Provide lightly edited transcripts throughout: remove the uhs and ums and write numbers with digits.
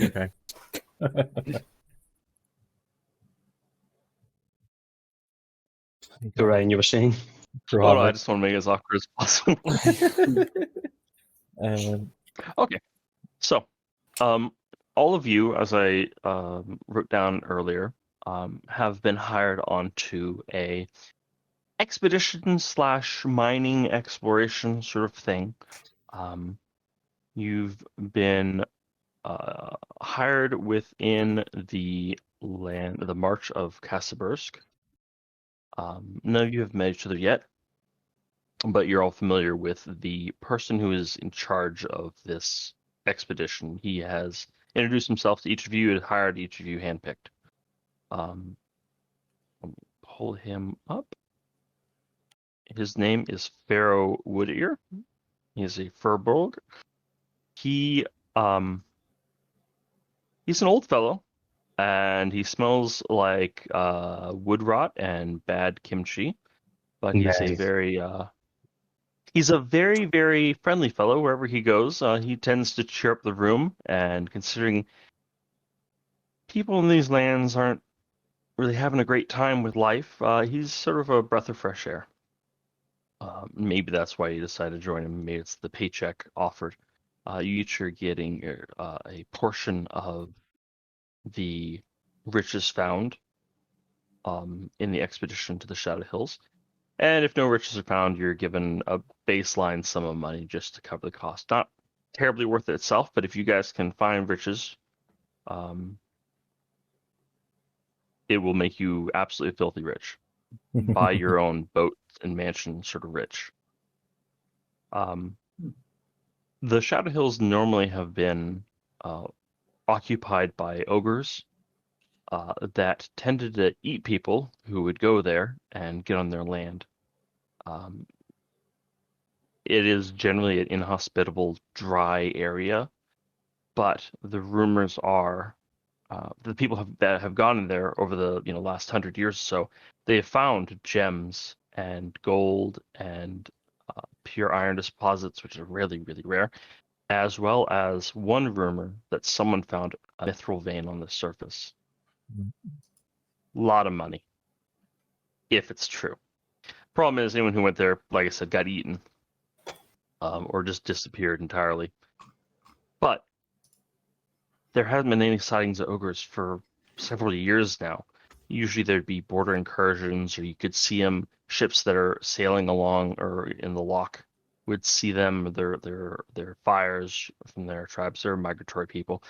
Okay. So Ryan, you were saying? Oh no, I Robert. just want to make it as awkward as possible. Um, Okay, so all of you, as I wrote down earlier, have been hired onto a expedition slash mining exploration sort of thing. You've been hired within the March of Kassabursk. None of you have met each other yet, but you're all familiar with the person who is in charge of this expedition. He has introduced himself to each of you and hired each of you handpicked. Let me pull him up. His name is Pharaoh Woodear. He is a Furbolg. He he's an old fellow, and he smells like wood rot and bad kimchi. But nice. he's a very, very friendly fellow wherever he goes. He tends to cheer up the room, and considering people in these lands aren't really having a great time with life, he's sort of a breath of fresh air. Maybe that's why you decided to join him. Maybe it's the paycheck offered. You each are getting a portion of the riches found in the expedition to the Shadow Hills. And if no riches are found, you're given a baseline sum of money just to cover the cost. Not terribly worth it itself, but if you guys can find riches, it will make you absolutely filthy rich. Buy your own boat and mansion, sort of rich. The Shadow Hills normally have been occupied by ogres that tended to eat people who would go there and get on their land. It is generally an inhospitable, dry area, but the rumors are the people that have gone in there over the last 100 years or so, they have found gems and gold and pure iron deposits, which are really, really rare, as well as one rumor that someone found a mithril vein on the surface. A lot of money, if it's true. Problem is, anyone who went there, like I said, got eaten or just disappeared entirely. But there haven't been any sightings of ogres for several years now. Usually there'd be border incursions, or you could see them, ships that are sailing along or in the lock would see them, their fires from their tribes. They're migratory people.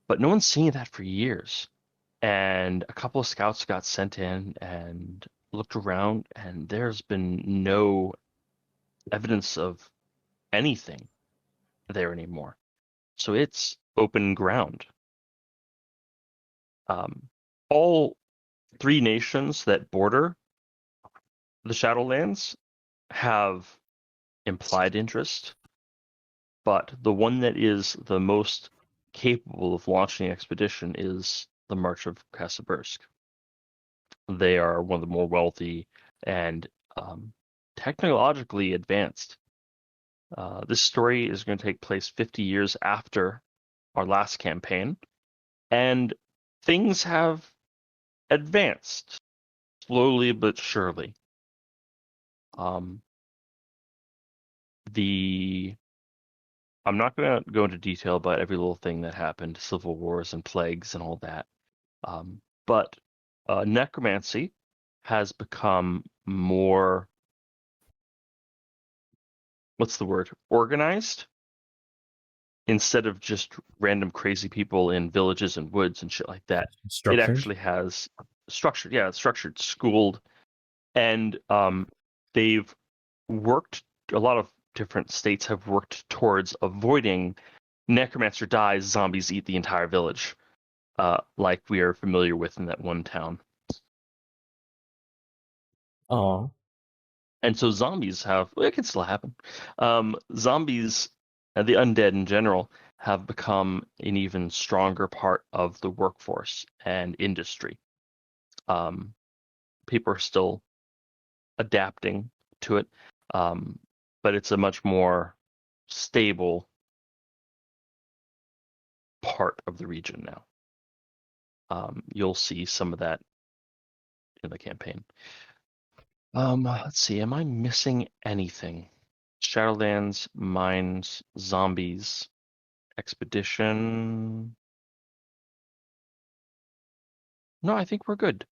But no one's seen that for years. And a couple of scouts got sent in and looked around, and there's been no evidence of anything there anymore. So it's open ground. All three nations that border the Shadowlands have implied interest, but the one that is the most capable of launching the expedition is the March of Kassabursk. They are one of the more wealthy and technologically advanced. This story is going to take place 50 years after our last campaign, and things have advanced slowly but surely. I'm not going to go into detail about every little thing that happened, civil wars and plagues and all that. But necromancy has become more, what's the word, organized, instead of just random crazy people in villages and woods and shit like that. It Structured. actually has structured, yeah, it's structured, schooled, and they've worked, a lot of different states have worked towards avoiding necromancer dies, zombies eat the entire village, like we are familiar with in that one town. Oh, And so zombies have, well, it can still happen. Zombies, the undead in general, have become an even stronger part of the workforce and industry. People are still adapting to it, but it's a much more stable part of the region now. You'll see some of that in the campaign. Let's see, am I missing anything? Shadowlands, mines, zombies, expedition. No, I think we're good.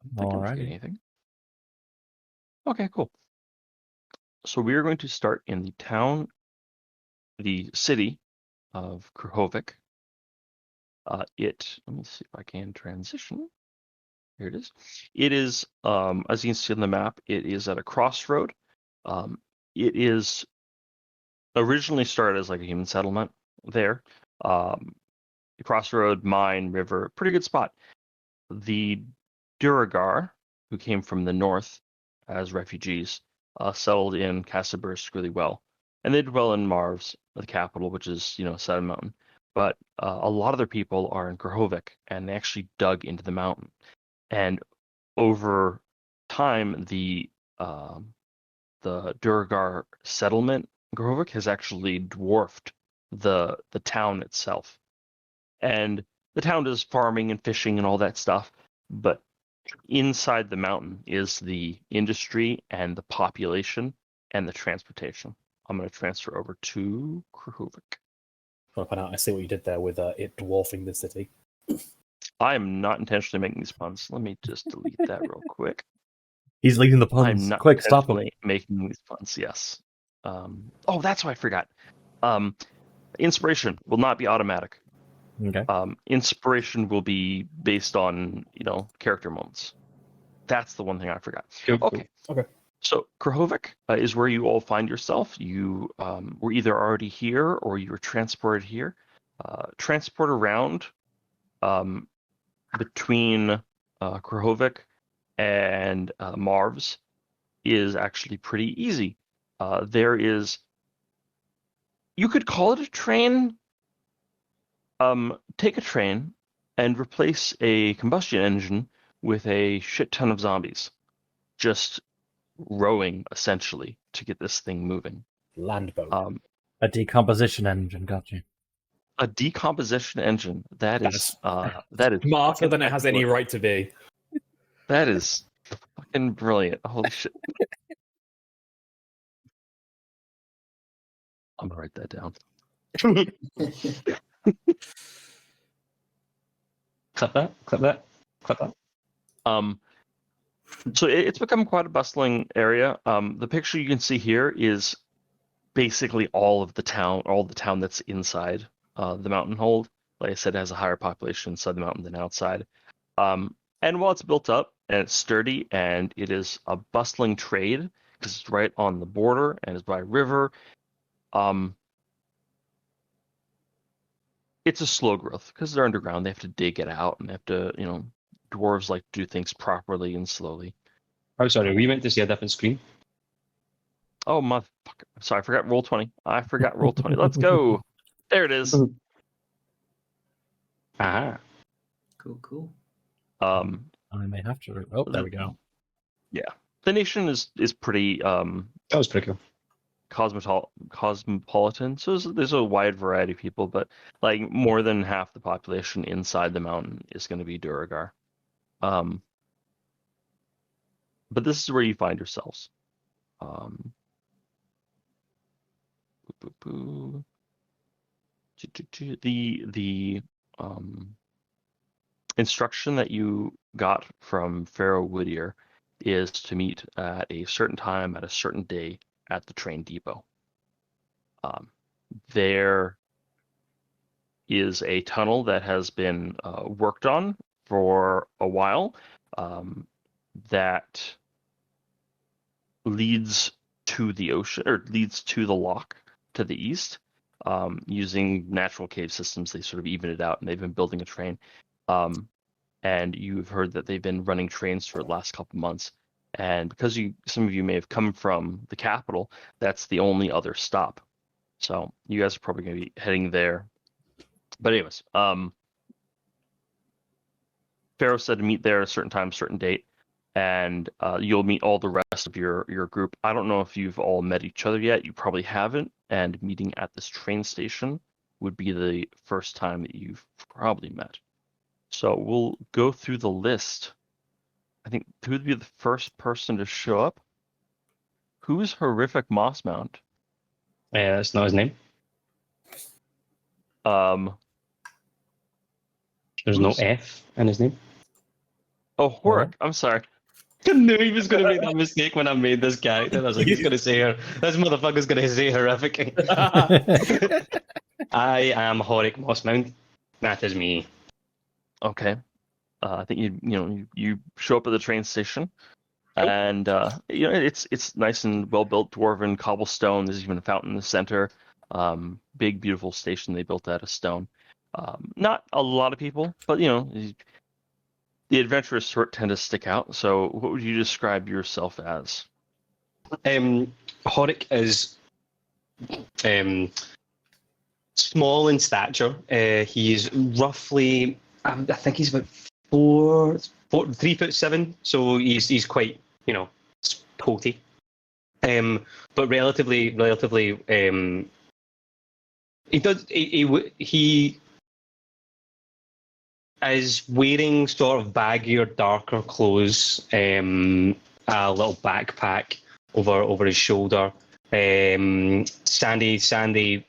I don't think I'm forgetting anything. Okay, cool. So we are going to start in the city of Krahovik. Let me see if I can transition. Here it is. It is, as you can see on the map, it is at a crossroad. It is originally started as like a human settlement there. Crossroad, mine, river, pretty good spot. The Duergar, who came from the north as refugees, settled in Kassabursk really well. And they did well in Marv's, the capital, which is, Saturn Mountain. But a lot of their people are in Krahovik, and they actually dug into the mountain. And over time, the Duergar settlement, Krahovik, has actually dwarfed the town itself. And the town does farming and fishing and all that stuff, but inside the mountain is the industry and the population and the transportation. I'm going to transfer over to Krahovik. I want to point out, I see what you did there with it dwarfing the city. I am not intentionally making these puns. Let me just delete that real quick. He's leading the puns. I'm not Quick, stop him. making these puns, yes. That's what I forgot. Inspiration will not be automatic. Okay. Inspiration will be based on, character moments. That's the one thing I forgot. Okay. So Krahovik is where you all find yourself. You were either already here or you were transported here. Transport around between Krahovik and Marv's is actually pretty easy. You could call it a train. Take a train and replace a combustion engine with a shit ton of zombies. Just rowing, essentially, to get this thing moving. Landboat. A decomposition engine, got you. A decomposition engine. That is smarter than it has any right to be. That is fucking brilliant. Holy shit. I'm gonna write that down. Clip that. So it's become quite a bustling area. The picture you can see here is basically all the town that's inside the mountain hold. Like I said, it has a higher population inside the mountain than outside. And while it's built up and it's sturdy and it is a bustling trade because it's right on the border and it's by a river, it's a slow growth because they're underground. They have to dig it out and they have to, dwarves like to do things properly and slowly. Oh, sorry, we meant to see a different screen. Oh, motherfucker. Sorry, I forgot Roll20. Roll20. Let's go. There it is. Aha. Cool. I may have to. Oh, there we go. Yeah. The nation is pretty That was pretty cool. cosmopolitan. So there's a wide variety of people, but like more than half the population inside the mountain is going to be Duergar. But this is where you find yourselves. The instruction that you got from Pharaoh Whittier is to meet at a certain time at a certain day at the train depot. There is a tunnel that has been worked on for a while that leads to the ocean, or leads to the lock to the east. Using natural cave systems, they sort of even it out, and they've been building a train. And you've heard that they've been running trains for the last couple months. And because some of you may have come from the capital, that's the only other stop. So you guys are probably going to be heading there. But anyways, Pharaoh said to meet there at a certain time, certain date, and you'll meet all the rest of your group. I don't know if you've all met each other yet. You probably haven't. And meeting at this train station would be the first time that you've probably met. So we'll go through the list. I think who would be the first person to show up? Who is Horrific Mossmount? That's not his name. There's no Who's- F in his name. Oh, Horik. I'm sorry. I knew he was going to make that mistake when I made this character. I was like, he's going to say her. This motherfucker's going to say horrific. I am Horik Mossmount. That is me. Okay. I think you show up at the train station, and it's nice and well built, dwarven cobblestone. There's even a fountain in the center. Big beautiful station they built out of stone. Not a lot of people, but the adventurous sort tend to stick out. So, what would you describe yourself as? Horik is small in stature. He's roughly, I think he's about 3'7", so he's quite, potty. But relatively, he is wearing sort of baggier, darker clothes, a little backpack over his shoulder, sandy,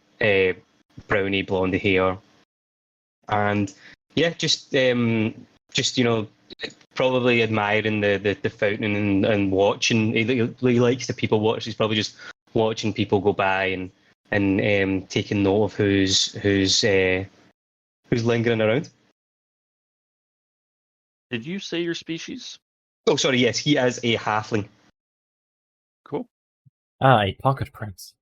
browny blonde hair, and yeah, just probably admiring the fountain and watching. He likes to people watch. He's probably just watching people go by and taking note of who's lingering around. Did you say your species? Oh, sorry. Yes, he is a halfling. Cool. A pocket prince.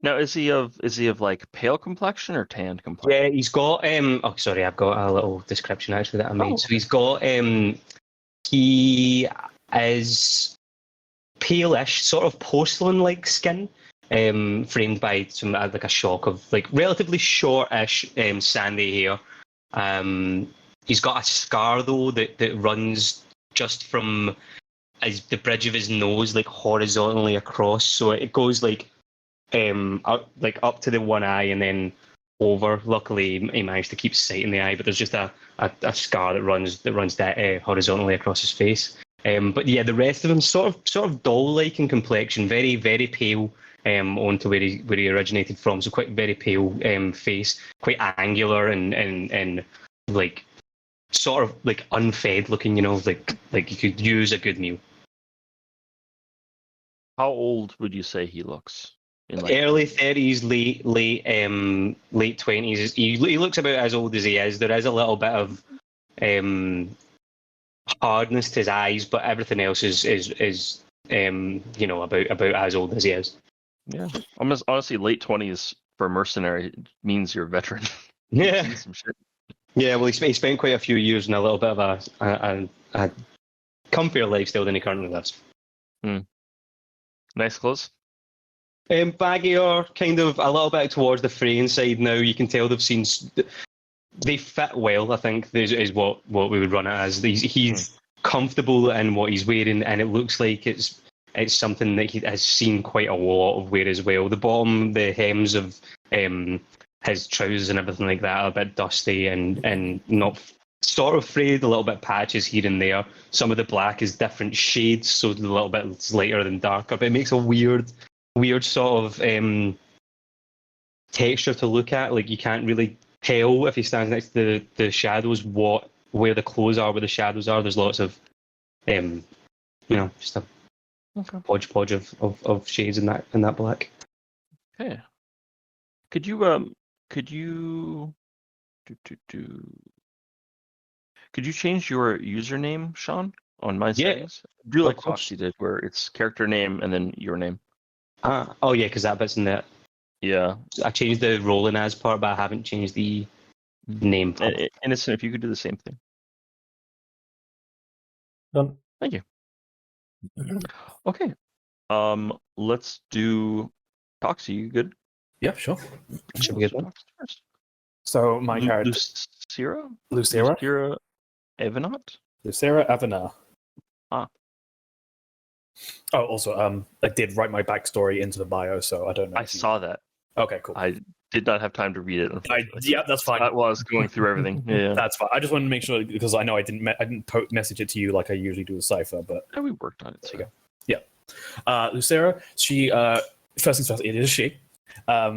Now, is he of like pale complexion or tanned complexion? Yeah, he's got oh, sorry, I've got a little description actually that I made. Oh. So he's got he is palish, sort of porcelain-like skin, framed by some like a shock of like relatively shortish sandy hair. He's got a scar though that runs just from the bridge of his nose, like horizontally across. So it goes like up to the one eye and then over. Luckily, he managed to keep sight in the eye, but there's just a scar that runs that horizontally across his face. But yeah, the rest of him sort of doll-like in complexion, very very pale. Onto where he originated from, so quite very pale face, quite angular and like sort of like unfed looking, like you could use a good meal. How old would you say he looks? Early 30s, late 20s. He looks about as old as he is. There is a little bit of hardness to his eyes, but everything else is about as old as he is. Yeah, almost honestly, late 20s for a mercenary means you're a veteran. Yeah. Seen some shit. Yeah, well, he spent quite a few years in a little bit of a comfier lifestyle than he currently lives. Nice clothes. Baggier, kind of a little bit towards the fraying side now. You can tell they fit well. I think is what we would run it as. He's comfortable in what he's wearing, and it looks like it's something that he has seen quite a lot of wear as well. The bottom, the hems of his trousers and everything like that are a bit dusty and not sort of frayed, a little bit patches here and there. Some of the black is different shades, so a little bit lighter than darker, but it makes a weird sort of texture to look at. Like you can't really tell if he stands next to the shadows where the clothes are, where the shadows are. There's lots of just a hodgepodge of shades in that black. Okay. Could you change your username, Sean, on my settings? Do like Foxy did, where it's character name and then your name. Oh yeah, because that bit's in there. Yeah. I changed the rolling as part, but I haven't changed the name. Innocent, if you could do the same thing. Done. Thank you. Okay. Let's do Foxy. You good? Yeah, sure. Should we get one? First. So my character, Lucira Lucira Evanot? Lucira Avenar. Oh, also, I did write my backstory into the bio, so I don't know. I if you- saw that. Okay, cool. I did not have time to read it. Yeah, that's fine. That was going through everything. Yeah, That's fine. I just wanted to make sure because I know I didn't message it to you like I usually do with Cipher, but yeah, we worked on it. there you go. Lucera, she first things first, it is she.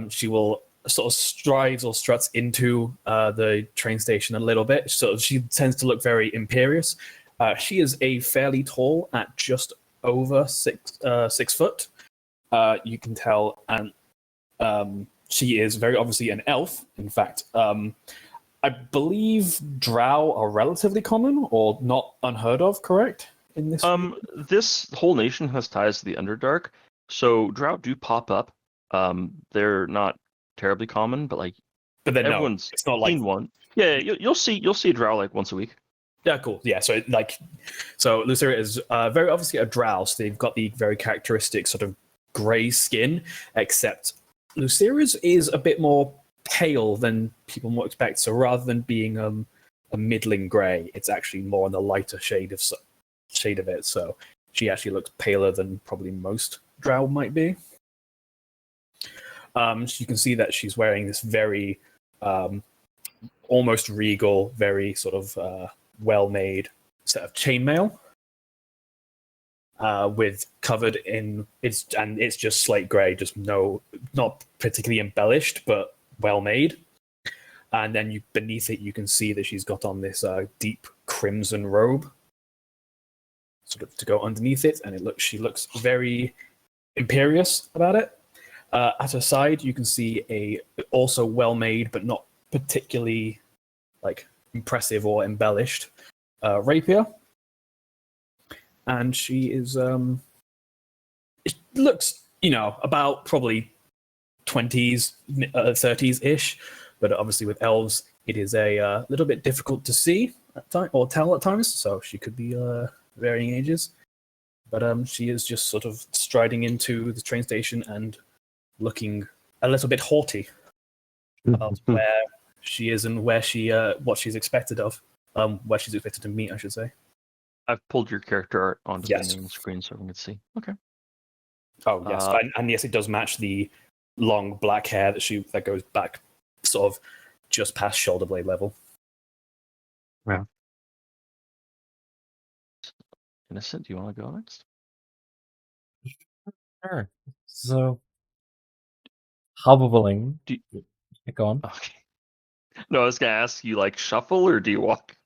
She will sort of strides or struts into the train station a little bit. So she tends to look very imperious. She is a fairly tall, at just over 6 foot. You can tell, and she is very obviously an elf. In fact, I believe drow are relatively common or not unheard of. Correct? In this, This whole nation has ties to the Underdark, so drow do pop up. They're not terribly common, but like but then no, everyone's it's not like seen one. Yeah, you'll see a drow like once a week. yeah, cool. Yeah, so Lucera is very obviously a drow. So they've got the very characteristic sort of grey skin, except Lucera's is a bit more pale than people might expect. So rather than being a middling grey, it's actually more on the lighter shade of it. So she actually looks paler than probably most drow might be. So you can see that she's wearing this very almost regal, very sort of well-made set of chainmail with covered in it's just slate grey, just not particularly embellished, but well made. And then beneath it, you can see that she's got on this deep crimson robe, sort of to go underneath it, and she looks very imperious about it. At her side, you can see a also well made, but not particularly like impressive or embellished rapier. And she is it looks, about probably 20s 30s ish, but obviously with elves it is a little bit difficult to see at time or tell at times, so she could be varying ages. But she is just sort of striding into the train station and looking a little bit haughty about where she is and where she what she's expected of where she's expected to meet, I should say. I've pulled your character art onto Yes. the main screen so everyone can see. Okay. Oh yes, and yes, it does match the long black hair that goes back sort of just past shoulder blade level. Innocent, do you want to go next? Sure. So, hobbling. Do Go on. Okay. No, I was gonna ask you, like, shuffle or do you walk?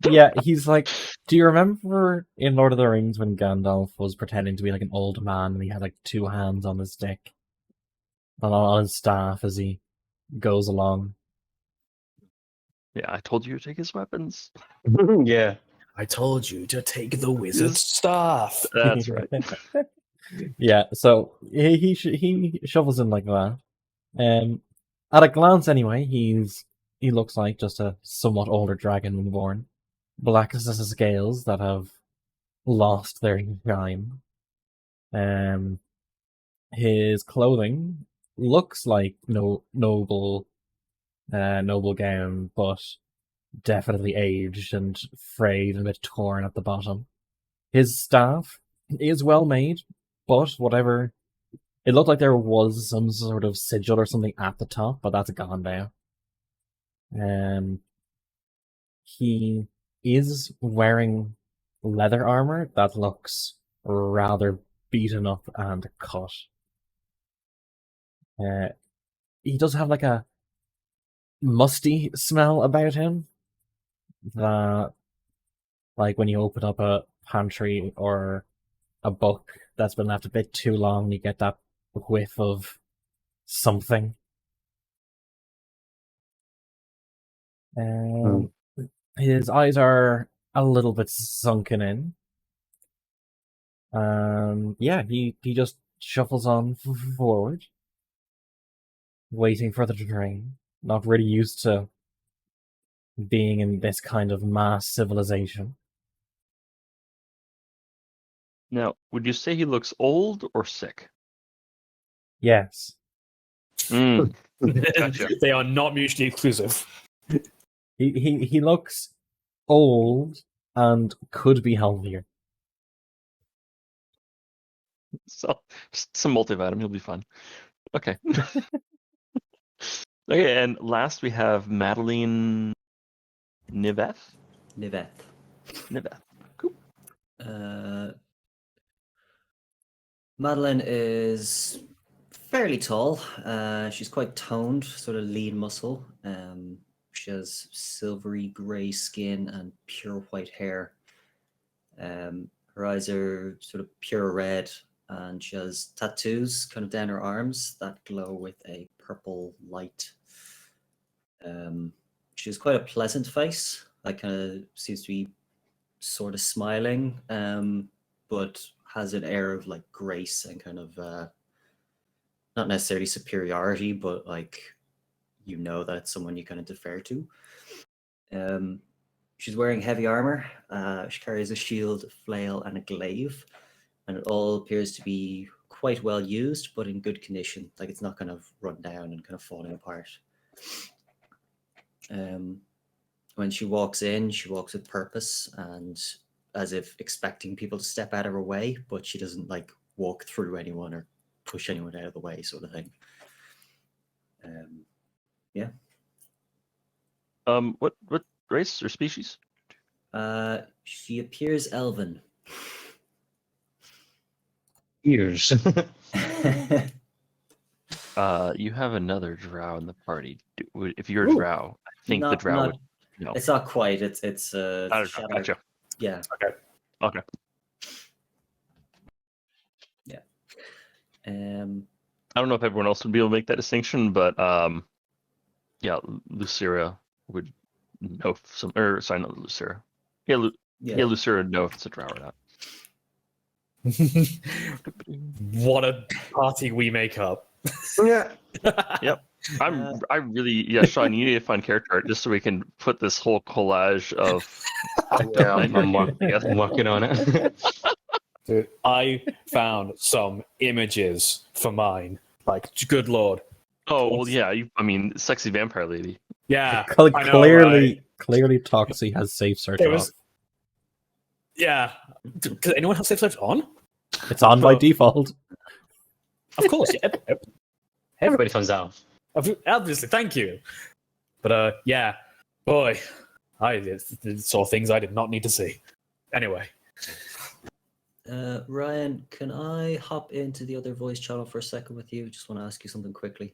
Yeah, he's like, do you remember in Lord of the Rings when Gandalf was pretending to be like an old man and he had like 2 hands on his dick and on his staff as he goes along? Yeah, I told you to take his weapons. Yeah. I told you to take the wizard's staff. That's right. Yeah, so he shovels in like that. At a glance, anyway, he looks like just a somewhat older dragon when born, black as his scales that have lost their shine. His clothing looks like noble gown, but definitely aged and frayed and a bit torn at the bottom. His staff is well made, but whatever. It looked like there was some sort of sigil or something at the top, but that's gone now. He is wearing leather armor that looks rather beaten up and cut. He does have like a musty smell about him that, like when you open up a pantry or a book that's been left a bit too long, you get that whiff of something. His eyes are a little bit sunken in. Yeah, he just shuffles on forward, waiting for the train. Not really used to being in this kind of mass civilization. Now, would you say he looks old or sick? Yes. Gotcha. They are not mutually exclusive. He looks old and could be healthier. So just some multivitamin, you'll be fine. Okay. Okay, and last we have Madeline Niveth. Niveth. Niveth. Madeline is fairly tall. She's quite toned, sort of lean muscle. She has silvery grey skin and pure white hair. Her eyes are sort of pure red, and she has tattoos kind of down her arms that glow with a purple light. She has quite a pleasant face. That kind of seems to be sort of smiling, but has an air of like grace and kind of not necessarily superiority, but like that it's someone you kind of defer to. She's wearing heavy armor. She carries a shield, a flail, and a glaive, and it all appears to be quite well used, but in good condition. Like it's not kind of run down and kind of falling apart. When she walks in, she walks with purpose and as if expecting people to step out of her way, but she doesn't like walk through anyone or push anyone out of the way, sort of thing. Yeah. What race or species? She appears elven. Ears. You have another drow in the party. If you're a Ooh, drow, I think the not- drow not- would. No. It's not quite. It's Not a drow, shadow. gotcha. Yeah. Okay. Yeah. I don't know if everyone else would be able to make that distinction, but yeah, Lucira would know if some. Or sorry, not Lucira. Yeah, Yeah. Lucira would know if it's a drow or not. What a party we make up. Yeah. Yep. I really, Sean, you need to find character art just so we can put this whole collage of. Yeah, I'm working on it. Dude, I found some images for mine. Like, good lord. Oh well, yeah. I mean, sexy vampire lady. Yeah. Cl- I know, clearly, right? clearly, Toxie has safe search There off. was. Yeah. Does anyone have safe search on? It's on by Oh. default. Of course. Yeah. Everybody finds out. Obviously, thank you. But yeah, boy, I saw things I did not need to see. Anyway, Ryan, can I hop into the other voice channel for a second with you? Just want to ask you something quickly.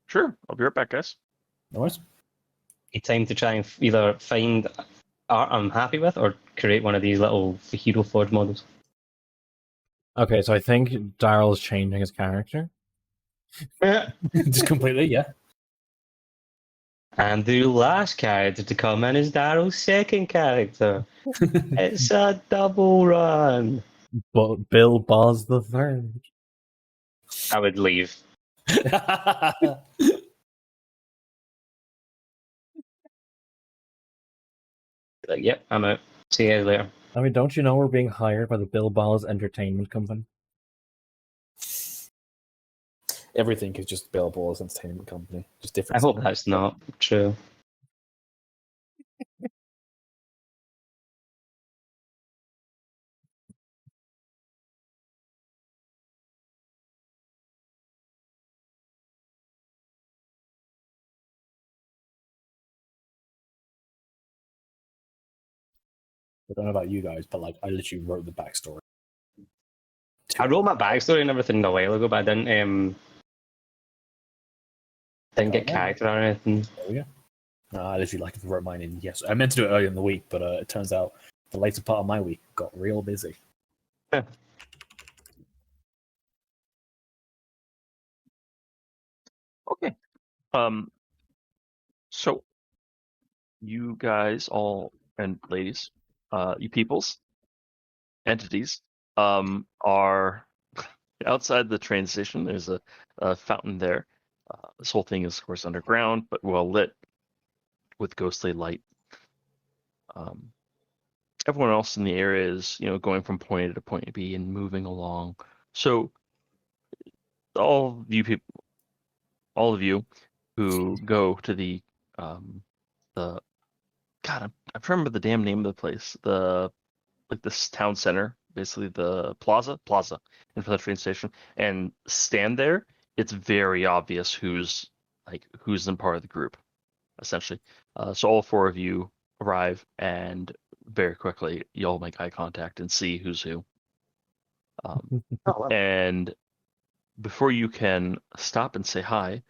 Sure, I'll be right back, guys. no worries. A time to try and either find art I'm happy with or create one of these little hero forge models. Okay, so I think Daryl's changing his character. Just completely, yeah. And the last character to come in is Daryl's second character. It's a double run. But Bill Boz the Third. I would leave. Like, yep, I'm out. See you guys later. I mean, don't you know we're being hired by the Bill Boz Entertainment Company? Everything is just Bill Ball's entertainment company. Just I different. hope that's not true. I don't know about you guys, but like, I literally wrote the backstory. I wrote my backstory and everything a while ago, but I didn't get character or anything. There we go. No, I literally like wrote mine in. Yes, I meant to do it earlier in the week, but it turns out the later part of my week got real busy. Yeah. Okay. So you guys all and ladies, you peoples, entities, are outside the train station. There's a fountain there. This whole thing is, of course, underground, but well lit with ghostly light. Everyone else in the area is, going from point A to point B and moving along. So all of you who go to the God, I remember the damn name of the place. This town center basically the plaza in front of the train station, and stand there. It's very obvious who's in part of the group, essentially. So all four of you arrive, and very quickly you'll make eye contact and see who's who. And before you can stop and say hi,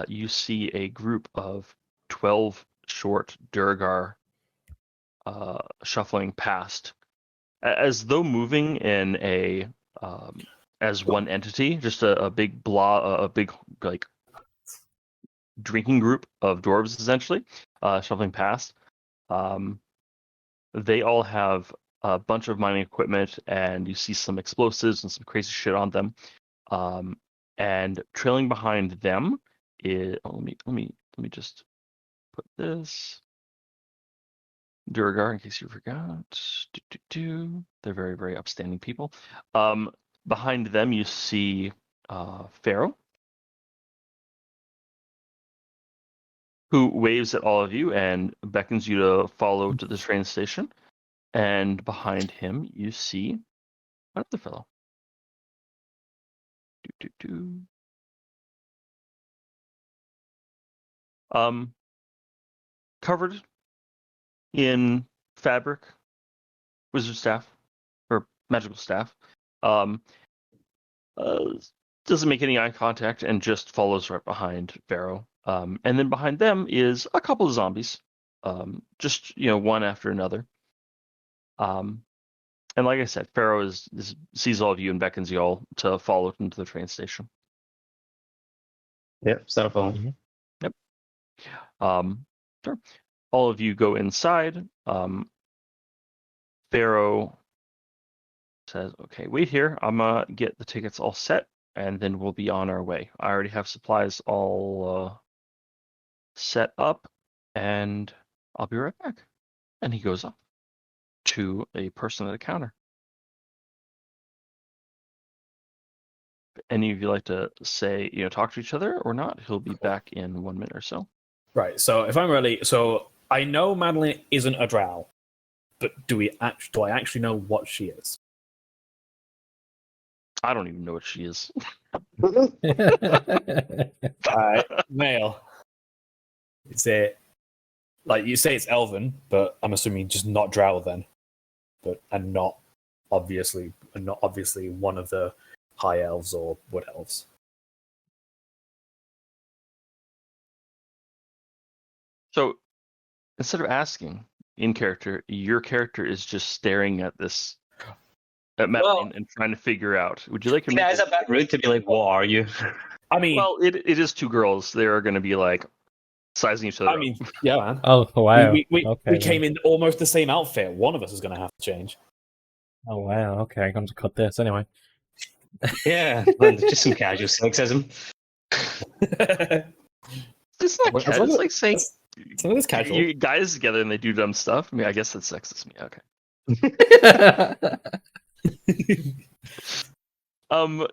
you see a group of 12 short Durgar shuffling past, as though moving in a as one entity, just a big big like drinking group of dwarves, essentially, shuffling past. They all have a bunch of mining equipment, and you see some explosives and some crazy shit on them. And trailing behind them is let me just put this Durgar in case you forgot. They're very, very upstanding people. Behind them you see Pharaoh, who waves at all of you and beckons you to follow to the train station. And behind him you see another fellow. Covered in fabric, wizard staff, or magical staff. Doesn't make any eye contact and just follows right behind Pharaoh. And then behind them is a couple of zombies, just one after another. And like I said, Pharaoh sees all of you and beckons you all to follow into the train station. Yep, start following. Yep. Sure. All of you go inside. Pharaoh says, "Okay, wait here. I'm gonna get the tickets all set, and then we'll be on our way. I already have supplies all set up, and I'll be right back." And he goes up to a person at a counter. If any of you like to say, talk to each other or not, he'll be back in 1 minute or so. Right. So if I'm really, so I know Madeline isn't a drow, but do I actually know what she is? I don't even know what she is. Alright, male. Is it like you say it's elven, but I'm assuming just not drow then, and not obviously one of the high elves or wood elves. So instead of asking in character, your character is just staring at this at Madeline and trying to figure out. Would you like to? Yeah, it's a bit rude to be like, "What are you?" I mean, well, it is two girls. They are going to be like sizing each other. I mean, yeah, man. Oh wow! We Okay, came in almost the same outfit. One of us is going to have to change. Oh wow! Okay, I'm going to cut this anyway. Yeah, well, just some casual sexism. It's not As casual. long It's as- like saying It's not as casual. you guys together and they do dumb stuff. I mean, I guess that's sexist. Me, okay.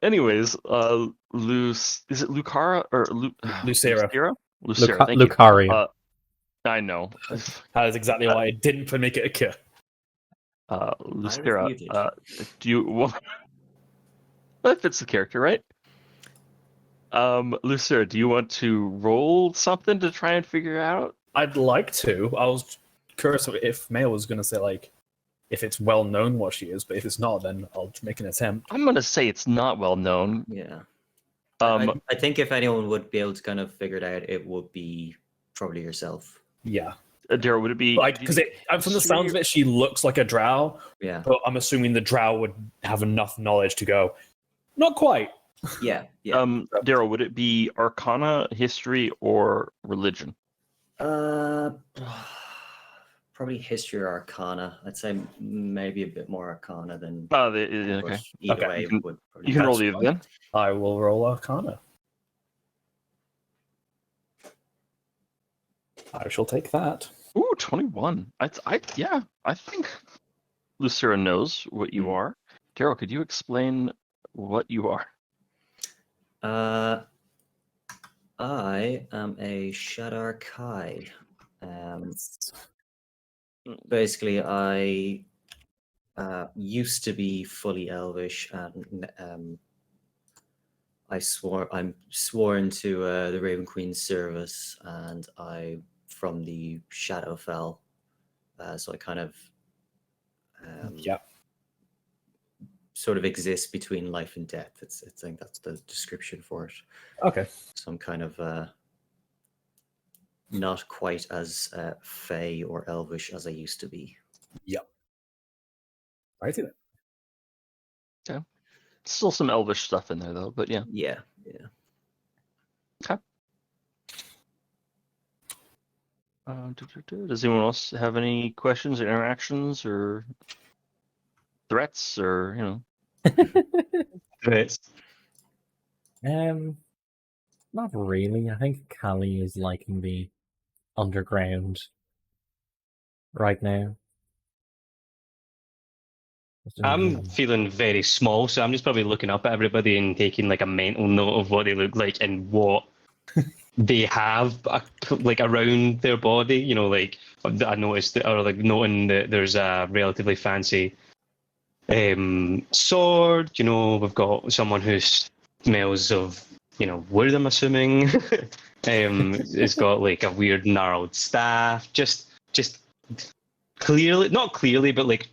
Anyways, is it Lucara or Lucera? Lucera. Thank you. Lucaria. I know. That is exactly why I didn't make it a cure. Lucera, refuted. do you want? That fits the character, right? Lucera, do you want to roll something to try and figure out? I'd like to. I was curious if Maya was going to say, like, if it's well known what she is, but if it's not, then I'll make an attempt. I'm gonna say it's not well known. Yeah. Um, I think if anyone would be able to kind of figure it out, it would be probably yourself. Yeah. Daryl, would it be? Because from the sounds of it, she looks like a drow, Yeah. but I'm assuming the drow would have enough knowledge to go, not quite. Yeah. Yeah. Daryl, would it be Arcana, History, or Religion? Probably history or arcana. I'd say maybe a bit more arcana than. Okay. but either Okay, way, you can- would You can roll That's either then. I will roll Arcana. I shall take that. Ooh, 21. I think Lucera knows what you are. Daryl, could you explain what you are? I am a Shadar Kai. Basically, I used to be fully elvish, and I'm sworn to the Raven Queen's service, and I from the Shadowfell. So I kind of Yeah. sort of exist between life and death. I think that's the description for it. Okay. So I'm kind of not quite as fey or elvish as I used to be. I see that. Still some elvish stuff in there though, but yeah. Yeah. Does anyone else have any questions or interactions or threats or Right. Not really. I think Callie is liking the underground right now. I'm feeling very small, so I'm just probably looking up at everybody and taking like a mental note of what they look like and what they have like around their body. Like I noticed, or like noting that there's a relatively fancy sword. We've got someone who smells of wood, I'm assuming. It's got like a weird gnarled staff. Just clearly, not clearly, but like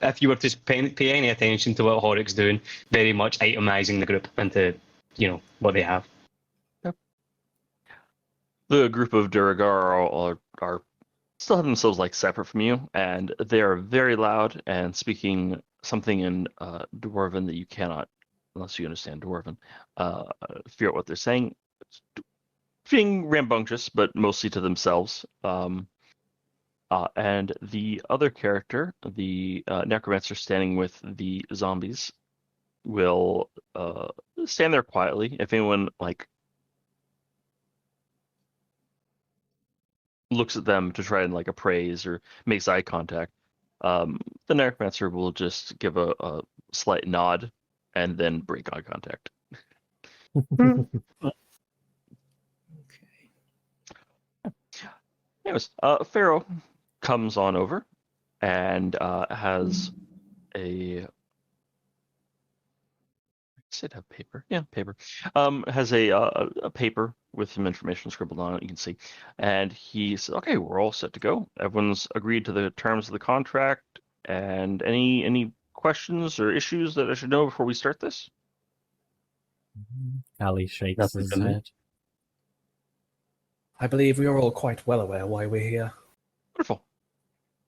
if you were to pay any attention to what Horrick's doing, very much itemizing the group into what they have. The group of Duragar are still have themselves like separate from you, and they are very loud and speaking something in Dwarven that you cannot, unless you understand Dwarven, figure out what they're saying. It's being rambunctious, but mostly to themselves. And the other character, the necromancer standing with the zombies, will stand there quietly. If anyone looks at them to try and appraise or makes eye contact, the necromancer will just give a slight nod and then break eye contact. Okay. Anyways, Pharaoh comes on over and has a. I said have paper. Yeah, paper. Has a paper with some information scribbled on it. You can see, and he says, "Okay, we're all set to go. Everyone's agreed to the terms of the contract. And any questions or issues that I should know before we start this?" Callie shakes Nothing his from me. head. I believe we are all quite well aware why we're here. Wonderful.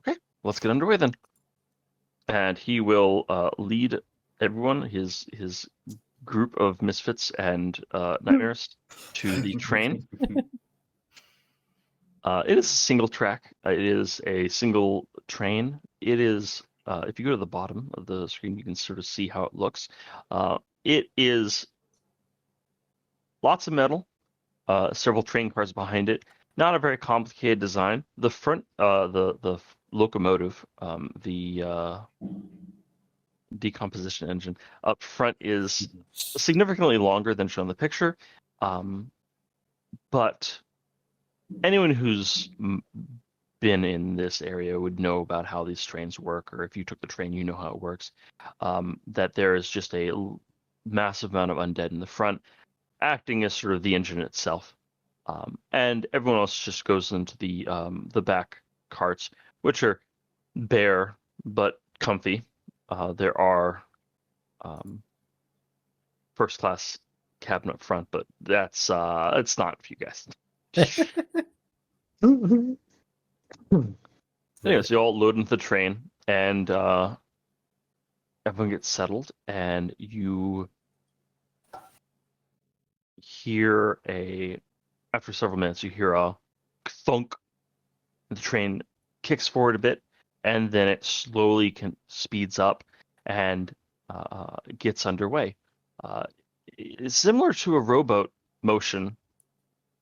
Okay, let's get underway then. And he will lead everyone, his group of misfits and nightmares, to the train. It is a single track. It is a single train. It is, if you go to the bottom of the screen, you can sort of see how it looks. It is lots of metal, several train cars behind it. Not a very complicated design. The front, the locomotive, the decomposition engine up front is significantly longer than shown in the picture. But anyone who's been in this area would know about how these trains work, or if you took the train, you know how it works. That there is just a massive amount of undead in the front, acting as sort of the engine itself. And everyone else just goes into the back carts, which are bare but comfy. There are first class cabin up front, but that's it's not for you guys. Anyways, you all load into the train, and everyone gets settled, and you hear after several minutes, you hear a thunk. The train kicks forward a bit, and then it slowly speeds up and gets underway. It's similar to a rowboat motion,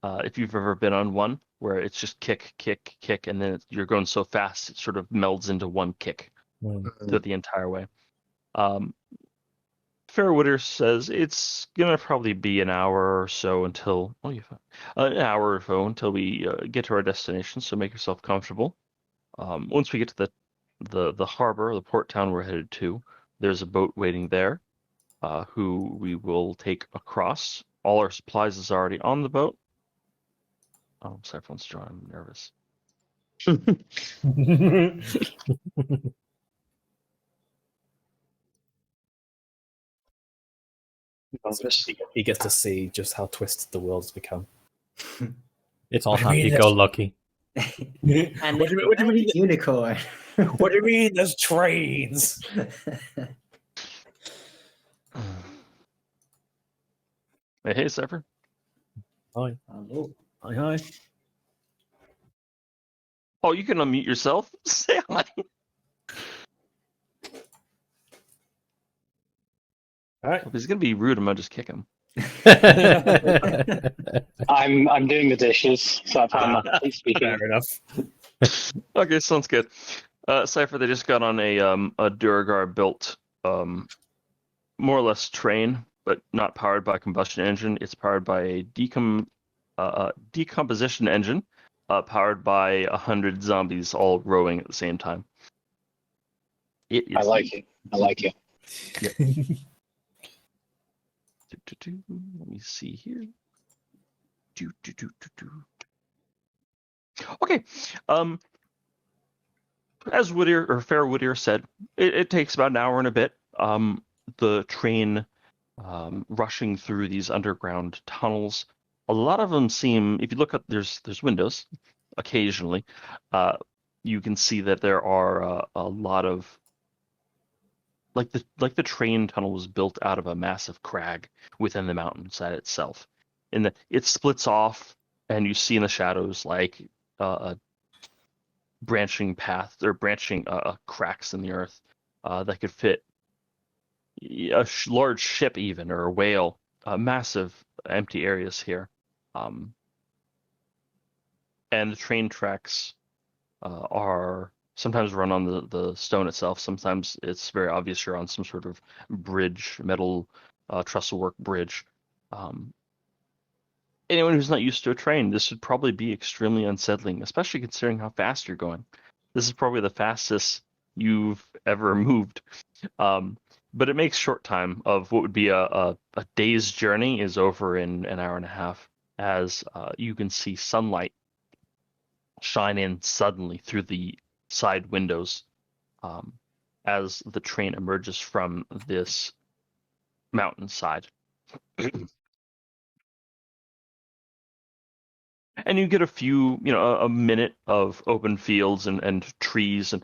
if you've ever been on one, where it's just kick, kick, kick, and then you're going so fast it sort of melds into one kick through the entire way. Fairwooder says it's gonna probably be an hour or so until we get to our destination. So make yourself comfortable. Once we get to the the harbor, the port town we're headed to. There's a boat waiting there, who we will take across. All our supplies is already on the boat. Oh, sorry, phone's drawing. I'm nervous. He gets to see just how twisted the world's become. It's all What do you mean happy-go-lucky. And What do you mean? unicorn. What do you mean? There's trains. Hey, Cypher. Hi. Hello. Hi, hi. Oh, you can unmute yourself. Say hi. All right. If he's gonna be rude, I'm gonna just kick him. I'm doing the dishes, so I've had my speaking. Fair enough. Okay, sounds good. Cypher, they just got on a Duragar built more or less train, but not powered by a combustion engine. It's powered by a decomposition engine, powered by 100 zombies all rowing at the same time. It is I like it. I like it. Let me see here. Okay. As Whittier or Fair Whittier said, it takes about an hour and a bit. The train rushing through these underground tunnels. A lot of them seem, if you look up, there's windows occasionally. You can see that there are a lot of like the train tunnel was built out of a massive crag within the mountainside itself. And that it splits off, and you see in the shadows like a branching path or branching cracks in the earth that could fit a large ship even, or a whale. Massive empty areas here, and the train tracks are sometimes run on the stone itself. Sometimes it's very obvious you're on some sort of bridge, metal trestle-work bridge. Anyone who's not used to a train, this would probably be extremely unsettling, especially considering how fast you're going. This is probably the fastest you've ever moved. But it makes short time of what would be a day's journey is over in an hour and a half, as you can see sunlight shine in suddenly through the side windows as the train emerges from this mountainside. And you get a few, a minute of open fields and trees, and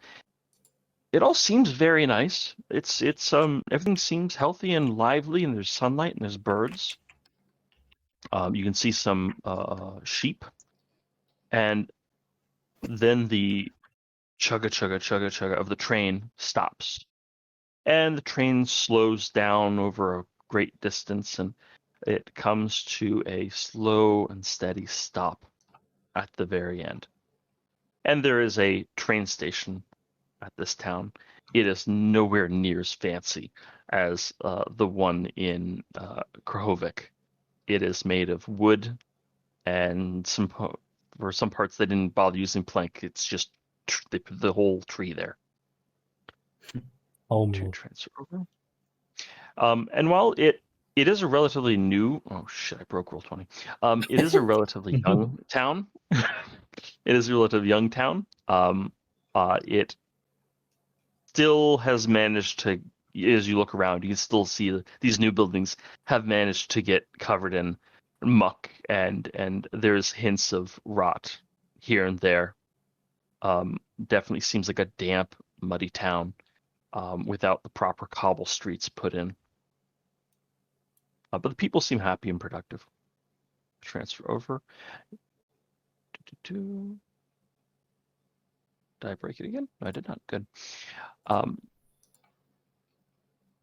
it all seems very nice. It's everything seems healthy and lively, and there's sunlight and there's birds. You can see some sheep, and then the chugga chugga chugga chugga of the train stops, and the train slows down over a great distance, and it comes to a slow and steady stop at the very end. And there is a train station at this town. It is nowhere near as fancy as the one in Krahovik. It is made of wood, and for some parts they didn't bother using plank. It's just they put the whole tree there. Oh, To transfer over. And while it is a relatively new, oh shit, I broke Roll20. It is a relatively young town. It is a relatively young town. It still has managed to, as you look around, you can still see these new buildings have managed to get covered in muck, and there's hints of rot here and there. Definitely seems like a damp, muddy town without the proper cobble streets put in. But the people seem happy and productive. Transfer over. Did I break it again? No, I did not. Good.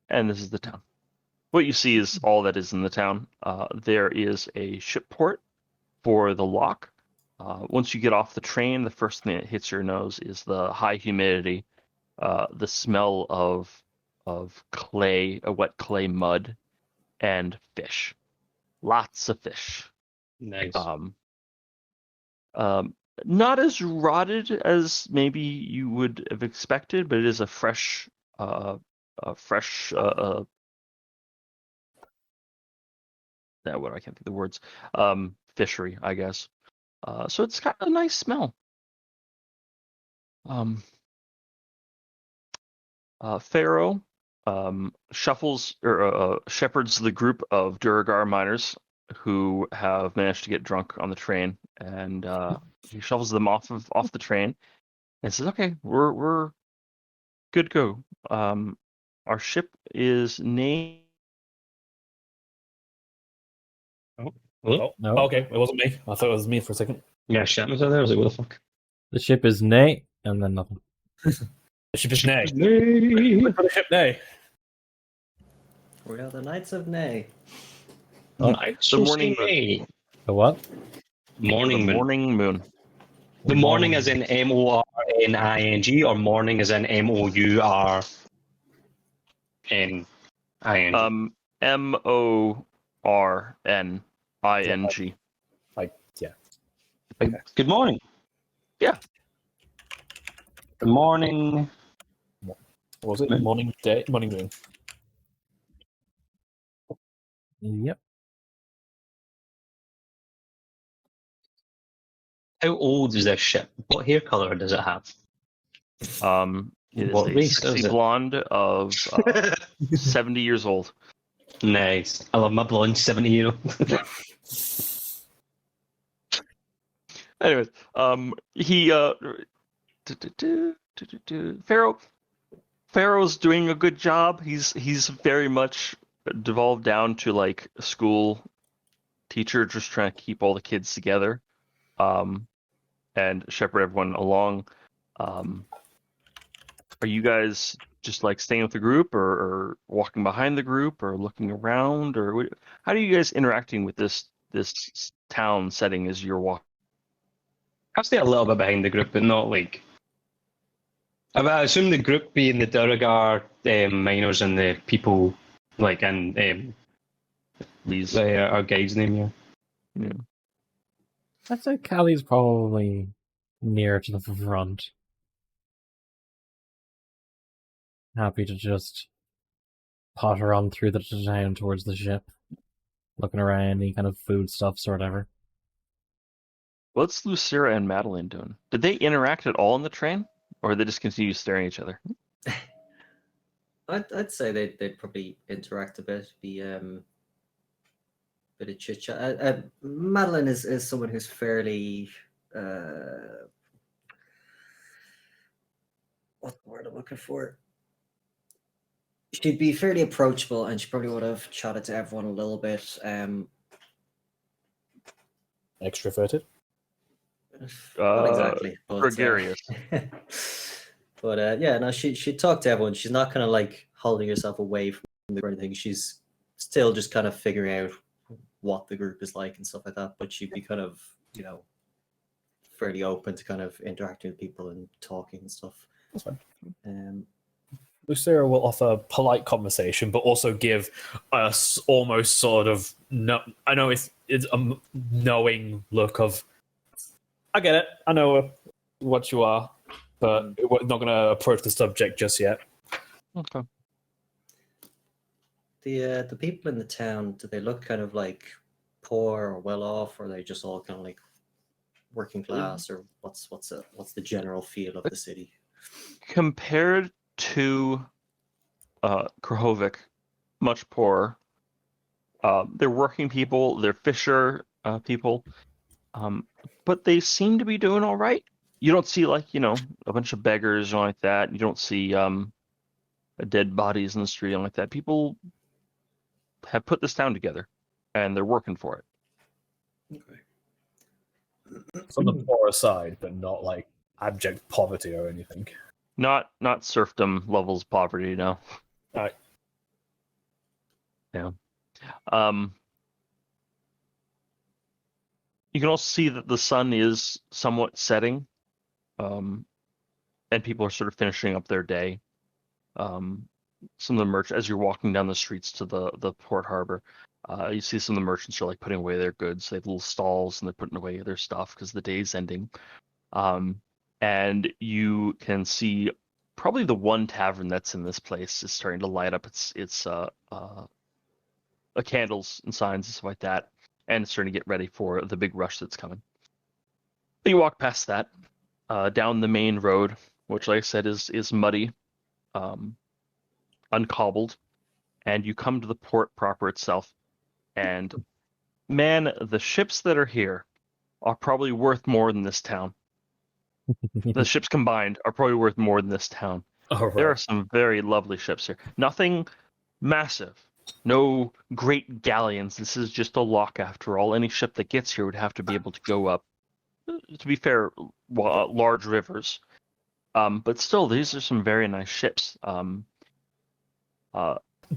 And this is the town. What you see is all that is in the town. There is a ship port for the lock. Once you get off the train, the first thing that hits your nose is the high humidity, the smell of clay, a wet clay mud, and fish. Lots of fish. Nice. Not as rotted as maybe you would have expected, but it is a fresh, now what I can't think of the words, fishery, I guess. So it's got a nice smell. Pharaoh shepherds the group of Duragar miners who have managed to get drunk on the train, and he shuffles them off the train and says, "Okay, we're good to go. Our ship is named." Oh, No. okay, it wasn't me. I thought it was me for a second. Yeah, shit was there. I was like, what the fuck? The ship is Nay, and then nothing. The ship is Nay. Nay. Look for the ship Nay. We are the Knights of Nay. The morning moon. Nay. The what? Morning The moon. morning moon. The morning as in MORNING or morning as in MOURNING. MORNING. Like, yeah. Good morning. Yeah. Good morning. What was it? Moon. Morning moon. Yep. How old is this ship? What hair color does it have? It is What a race is sexy it? blonde of 70 years old. Nice. I love my blonde 70-year-old. Anyways, he Pharaoh's doing a good job. He's very much devolved down to like a school teacher, just trying to keep all the kids together, and shepherd everyone along. Are you guys just like staying with the group, or walking behind the group, or looking around, or how are you guys interacting with this town setting as you're walking? I'll stay a little bit behind the group, but not like. I assume the group being the Duragar miners and the people, like, and These our guide's name, yeah. I'd say Callie's probably near to the front. Happy to just potter on through the town towards the ship, looking around any kind of foodstuffs or whatever. What's Lucira and Madeline doing? Did they interact at all on the train, or they just continue staring at each other? I'd say they'd probably interact a bit, be bit of chit chat. Madeline is someone who's fairly what word I'm looking for? She'd be fairly approachable, and she probably would have chatted to everyone a little bit. Extroverted. Not exactly, but Gregarious. but yeah, no, she talked to everyone. She's not kind of like holding herself away from the group or anything. She's still just kind of figuring out what the group is like and stuff like that. But she'd be kind of, fairly open to kind of interacting with people and talking and stuff. That's fine. Um, Lucira will offer polite conversation, but also give us almost sort of I know it's a knowing look of, I get it, I know what you are, but we're not going to approach the subject just yet. Okay. the people in the town, do they look kind of like poor or well off, or are they just all kind of like working class, or what's the general feel of the city? Compared to Krahovik, much poorer. They're working people, they're fisher people, but they seem to be doing all right. You don't see like a bunch of beggars or like that. You don't see dead bodies in the street or like that. People have put this town together, and they're working for it. Okay. It's on the poorer side, but not like abject poverty or anything. Not serfdom levels poverty, no. Right. Yeah. You can also see that the sun is somewhat setting, and people are sort of finishing up their day. Some of the merch as you're walking down the streets to the port harbor. You see some of the merchants are like putting away their goods. They have little stalls and they're putting away their stuff because the day's ending. And you can see probably the one tavern that's in this place is starting to light up its candles and signs and stuff like that, and it's starting to get ready for the big rush that's coming. You walk past that, down the main road, which, like I said, is muddy, uncobbled, and you come to the port proper itself. And man, the ships that are here are probably worth more than this town. The ships combined are probably worth more than this town. All There are right. some very lovely ships here. Nothing massive. No great galleons. This is just a lock after all. Any ship that gets here would have to be able to go up, to be fair, large rivers. But still, these are some very nice ships. Do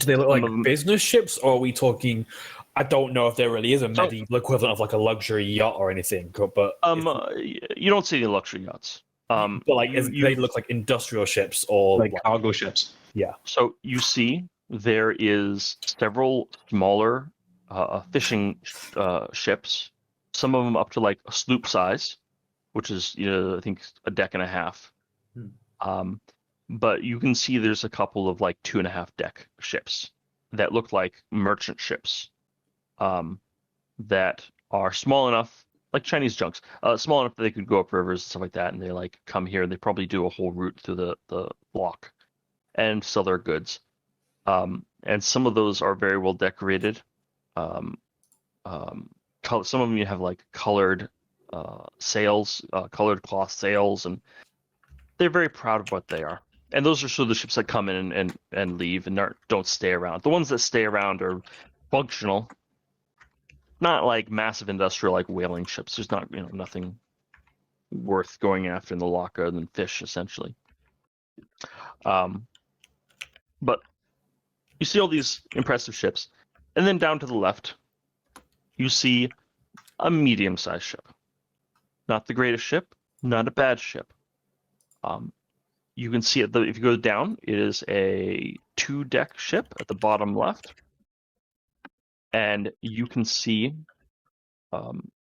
they look like Some of them- business ships, or are we talking? I don't know if there really is a medieval equivalent of like a luxury yacht or anything, but you don't see any luxury yachts. but like they look like industrial ships or Like cargo ships. So you see there is several smaller fishing ships. Some of them up to like a sloop size, which is I think a deck and a half. But you can see there's a couple of like 2.5 deck ships that look like merchant ships, that are small enough, like Chinese junks, small enough that they could go up rivers and stuff like that, and they like come here and they probably do a whole route through the lock and sell their goods. And some of those are very well decorated. Some of them you have like colored sails, colored cloth sails, and they're very proud of what they are. And those are sort of the ships that come in and leave and don't stay around. The ones that stay around are functional, not like massive industrial like whaling ships. There's not nothing worth going after in the lock other than fish essentially. But you see all these impressive ships, and then down to the left, you see a medium-sized ship. Not the greatest ship, not a bad ship. You can see if you go down, it is a 2-deck ship at the bottom left, and you can see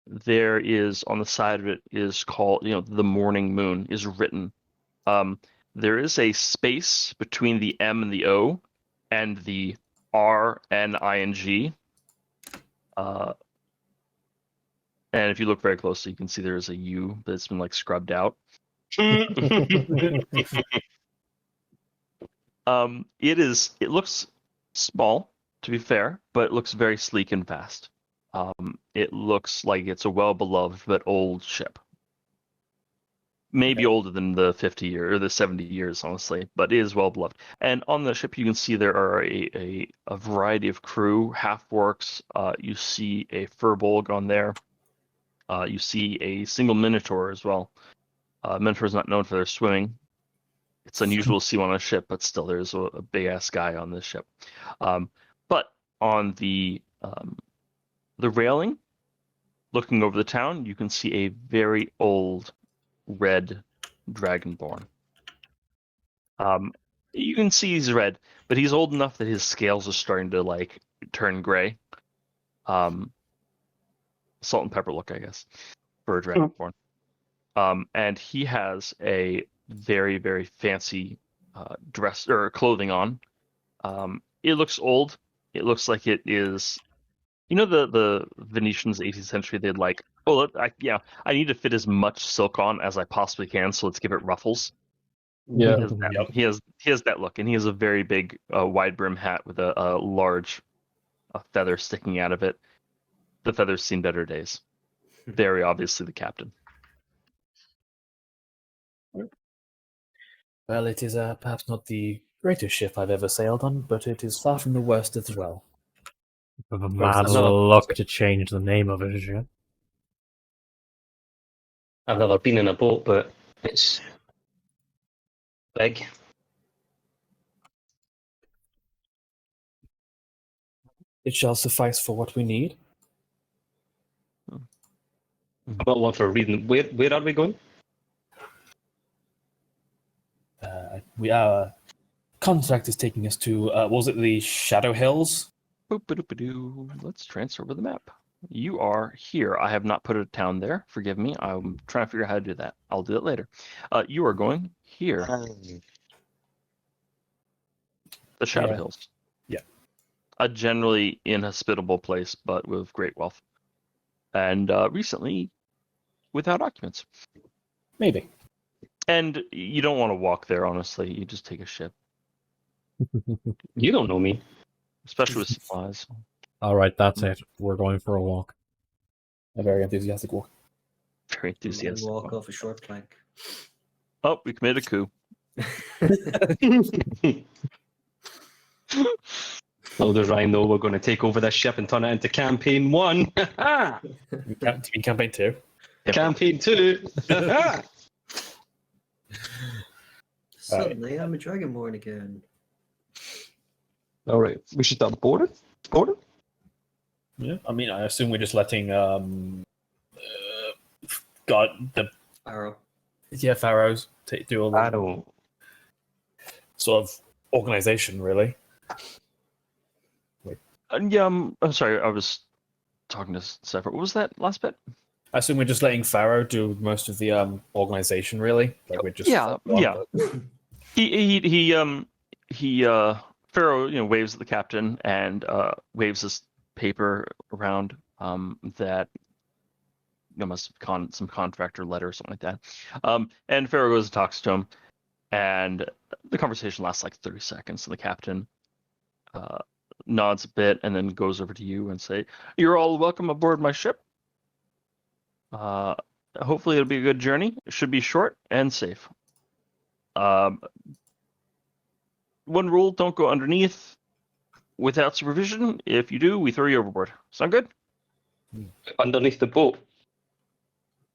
there is on the side of it is called the Morning Moon is written. There is a space between the M and the O and the R and ING. And if you look very closely, you can see there is a U, but it's been like scrubbed out. It looks small, to be fair, but it looks very sleek and fast. It looks like it's a well-beloved but old ship. Maybe older than the 50 year or the 70 years, honestly, but it is well-beloved. And on the ship, you can see there are a variety of crew, half-orcs. You see a furbolg on there. You see a single minotaur as well. Minotaur is not known for their swimming. It's unusual to see one on a ship, but still, there's a big-ass guy on this ship. But on the railing, looking over the town, you can see a very old red dragonborn. You can see he's red, but he's old enough that his scales are starting to like turn gray. Salt and pepper look, I guess, for a dragonborn. And he has a very, very fancy dress or clothing on. It looks old. It looks like it is. The Venetians, 18th century, they'd like, I need to fit as much silk on as I possibly can, so let's give it ruffles. Yeah. He has that look, and he has a very big, wide brim hat with a large feather sticking out of it. The feather's seen better days. Very obviously the captain. Well, it is perhaps not the greatest ship I've ever sailed on, but it is far from the worst as well. Have a Where's mad the- luck to change the name of it, yeah. I've never been in a boat, but it's big. It shall suffice for what we need. I've got one for reading. Where are we going? Our contract is taking us to was it the Shadow Hills? Boop-a-doop-a-doo. Let's transfer over the map. You are here. I have not put a town there. Forgive me. I'm trying to figure out how to do that. I'll do it later. You are going here. The Shadow Yeah. Hills. Yeah. A generally inhospitable place, but with great wealth. And recently, without occupants. Maybe. And you don't want to walk there, honestly. You just take a ship, You don't know me. especially with supplies. All right, that's it. We're going for a walk. A very enthusiastic walk. Very And enthusiastic. walk off a short plank. Oh, we committed a coup. Oh, the Rhino, we're going to take over this ship and turn it into campaign 1. TV campaign 2. Campaign 2. Suddenly, I'm a Dragonborn again. All right, we should start boarding. Boarding? Yeah. I mean, I assume we're just letting God the Arrow. Pharaohs do all I the don't. sort of organization, really. Yeah, I'm sorry. I was talking to Sephiroth. What was that last bit? I assume we're just letting Pharaoh do most of the organization, really. Like we're just Yeah. He Pharaoh, waves at the captain and waves this paper around that must have some contractor letter or something like that. And Pharaoh goes and talks to him, and the conversation lasts like 30 seconds. And the captain nods a bit and then goes over to you and say, "You're all welcome aboard my ship. Hopefully it'll be a good journey. It should be short and safe. One rule, don't go underneath without supervision. If you do, we throw you overboard. Sound good?" Underneath the boat.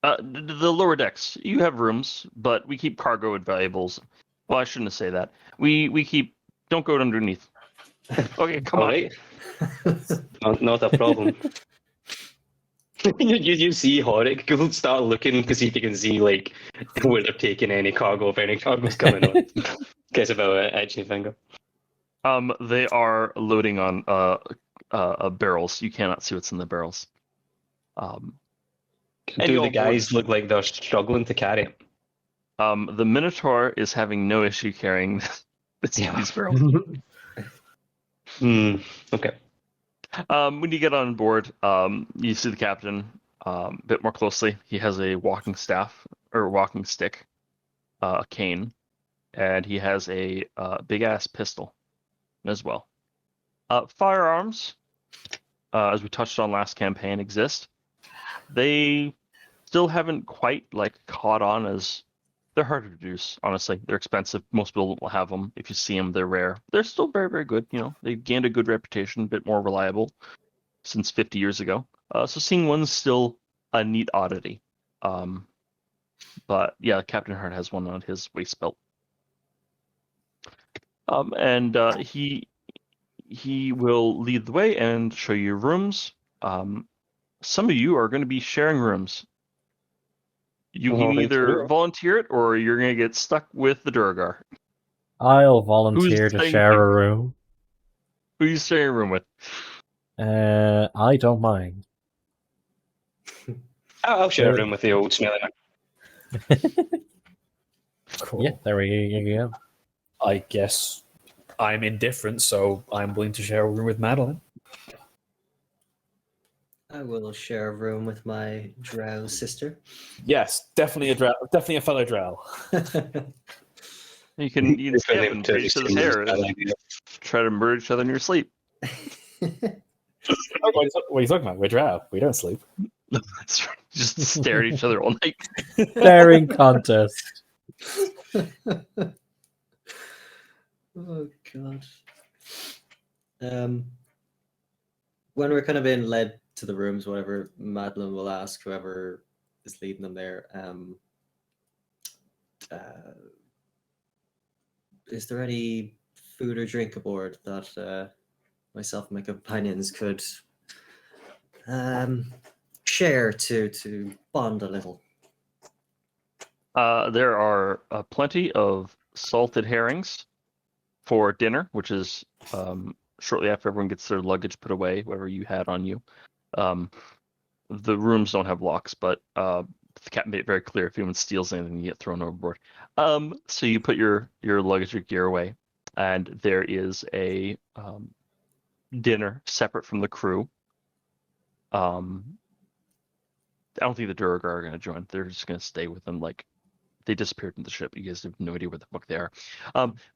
The lower decks, you have rooms, but we keep cargo and valuables. Well, I shouldn't say that. We keep, don't go underneath. Okay, come All on. right. Not a problem. you see Horik go start looking to see if you can see like where they're taking any cargo, if any cargo's coming on. Gets about an itchy finger. They are loading on barrels. You cannot see what's in the barrels. And Do you'll the guys look like they're struggling to carry it? The Minotaur is having no issue carrying these barrels. Okay. When you get on board, you see the captain a bit more closely. He has a walking staff or walking stick, a cane, and he has a big ass pistol as well. Firearms, as we touched on last campaign, exist. They still haven't quite caught on as they're hard to produce. Honestly, they're expensive. Most people will have them. If you see them, they're rare. They're still very, very good. They've gained a good reputation, a bit more reliable since 50 years ago. So seeing one's still a neat oddity. But yeah, Captain Hart has one on his waist belt. And he will lead the way and show you rooms. Some of you are going to be sharing rooms. You can either volunteer it or you're going to get stuck with the Durgar. I'll volunteer to saying share you? a room. Who are you sharing a room with? I don't mind. I'll share a room with the old smelly man. Cool. Yeah, there we go. I guess I'm indifferent, so I'm willing to share a room with Madeline. I will share a room with my drow sister. Yes, definitely a fellow drow. You can stay up and braid each other's hair and try to murder each other in your sleep. What are you talking about? We're drow. We don't sleep. That's right. Just stare at each other all night. Staring contest. Oh god. When we're kind of being led to the rooms, whatever, Madeline will ask whoever is leading them there. Is there any food or drink aboard that myself and my companions could share to bond a little? There are plenty of salted herrings for dinner, which is shortly after everyone gets their luggage put away, whatever you had on you. The rooms don't have locks, but the captain made it very clear if anyone steals anything, you get thrown overboard. So you put your luggage or gear away, and there is a dinner separate from the crew. I don't think the Durgar are going to join. They're just going to stay with them. Like, they disappeared from the ship. You guys have no idea where the fuck they are.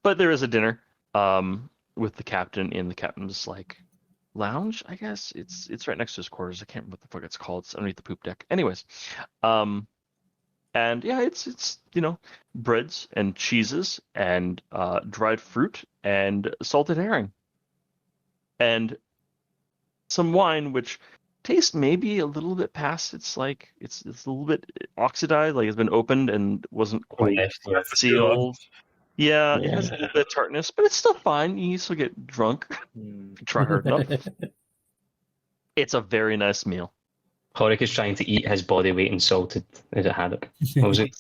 But there is a dinner with the captain in the captain's like lounge, I guess. It's right next to his quarters. I can't remember what the fuck it's called. It's underneath the poop deck. Anyways, and yeah, it's breads and cheeses and dried fruit and salted herring and some wine, which tastes maybe a little bit past it's a little bit oxidized, like it's been opened and wasn't quite sealed. Yeah, it has a little bit of tartness, but it's still fine. You still get drunk if you try hard enough. It's a very nice meal. Horik is trying to eat his body weight in salted. Is it haddock? What was it?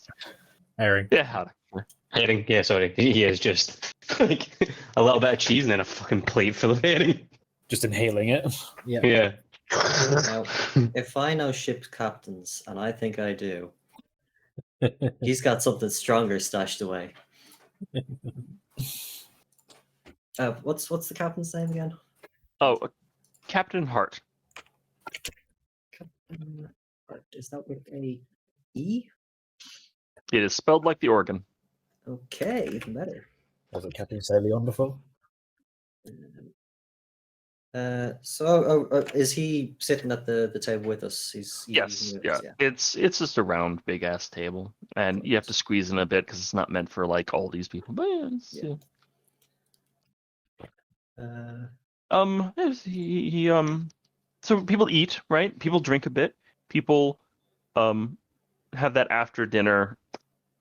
Herring. Yeah, haddock. Herring. Yeah, sorry. He is just like a little bit of cheese and then a fucking plate full of herring. Just inhaling it. Yeah. Now, if I know ship captains, and I think I do, he's got something stronger stashed away. What's the captain's name again? Oh, Captain Hart. Captain Hart. Is that with a E? It is spelled like the organ. Okay, even better. Was it Captain Saint Leon before? So is he sitting at the table with us? He's Yes, eating with yeah. us, yeah. It's just a round, big ass table, and you have to squeeze in a bit because it's not meant for like all these people. But yeah, so people eat, right? People drink a bit. People have that after dinner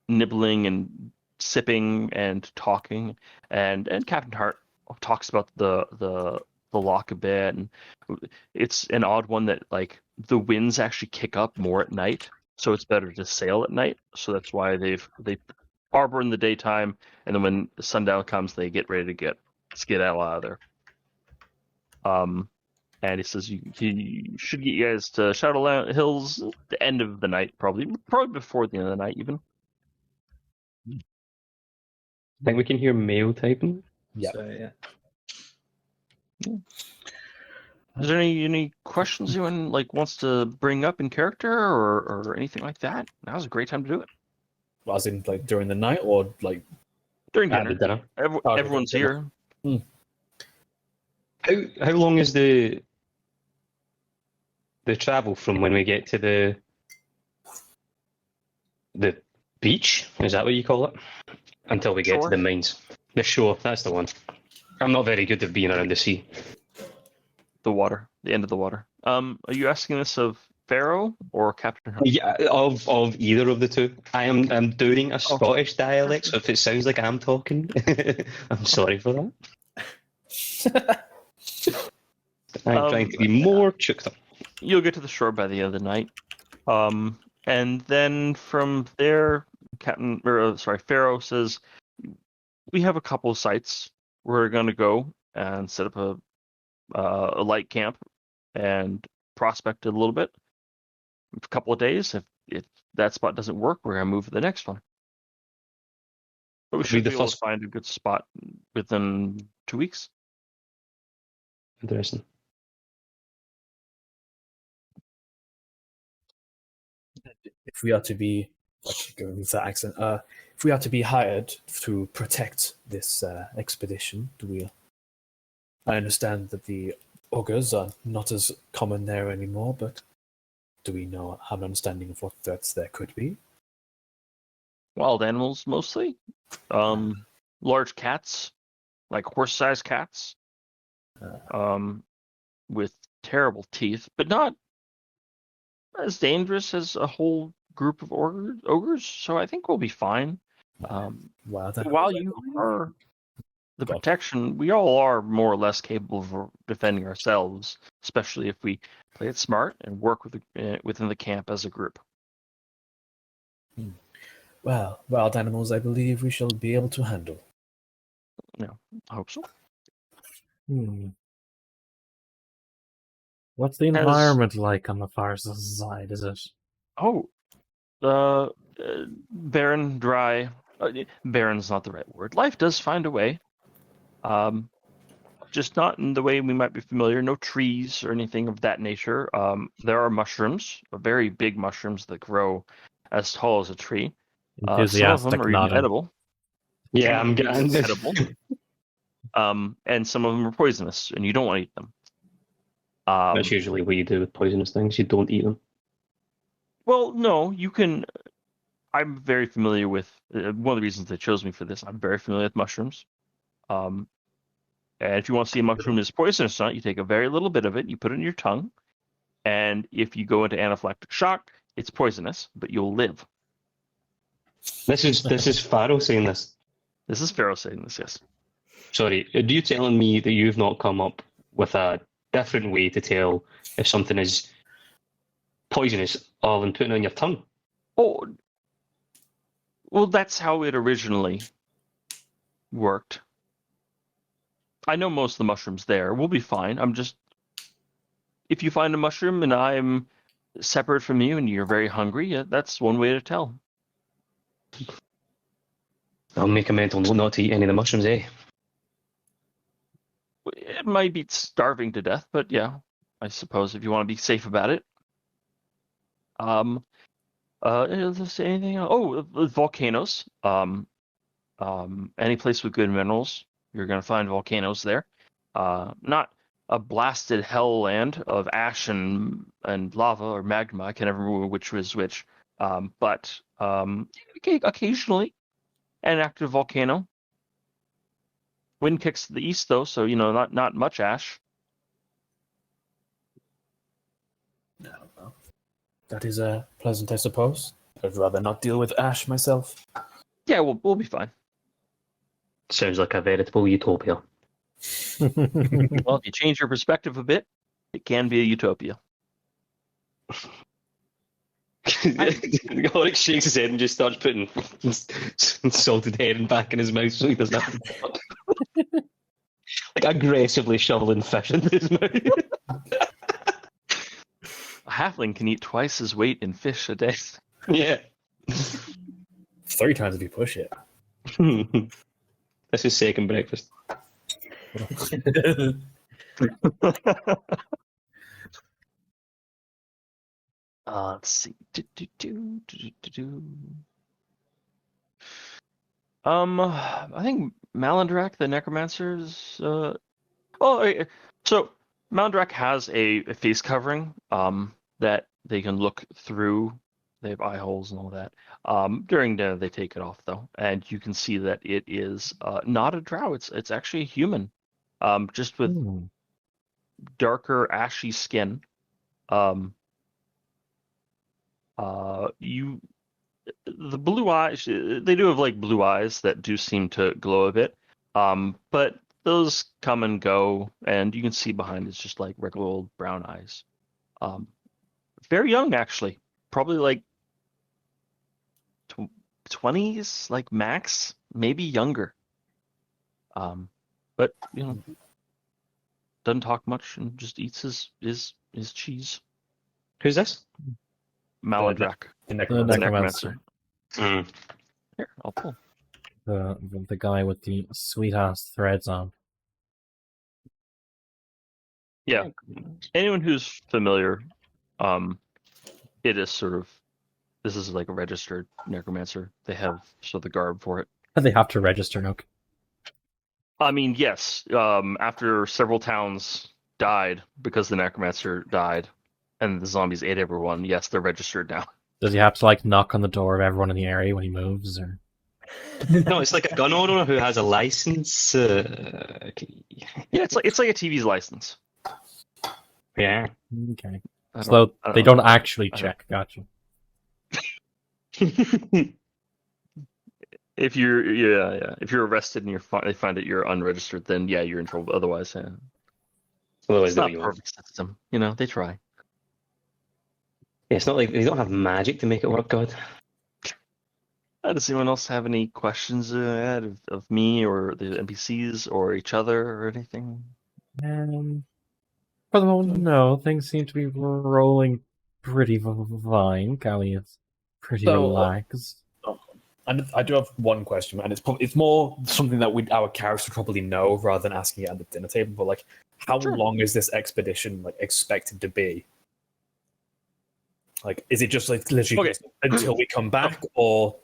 nibbling and sipping and talking, and Captain Hart talks about the lock a bit, and it's an odd one that like the winds actually kick up more at night, so it's better to sail at night. So that's why they harbor in the daytime, and then when sundown comes, they get ready to skedaddle out of there. And he says he should get you guys to Shadow Hills at the end of the night, probably before the end of the night, even. I think we can hear mail typing. Yeah. So, yeah. Is there any questions anyone like wants to bring up in character or anything like that? Now's a great time to do it. Well, as in like during the night or like During At dinner. the dinner. Everyone's dinner. here. How long is the travel from when we get to the beach? Is that what you call it? Until we get Shore? to the mines. The shore, that's the one. I'm not very good at being around the sea. The water, the end of the water. Are you asking this of Pharaoh or Captain Hart? Yeah, of either of the two. I'm doing a Scottish dialect, so if it sounds like I'm talking, I'm sorry for that. I'm trying to be more chooked up. You'll get to the shore by the end of the night. And then from there, Pharaoh says, we have a couple of sites we're going to go and set up a light camp and prospect it a little bit. A couple of days. If that spot doesn't work, we're going to move to the next one. But we should be able to find a good spot within 2 weeks. Interesting. If we are to be going with that accent, if we are to be hired to protect this expedition, I understand that the ogres are not as common there anymore, but do we have an understanding of what threats there could be? Wild animals, mostly. Large cats, like horse-sized cats, with terrible teeth, but not as dangerous as a whole group of ogres. So I think we'll be fine. While you are the protection, we all are more or less capable of defending ourselves, especially if we play it smart and work within the camp as a group. Well, wild animals, I believe we shall be able to handle. Yeah, I hope so. Hmm. What's the Has- environment like on the far side? Is it? Oh, barren, dry. Barren's not the right word. Life does find a way. Just not in the way we might be familiar. No trees or anything of that nature. There are mushrooms, very big mushrooms that grow as tall as a tree. Some of them Enthusiastic are even nodding. edible. Yeah, Some I'm of them are getting this. edible. And some of them are poisonous, and you don't want to eat them. That's usually what you do with poisonous things. You don't eat them. Well, no, you can. I'm very familiar with one of the reasons they chose me for this. I'm very familiar with mushrooms. And if you want to see a mushroom is poisonous or not, you take a very little bit of it, you put it in your tongue, and if you go into anaphylactic shock, it's poisonous, but you'll live. This is Pharaoh saying this. This is Pharaoh saying this, yes. Sorry, are you telling me that you've not come up with a different way to tell if something is poisonous other than putting it on your tongue? Oh, well, that's how it originally worked. I know most of the mushrooms there. We'll be fine. I'm just, if you find a mushroom and I'm separate from you and you're very hungry, yeah, that's one way to tell. I'll make a mental note not to eat any of the mushrooms, eh? It might be starving to death, but yeah, I suppose if you want to be safe about it. Is there anything else? Oh, volcanoes. Any place with good minerals, you're going to find volcanoes there. Not a blasted hell land of ash and lava or magma. I can never remember which was which. But occasionally, an active volcano. Wind kicks to the east, though, so not much ash. No, well, that is pleasant, I suppose. I'd rather not deal with ash myself. Yeah, we'll be fine. Sounds like a veritable utopia. Well, if you change your perspective a bit, it can be a utopia. Oryx shakes his head and just starts putting salted herring back in his mouth so he doesn't have to like aggressively shoveling fish into his mouth. A halfling can eat twice his weight in fish a day. Yeah. 3 times if you push it. This is second breakfast. Let's see. I think Malandrak, the necromancer, is. So Malandrak has a face covering that they can look through. They have eye holes and all that. During dinner, they take it off though, and you can see that it is not a drow. It's actually a human, just with darker ashy skin. The blue eyes, they do have like blue eyes that do seem to glow a bit, but those come and go, and you can see behind it's just like regular old brown eyes. Very young actually, probably like 20s, like max, maybe younger. But doesn't talk much and just eats his cheese. Who's this? Malandrak, The The necromancer. Mm. Here, I'll pull. The guy with the sweet ass threads on. Yeah, anyone who's familiar, it is sort of, this is like a registered necromancer. They have sort of the garb for it. They have to register, Nook. I mean, yes. After several towns died because the necromancer died, and the zombies ate everyone. Yes, they're registered now. Does he have to like knock on the door of everyone in the area when he moves, or? No, it's like a gun owner who has a license. Yeah, it's like a TV's license. Yeah. Okay. I So they know. don't actually I don't- check. Gotcha. If you're if you're arrested and they find that you're unregistered, then yeah, you're in trouble. Otherwise, yeah. Otherwise, It's they'll not be a on. perfect system. They try. Yeah, it's not like they don't have magic to make it work, God. Does anyone else have any questions of me or the NPCs or each other or anything? For the moment, no. Things seem to be rolling pretty fine. Callie is pretty So, relaxed. And I do have one question, and it's more something that our characters would probably know rather than asking it at the dinner table. But like, how Sure. long is this expedition like expected to be? Like, is it just like literally Okay. just until we come back, or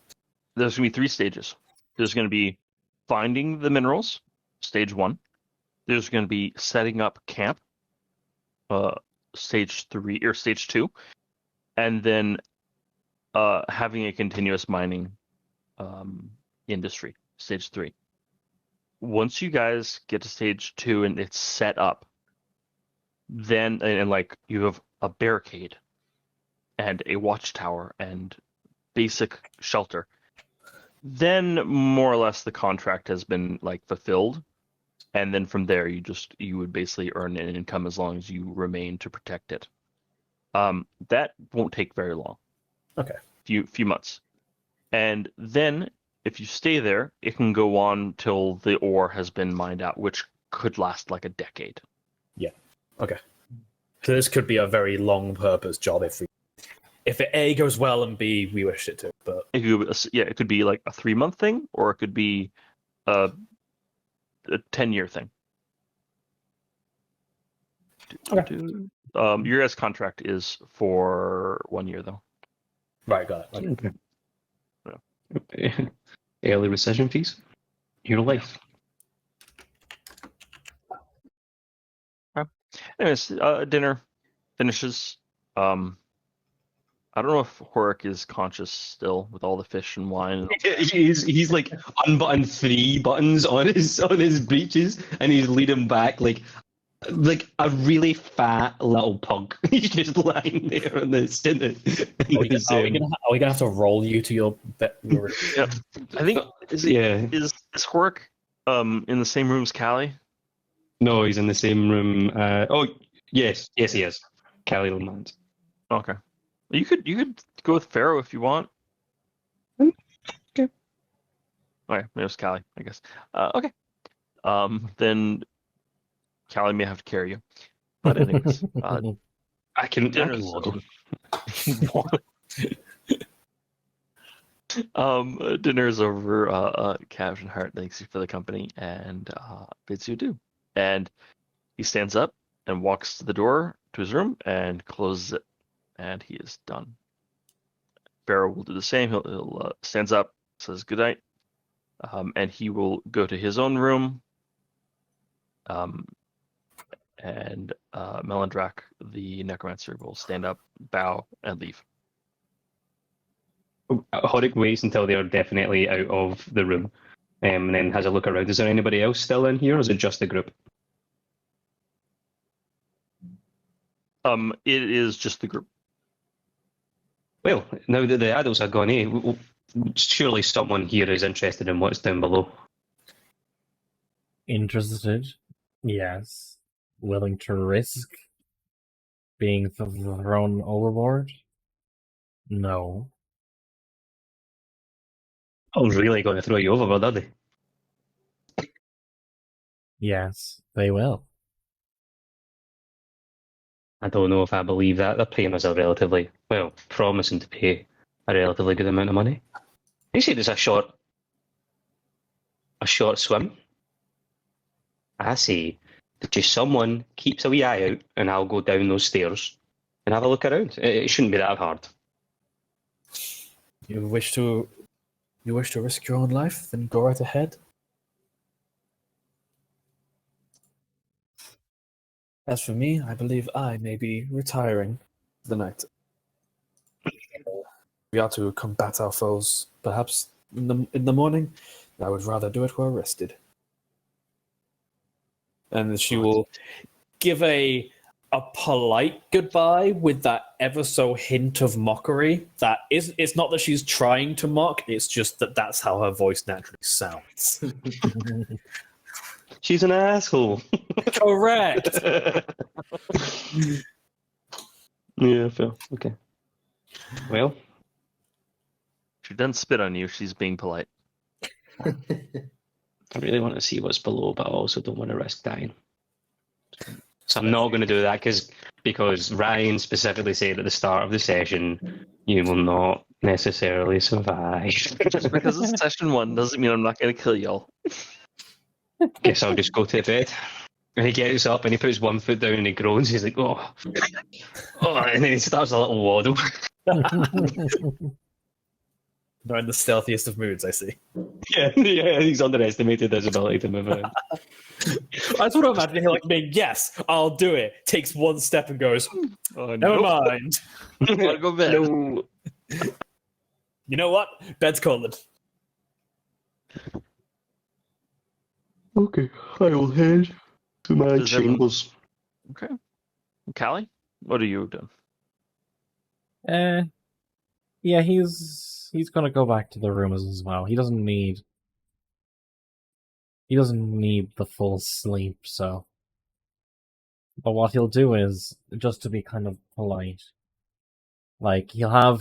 There's going to be 3 stages. There's going to be finding the minerals, stage 1. There's going to be setting up camp, stage 3 or stage 2, and then having a continuous mining industry, stage 3. Once you guys get to stage 2 and it's set up, then and like you have a barricade and a watchtower and basic shelter, then more or less the contract has been like fulfilled, and then from there you would basically earn an income as long as you remain to protect it. That won't take very long. Okay. Few months, and then if you stay there, it can go on till the ore has been mined out, which could last like a decade. so this could be a very long purpose job if it A goes well and B we wish it to. But It could be like a 3-month thing, or it could be a 10-year thing. Okay. Your guys' contract is for 1 year, though. right, got it. Okay. Okay. Early rescission fees. Your life. Anyways, dinner finishes. I don't know if Horik is conscious still with all the fish and wine. He's like unbuttoned 3 buttons on his breeches, and he's leading back like a really fat little pug. He's just lying there on this. Are we gonna have to roll you to your Yep. I think is Horik in the same room as Callie? No, he's in the same room. Yes, he is. Callie Lamont. Okay. You could go with Pharaoh if you want. Okay. All right, it was Callie, I guess. Okay. Then Callie may have to carry you. But anyways, I can dinner's waddle. Dinner's over. Captain Hart thanks you for the company and bids you adieu. And he stands up and walks to the door to his room and closes it. And he is done. Pharaoh will do the same. He'll stands up, says good night, and he will go to his own room. And Melindrak, the necromancer, will stand up, bow, and leave. Horik waits until they're definitely out of the room, and then has a look around. Is there anybody else still in here, or is it just the group? It is just the group. Well, now that the adults are gone, surely someone here is interested in what's down below. Interested? Yes. Willing to risk being thrown overboard? No. I was really going to throw you overboard, are they? Yes, they will. I don't know if I believe that. They're paying us promising to pay a relatively good amount of money. They said it's a short swim. I say that just someone keeps a wee eye out, and I'll go down those stairs and have a look around. It shouldn't be that hard. You wish to risk your own life? Then go right ahead. As for me, I believe I may be retiring for the night. We are to combat our foes, perhaps in the morning. I would rather do it while rested. And she will give a polite goodbye with that ever so hint of mockery. That is, it's not that she's trying to mock; it's just that that's how her voice naturally sounds. She's an asshole. Correct. Yeah, fair. Okay. Well, She doesn't spit on you. She's being polite. I really want to see what's below, but I also don't want to risk dying. So I'm not going to do that because Ryan specifically said at the start of the session, you will not necessarily survive. Just because it's session 1 doesn't mean I'm not going to kill y'all. Guess I'll just go to bed. And he gets up and he puts one foot down and he groans. He's like, oh. And then he starts a little waddle. Not in the stealthiest of moods, I see. Yeah, he's underestimated his ability to move around. I just want to imagine him like being, yes, I'll do it. Takes one step and goes, Oh, never mind. I want to go to bed. No. You know what? Bed's cold. Okay, I will head to my Does everyone- chambers. Okay. Callie, what are you doing? Yeah, he's gonna go back to the rooms as well. He doesn't need the full sleep, so. But what he'll do is, just to be kind of polite, like he'll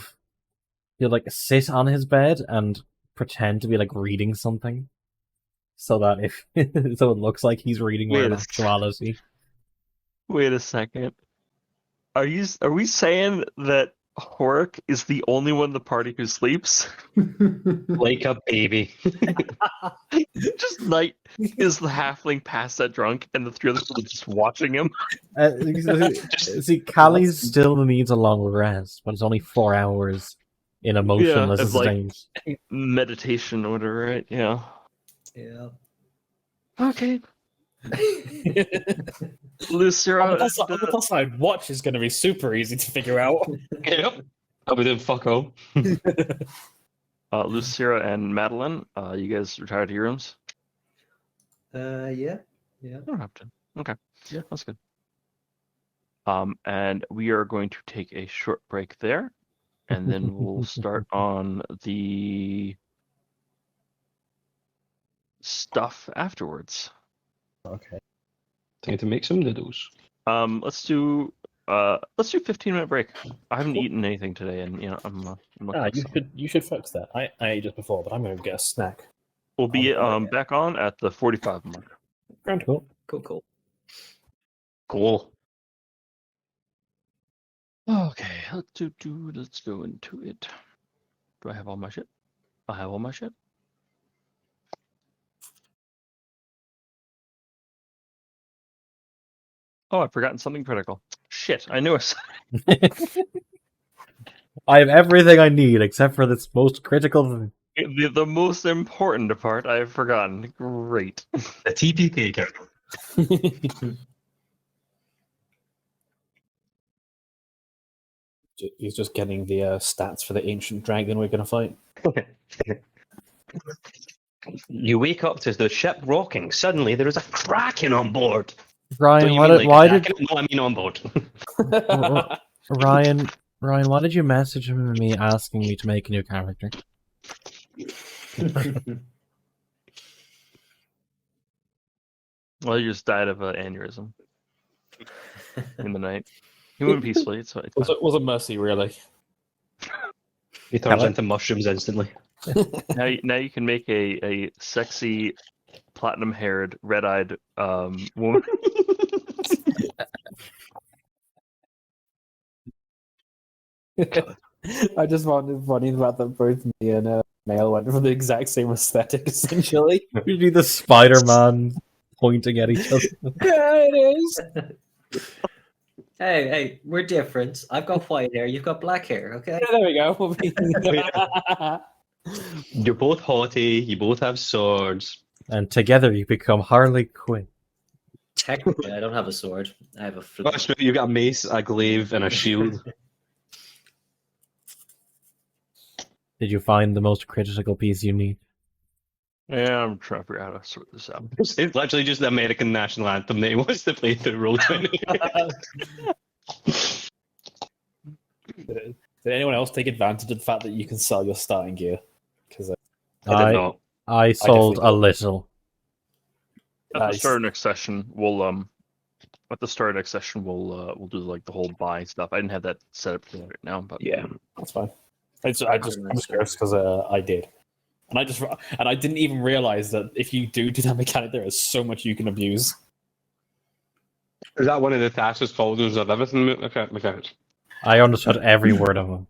like sit on his bed and pretend to be like reading something, so that so it looks like he's reading Wait in a actuality. Wait a second. Are we saying that Horik is the only one in the party who sleeps? Like a baby. Just Knight is the halfling past that drunk, and the three other people are just watching him. See, Callie still needs a long rest, but it's only 4 hours in a motionless it's like- state. Meditation or whatever, right? Yeah. Yeah. Okay. Lucera. On the plus side, watch is going to be super easy to figure out. Yep. I'll be doing fuck all. Lucera and Madeline, you guys retired to your rooms? Yeah. You don't have to. Okay. Yeah, that's good. And we are going to take a short break there, and then we'll start on the stuff afterwards. Okay. Time to make some noodles. Let's do 15-minute break. I haven't eaten anything today, and I'm You should fix that. I ate just before, but I'm going to get a snack. We'll be back on at the 45 mark. Grand. Cool. Cool. Okay, let's go into it. Do I have all my shit? I have all my shit. Oh, I've forgotten something critical. Shit, I knew it. I have everything I need except for this most critical thing. The most important part I have forgotten. Great. The TPK character. He's just getting the stats for the ancient dragon we're going to fight. You wake up to the ship rocking. Suddenly, there is a kraken on board. Ryan, Don't you why mean did, like why a did kraken? No, I mean on board. Ryan, why did you message me asking me to make a new character? Well, he just died of an aneurysm in the night. He went peacefully. It's fine. Was it Mercy, really? He turns Hello? into mushrooms instantly. Now you can make a sexy, platinum-haired, red-eyed woman. I just found it funny about that both me and Male went for the exact same aesthetic, essentially. You do the Spider-Man pointing at each other. Yeah, it is. Hey, we're different. I've got white hair. You've got black hair. Okay. There we go. You're both haughty. You both have swords. And together you become Harley Quinn. Technically, I don't have a sword. I have a flute. That's true. You've got a mace, a glaive, and a shield. Did you find the most critical piece you need? Yeah, I'm trying to figure out how to sort this out. It's literally just the American national anthem that he wants to play through Roll20. Did anyone else take advantage of the fact that you can sell your starting gear? Because I did not. I sold definitely a little. At the Nice. start of next session, we'll do like the whole buy stuff. I didn't have that set up right now, but yeah, that's fine. I'm just curious because I did, and I didn't even realize that if you do that mechanic, there is so much you can abuse. Is that one of the Tasha's cauldrons of everything mechanics? I understood every word of them.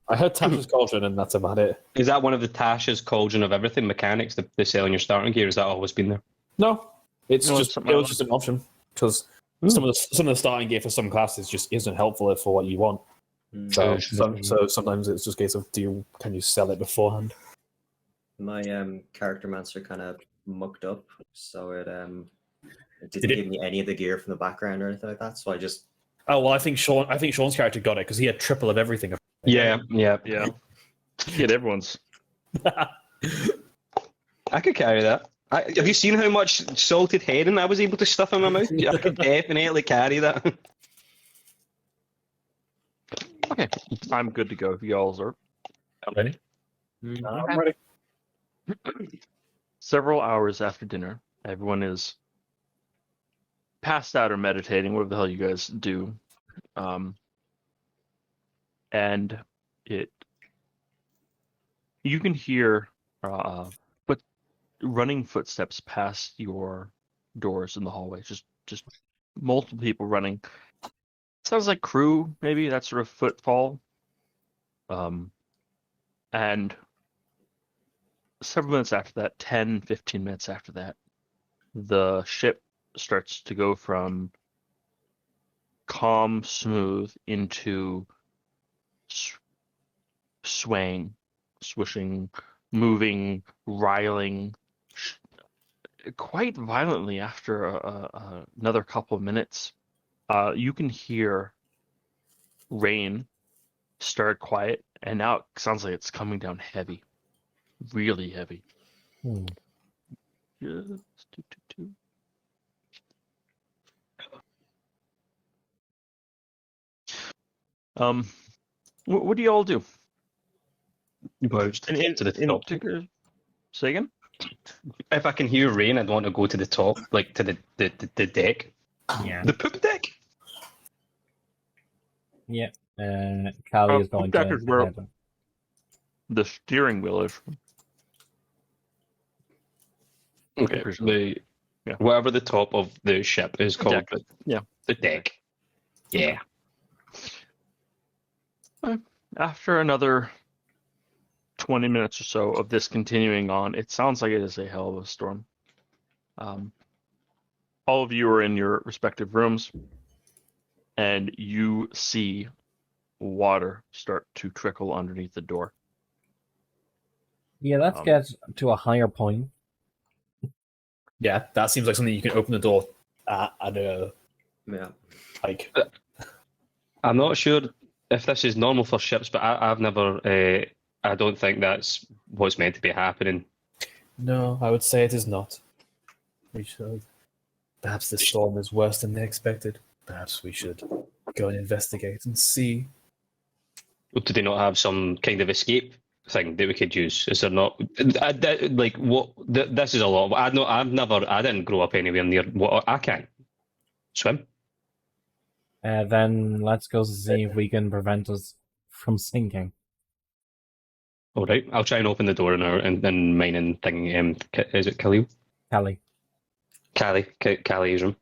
I heard Tasha's Cauldron, and that's about it. Is that one of the Tasha's cauldron of everything mechanics that they sell in your starting gear? Has that always been there? No, it's No, just it's it something was just an option because some of the starting gear for some classes just isn't helpful for what you want. So sometimes it's just a case of can you sell it beforehand? My character monster kind of mucked up, so it didn't Did it- give me any of the gear from the background or anything like that. So I just Oh well, I think Sean's character got it because he had triple of everything. Yeah. Yeah. Get everyone's. I could carry that. Have you seen how much salted herring I was able to stuff in my mouth? I could definitely carry that. Okay, I'm good to go if y'all are. Ready? I'm ready. Several hours after dinner, everyone is passed out or meditating, whatever the hell you guys do. And you can hear running footsteps past your doors in the hallway. Just multiple people running. Sounds like crew, maybe that sort of footfall. And several minutes after that, 10, 15 minutes after that, the ship starts to go from calm, smooth into swaying, swishing, moving, riling quite violently after another couple of minutes. You can hear rain start quiet, and now it sounds like it's coming down heavy, really heavy. Hmm. Yes. What do you all do? To the In top. particular, say again? If I can hear rain, I'd want to go to the top, like to the deck. Yeah. The poop deck? Yeah. Callie is going that to is where- head. The steering wheel is. Okay. Precisely. Yeah. Whatever the top of the ship is called. Deck. Yeah. The deck. Yeah. After another 20 minutes or so of this continuing on, it sounds like it is a hell of a storm. All of you are in your respective rooms, and you see water start to trickle underneath the door. Yeah, let's get to a higher point. Yeah, that seems like something you can open the door at yeah. like. I'm not sure if this is normal for ships, but I've never. I don't think that's what's meant to be happening. No, I would say it is not. We should. Perhaps the storm is worse than they expected. Perhaps we should go and investigate and see. Do they not have some kind of escape thing that we could use? Is there not? Like what? This is a lot. I didn't grow up anywhere near water. I can't swim. Then let's go see if we can prevent us from sinking. All right, I'll try and open the door in mine and thing. Is it Khalil? Callie. Callie's room.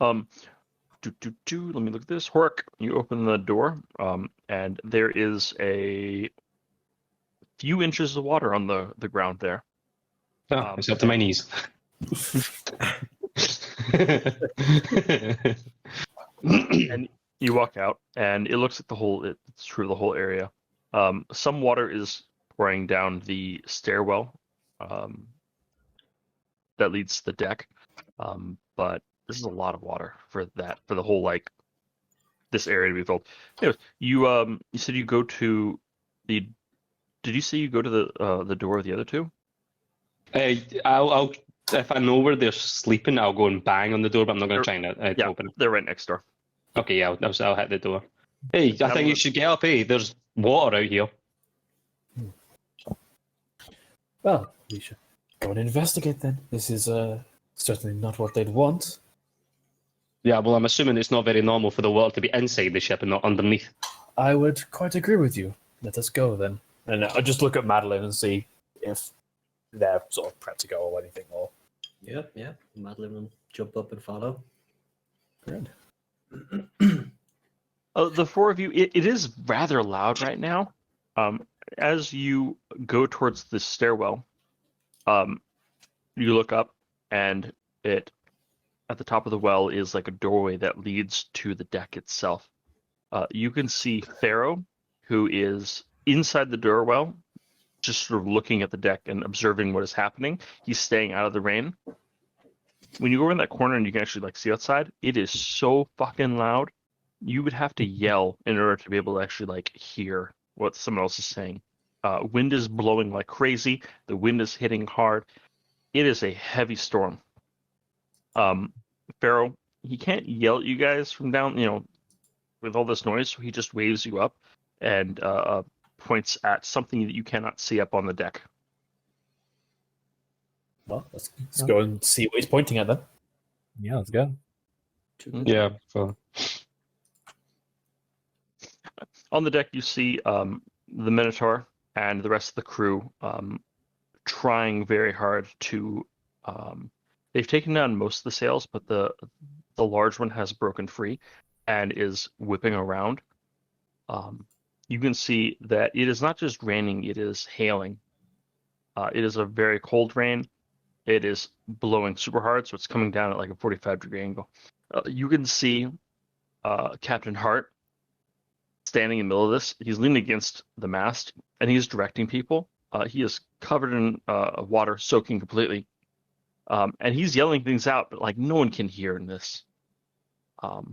Let me look at this. Hork, you open the door, and there is a few inches of water on the ground there. It's up to my knees. And you walk out, and it looks at it's true, the whole area. Some water is pouring down the stairwell that leads to the deck, but this is a lot of water for the whole this area to be filled. Anyways, you said you go to the. Did you say you go to the door of the other two? I'll if I know where they're sleeping, I'll go and bang on the door, but I'm not going to try and open it. They're right next door. Okay, yeah, I'll hit the door. Hey, I think you should get up. Hey, there's water out here. Well, we should go and investigate then. This is certainly not what they'd want. Yeah, well, I'm assuming it's not very normal for the water to be inside the ship and not underneath. I would quite agree with you. Let us go then. And I'll just look at Madeline and see if they're sort of prepped to go or anything. Or Yeah. Madeline will jump up and follow. Good. The four of you, it is rather loud right now. As you go towards the stairwell, you look up, and it at the top of the well is like a doorway that leads to the deck itself. You can see Pharaoh, who is inside the doorwell, just sort of looking at the deck and observing what is happening. He's staying out of the rain. When you go in that corner and you can actually like see outside, it is so fucking loud. You would have to yell in order to be able to actually like hear what someone else is saying. Wind is blowing like crazy. The wind is hitting hard. It is a heavy storm. Pharaoh, he can't yell at you guys from down, with all this noise, so he just waves you up and points at something that you cannot see up on the deck. Well, let's go and see what he's pointing at then. Yeah, let's go. Yeah. So On the deck, you see the Minotaur and the rest of the crew trying very hard to. They've taken down most of the sails, but the large one has broken free and is whipping around. You can see that it is not just raining; it is hailing. It is a very cold rain. It is blowing super hard, so it's coming down at like a 45-degree angle. You can see Captain Hart standing in the middle of this. He's leaning against the mast, and he's directing people. He is covered in water, soaking completely. And he's yelling things out, but like no one can hear in this. What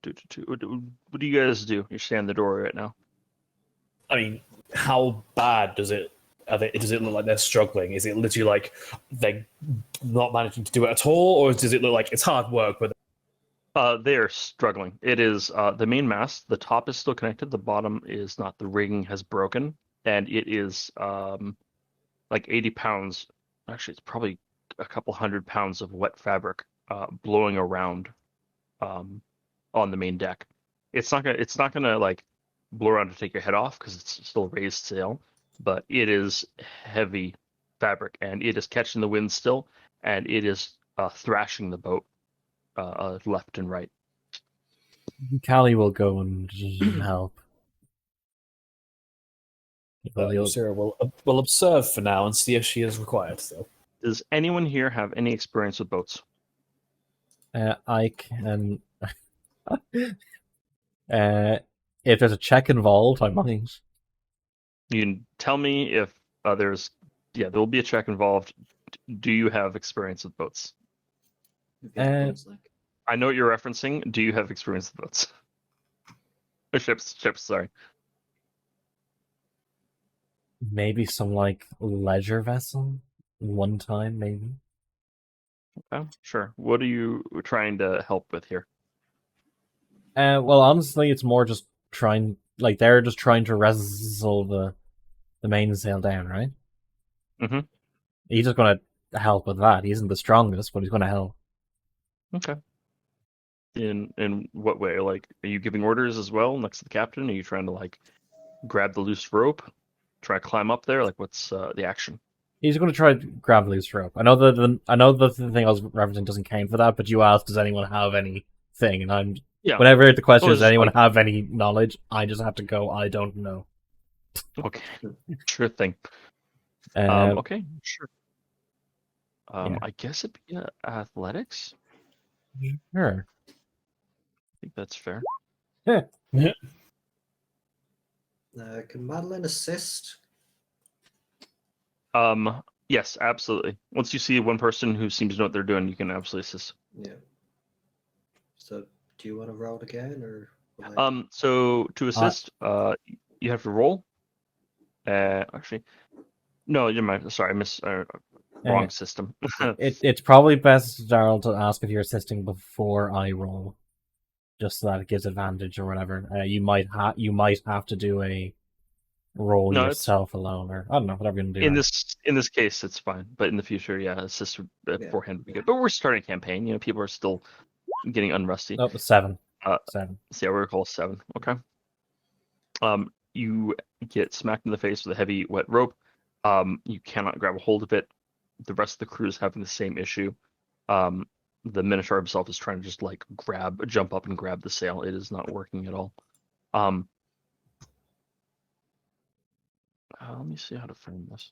do you guys do? You're standing in the doorway right now. I mean, how bad does it look like they're struggling? Is it literally like they're not managing to do it at all, or does it look like it's hard work? But They are struggling. It is the main mast. The top is still connected. The bottom is not. The rigging has broken, and it is like 80 pounds. Actually, it's probably a couple 100 pounds of wet fabric blowing around on the main deck. It's not gonna like blow around to take your head off because it's still raised sail, but it is heavy fabric and it is catching the wind still, and it is thrashing the boat left and right. Callie will go and help. Sarah will observe for now and see if she is required still. Does anyone here have any experience with boats? I can. If there's a check involved, I might. You can tell me if there will be a check involved. Do you have experience with boats? I know what you're referencing. Do you have experience with boats? Ships, sorry. Maybe some like leisure vessel one time, maybe. Okay, sure. What are you trying to help with here? Well, honestly, it's more just they're just trying to wrestle the mainsail down, right? Mm-hmm. He's just gonna help with that. He isn't the strongest, but he's gonna help. Okay. In what way? Like, are you giving orders as well next to the captain? Are you trying to like grab the loose rope, try to climb up there? Like, what's the action? He's going to try to grab the loose rope. I know the thing I was referencing doesn't count for that, but you asked, does anyone have anything? And whenever the question is, does anyone have any knowledge? I just have to go, I don't know. Okay, sure thing. Okay, sure. I guess it'd be athletics. Sure. I think that's fair. Yeah. Can Madeline assist? Yes, absolutely. Once you see one person who seems to know what they're doing, you can absolutely assist. Yeah. So, do you want to roll again, or? So to assist, you have to roll. Actually, no, you're my. Sorry, I missed wrong system. It's probably best, Daryl, to ask if you're assisting before I roll, just so that it gives advantage or whatever. You might have to do a roll yourself alone, or I don't know, whatever you're gonna do. In this case, it's fine, but in the future, assist beforehand would be good. But we're starting a campaign. People are still getting unrusty. Oh, 7. 7. So yeah, we're gonna call 7. Okay. You get smacked in the face with a heavy wet rope. You cannot grab a hold of it. The rest of the crew is having the same issue. The Minotaur himself is trying to just like jump up and grab the sail. It is not working at all. Let me see how to frame this.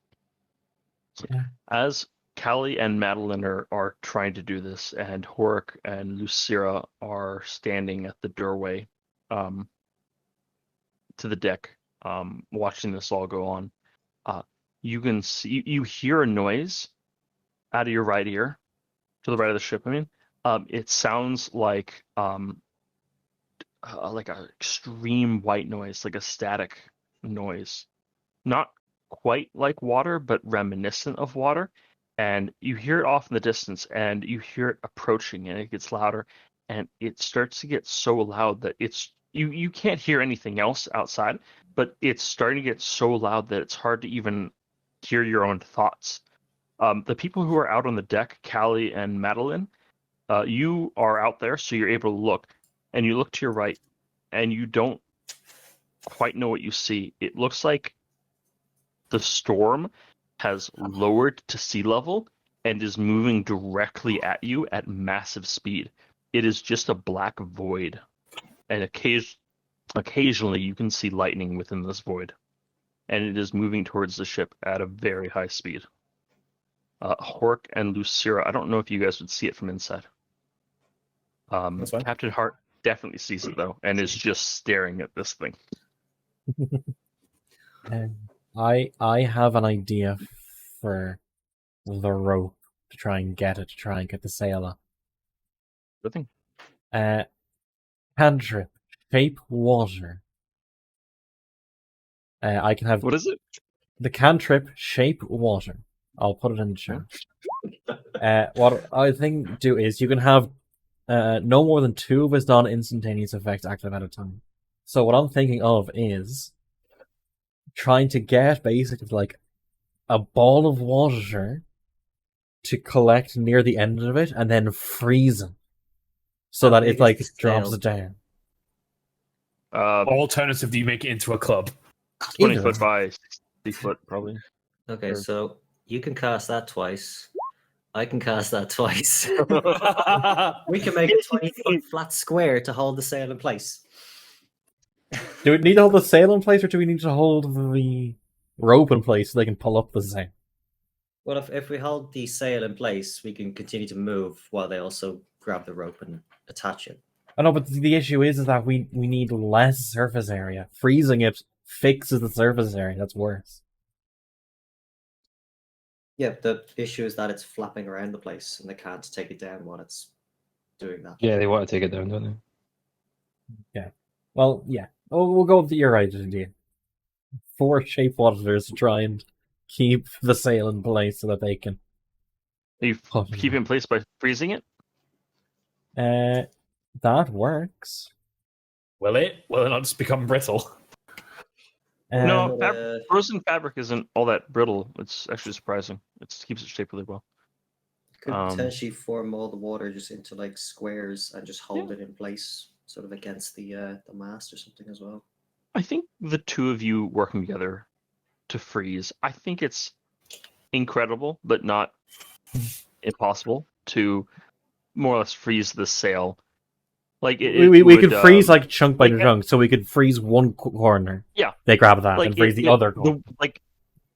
Yeah. As Callie and Madeline are trying to do this, and Horik and Lucira are standing at the doorway to the deck, watching this all go on. You hear a noise out of your right ear, to the right of the ship. I mean, it sounds like an extreme white noise, like a static noise, not quite like water, but reminiscent of water. And you hear it off in the distance, and you hear it approaching, and it gets louder, and it starts to get so loud that you can't hear anything else outside, but it's starting to get so loud that it's hard to even hear your own thoughts. The people who are out on the deck, Callie and Madeline, you are out there, so you're able to look, and you look to your right, and you don't quite know what you see. It looks like the storm has lowered to sea level and is moving directly at you at massive speed. It is just a black void, and occasionally you can see lightning within this void, and it is moving towards the ship at a very high speed. Horik and Lucira, I don't know if you guys would see it from inside. That's fine. Captain Hart definitely sees it though, and is just staring at this thing. I have an idea for the rope to try and get the sail up. Good thing. Cantrip, shape water. I can have What is it? the cantrip shape water. I'll put it in the chat. What I think do is you can have no more than 2 of his non-instantaneous effects active at a time. So what I'm thinking of is trying to get basically like a ball of water to collect near the end of it and then freeze it so that it like drops it down. Alternatively, you make it into a club. 20 foot by 60 foot, probably. Okay, Sure. so you can cast that twice. I can cast that twice. We can make a 20-foot flat square to hold the sail in place. Do we need to hold the sail in place, or do we need to hold the rope in place so they can pull up the sail? Well, if we hold the sail in place, we can continue to move while they also grab the rope and attach it. I know, but the issue is that we need less surface area. Freezing it fixes the surface area. That's worse. Yeah, the issue is that it's flapping around the place and they can't take it down while it's doing that. Yeah, they want to take it down, don't they? Yeah. Well, yeah. Oh, we'll go with your idea. 4 shape waters to try and keep the sail in place so that they can. You keep it in place by freezing it? That works. Will it? Will it not just become brittle? No, Uh, frozen fabric isn't all that brittle. It's actually surprising. It keeps its shape really well. Could potentially form all the water just into like squares and just hold it in place, sort of against the mast or something as well. I think the 2 of you working together to freeze, I think it's incredible, but not impossible to more or less freeze the sail. Like we could freeze like chunk by chunk, so we could freeze one corner. Yeah, they grab that like and freeze the other corner. Like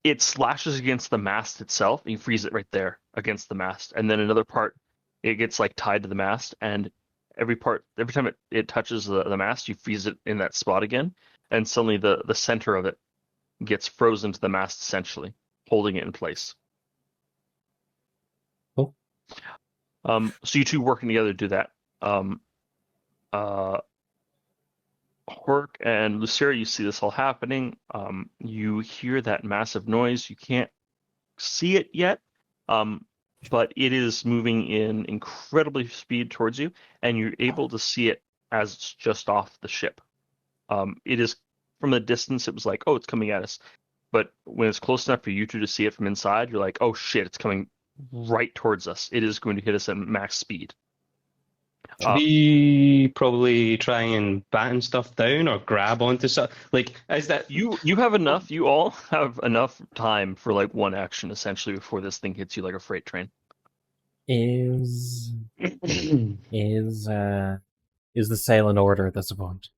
it slashes against the mast itself, and you freeze it right there against the mast, and then another part it gets like tied to the mast, and every time it touches the mast, you freeze it in that spot again, and suddenly the center of it gets frozen to the mast, essentially holding it in place. Cool. So you 2 working together to do that. Horik and Lucira, you see this all happening. You hear that massive noise. You can't see it yet, but it is moving in incredibly speed towards you, and you're able to see it as it's just off the ship. It is from the distance. It was like, oh, it's coming at us, but when it's close enough for you 2 to see it from inside, you're like, oh shit, it's coming right towards us. It is going to hit us at max speed. Should we probably try and batten stuff down or grab onto stuff? Like, is that you have enough? You all have enough time for like one action essentially before this thing hits you like a freight train. Is is the sail in order at this point?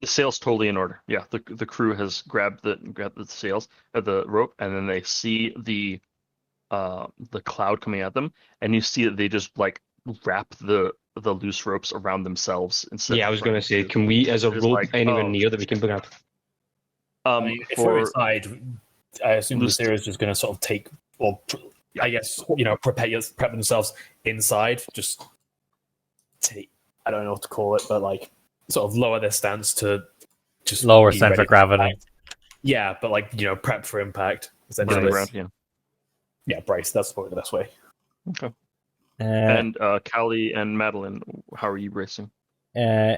The sail's totally in order. Yeah, the crew has grabbed the sails, the rope, and then they see the cloud coming at them, and you see that they just like wrap the loose ropes around themselves instead. Yeah, I of was going to say, trying can we, as a Just rope like, anywhere oh, near that we can grab? I mean, if we're for inside, I assume Loose- Lucera is just going to sort of take, or I guess, prep themselves inside. Just take, I don't know what to call it, but like sort of lower their stance to just Lower be center ready of gravity. for impact. Yeah, but like prep for impact. running Essentially. around. Yeah. Yeah, brace. That's probably the best way. Okay. Uh, And Callie and Madeline, how are you bracing? can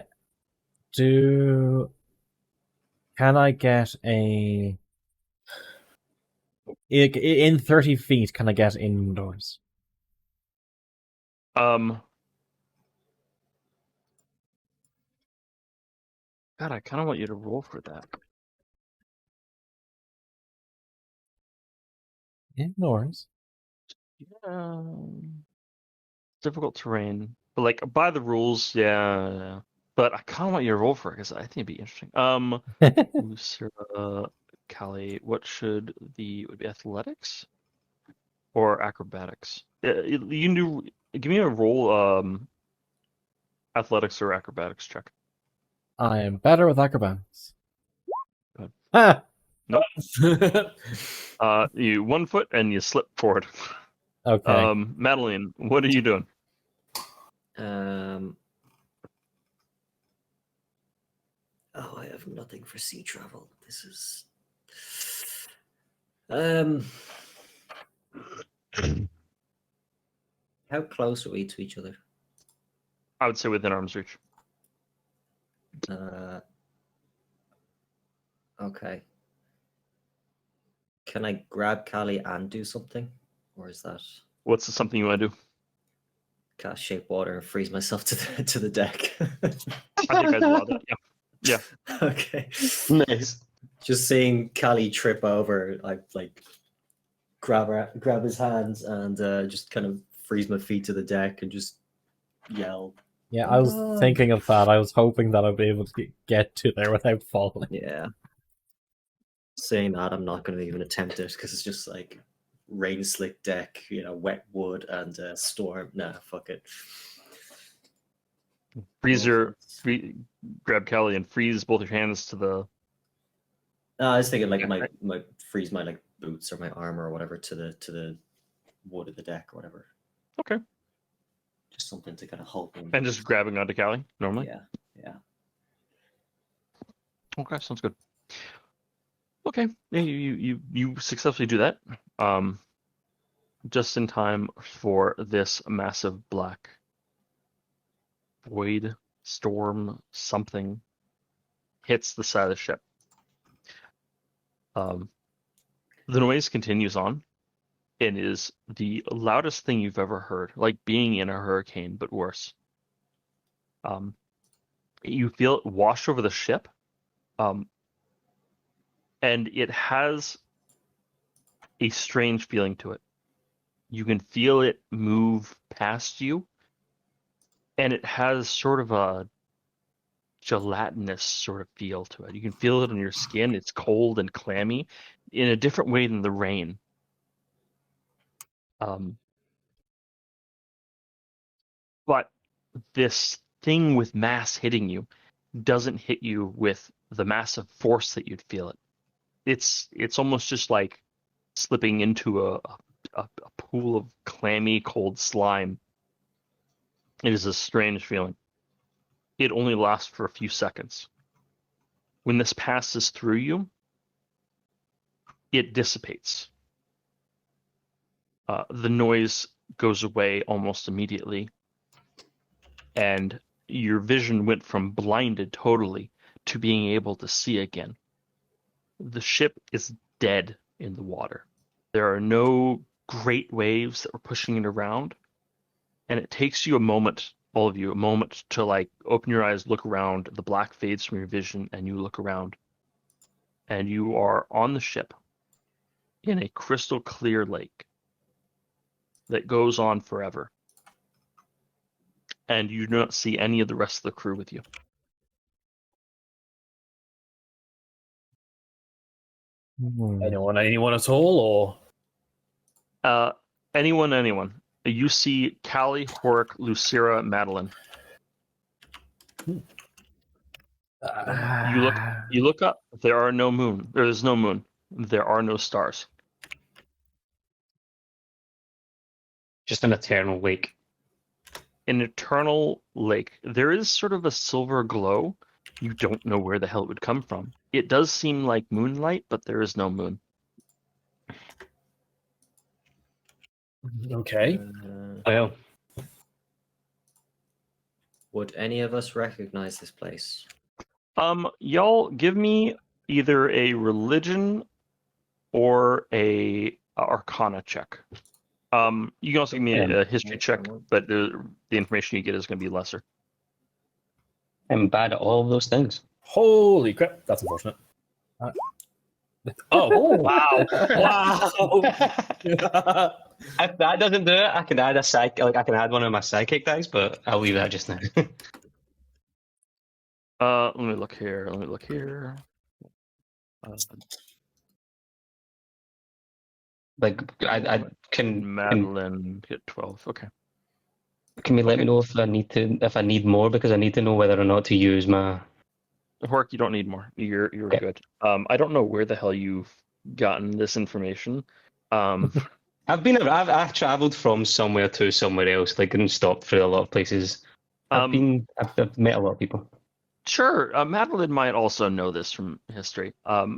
I get a in 30 feet? Can I get indoors? God, I kind of want you to roll for that. Indoors. Yeah. Difficult terrain, but like by the rules, yeah. But I kind of want you to roll for it because I think it'd be interesting. Lucera, Callie, what should would be athletics or acrobatics? You can do. Give me a roll. Athletics or acrobatics check. I am better with acrobatics. Good. Ah, You 1 foot and you slip forward. okay. Madeline, what are you doing? Oh, I have nothing for sea travel. This is. How close are we to each other? I would say within arm's reach. Okay. Can I grab Callie and do something? Or is that What's something you want to do? cast shape water and freeze myself to the deck? I think I'd allow that. Yeah. Okay. Nice. Just seeing Callie trip over, I like grab his hands and just kind of freeze my feet to the deck and just yell. Yeah, I was thinking of that. I was hoping that I'd be able to get to there without falling. Yeah. Saying that, I'm not going to even attempt it because it's just like rain slick deck, wet wood and storm. Nah, fuck it. Grab Callie and freeze both your hands to the. I was thinking like my freeze my like boots or my armor or whatever to the wood of the deck or whatever. Okay. Just something to kind of hold me. And just grabbing onto Callie normally. Yeah. Okay, sounds good. Okay, yeah, you successfully do that. Just in time for this massive black void storm something hits the side of the ship. The noise continues on and is the loudest thing you've ever heard, like being in a hurricane, but worse. You feel it wash over the ship, and it has a strange feeling to it. You can feel it move past you, and it has sort of a gelatinous sort of feel to it. You can feel it on your skin. It's cold and clammy in a different way than the rain. But this thing with mass hitting you doesn't hit you with the massive force that you'd feel it. It's almost just like slipping into a pool of clammy, cold slime. It is a strange feeling. It only lasts for a few seconds. When this passes through you, it dissipates. The noise goes away almost immediately, and your vision went from blinded totally to being able to see again. The ship is dead in the water. There are no great waves that were pushing it around, and it takes you a moment, all of you, a moment to like open your eyes, look around, the black fades from your vision, and you look around, and you are on the ship in a crystal clear lake that goes on forever. and you do not see any of the rest of the crew with you. Anyone at all, or Anyone. You see Callie, Horik, Lucira, Madeline. You look up. There are no moon. There is no moon. There are no stars. Just an eternal lake. An eternal lake. There is sort of a silver glow. You don't know where the hell it would come from. It does seem like moonlight, but there is no moon. okay. Well, Would any of us recognize this place? Y'all give me either a religion or a arcana check. You can also give me a history check, but the information you get is going to be lesser. I'm bad at all of those things. Holy crap, that's unfortunate. Oh, wow. Wow. If that doesn't do it, I can add I can add one of my psychic dice, but I'll leave that just now. Let me look here. I can Madeline hit 12. Okay. Can you let me know if I need more, because I need to know whether or not to use my. Horik, you don't need more. You're Okay. good. I don't know where the hell you've gotten this information. I've traveled from somewhere to somewhere else, like, and stopped through a lot of places. I've met a lot of people. Sure. Madeline might also know this from history.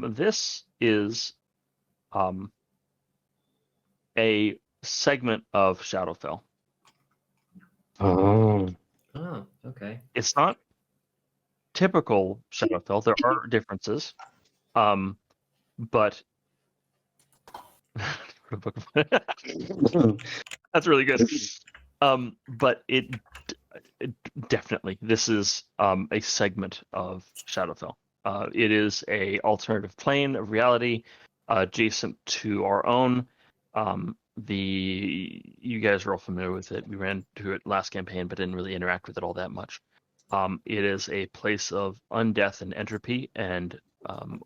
This is a segment of Shadowfell. Oh. Oh, okay. It's not typical Shadowfell. There are differences, but that's really good. But it definitely, this is a segment of Shadowfell. It is a alternative plane of reality adjacent to our own. You guys are all familiar with it. We ran to it last campaign, but didn't really interact with it all that much. It is a place of undeath and entropy, and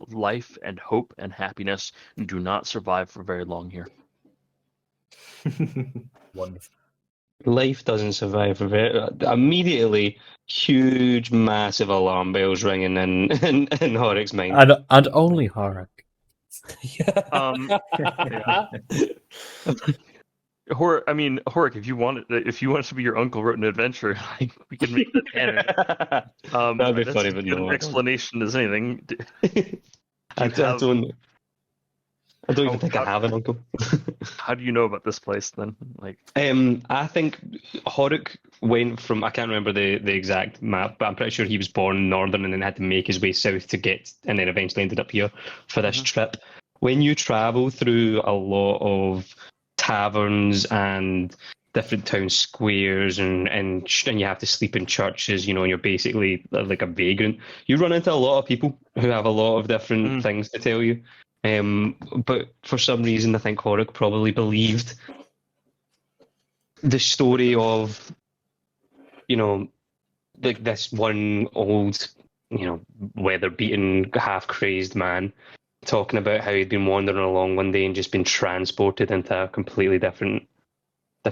life and hope and happiness do not survive for very long here. Wonderful. Life doesn't survive for very. Immediately, huge, massive alarm bells ringing in Horik's mind. And only Horik. Horik, if you want it to be your uncle wrote an adventure, like, we can make it canon. That'd be that's funny, as but good no. an explanation as anything. I don't even think I have an uncle. How do you know about this place then? Like, I think Horik went from, I can't remember the exact map, but I'm pretty sure he was born northern and then had to make his way south to get, and then eventually ended up here for this trip. When you travel through a lot of taverns and different town squares and you have to sleep in churches, and you're basically like a vagrant, you run into a lot of people who have a lot of different things to tell you. But for some reason, I think Horik probably believed the story of, like this one old, weather-beaten, half-crazed man talking about how he'd been wandering along one day and just been transported into a completely different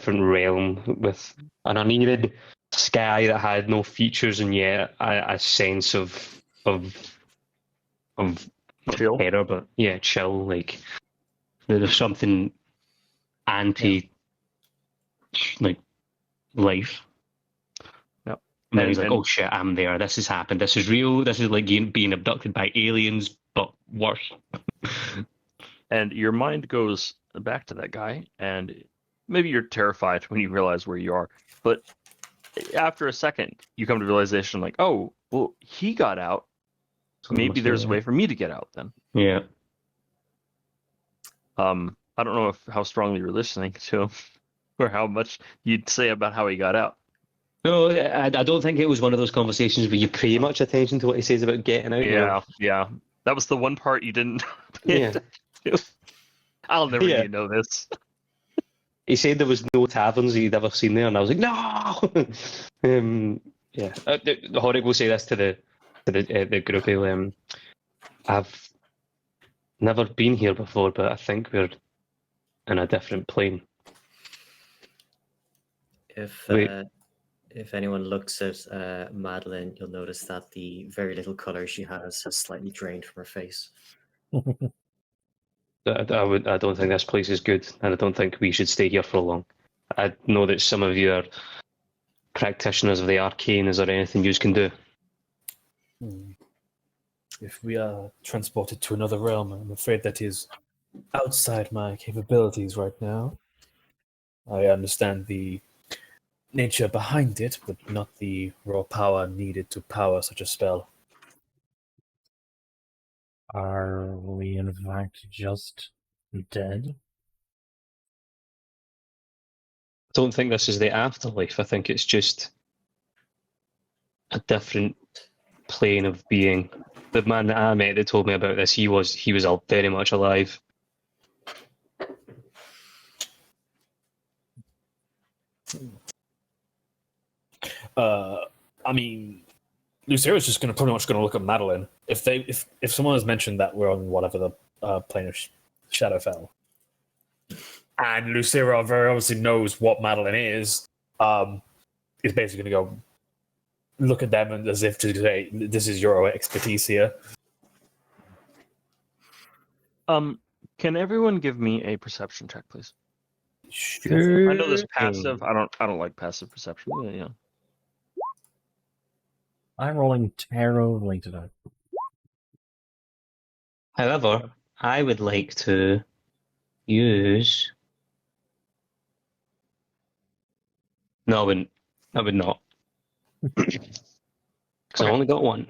realm with an uneared sky that had no features and yet a sense of chill. terror, but yeah, chill. Like there's something anti, like life. Yep. And then he's like, "Oh shit, I'm there. This has happened. This is real. This is like being abducted by aliens, but worse." And your mind goes back to that guy, and maybe you're terrified when you realize where you are, but after a second, you come to the realization, like, oh, well, he got out. Maybe there's a way for me to get out then. Yeah. I don't know how strongly you're listening to him or how much you'd say about how he got out. No, I don't think it was one of those conversations where you pay much attention to what he says about getting out. Yeah. That was the one part you didn't. Yeah. I'll never need to know this. he said there was no taverns he'd ever seen there, and I was like, no. Yeah, Horik will say this to the group. I've never been here before, but I think we're in a different plane. Wait. If anyone looks at Madeline, you'll notice that the very little color she has slightly drained from her face. I don't think this place is good, and I don't think we should stay here for long. I know that some of you are practitioners of the arcane. Is there anything you can do? If we are transported to another realm, I'm afraid that is outside my capabilities right now. I understand the nature behind it, but not the raw power needed to power such a spell. Are we in fact just dead? I don't think this is the afterlife. I think it's just a different plane of being. The man that I met that told me about this, he was very much alive. I mean, Lucera's just pretty much going to look at Madeline. If someone has mentioned that we're on whatever the plane of Shadowfell, and Lucera very obviously knows what Madeline is basically going to go look at them and as if to say, "This is your expertise here." Can everyone give me a perception check, please? Sure. I know this passive. I don't like passive perception. Yeah. I'm rolling terribly today. However, I would like to use. No, I wouldn't. I would not. Because I only got one.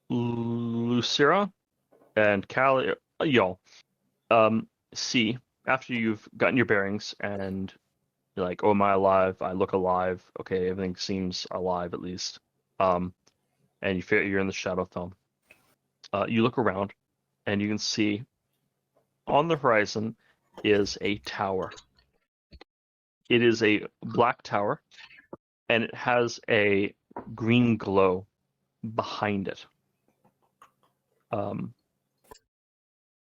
Lucera and Callie, y'all, see, after you've gotten your bearings and you're like, oh, am I alive? I look alive. Okay, everything seems alive at least. And you figure you're in the Shadowfell. You look around and you can see on the horizon is a tower. It is a black tower and it has a green glow behind it.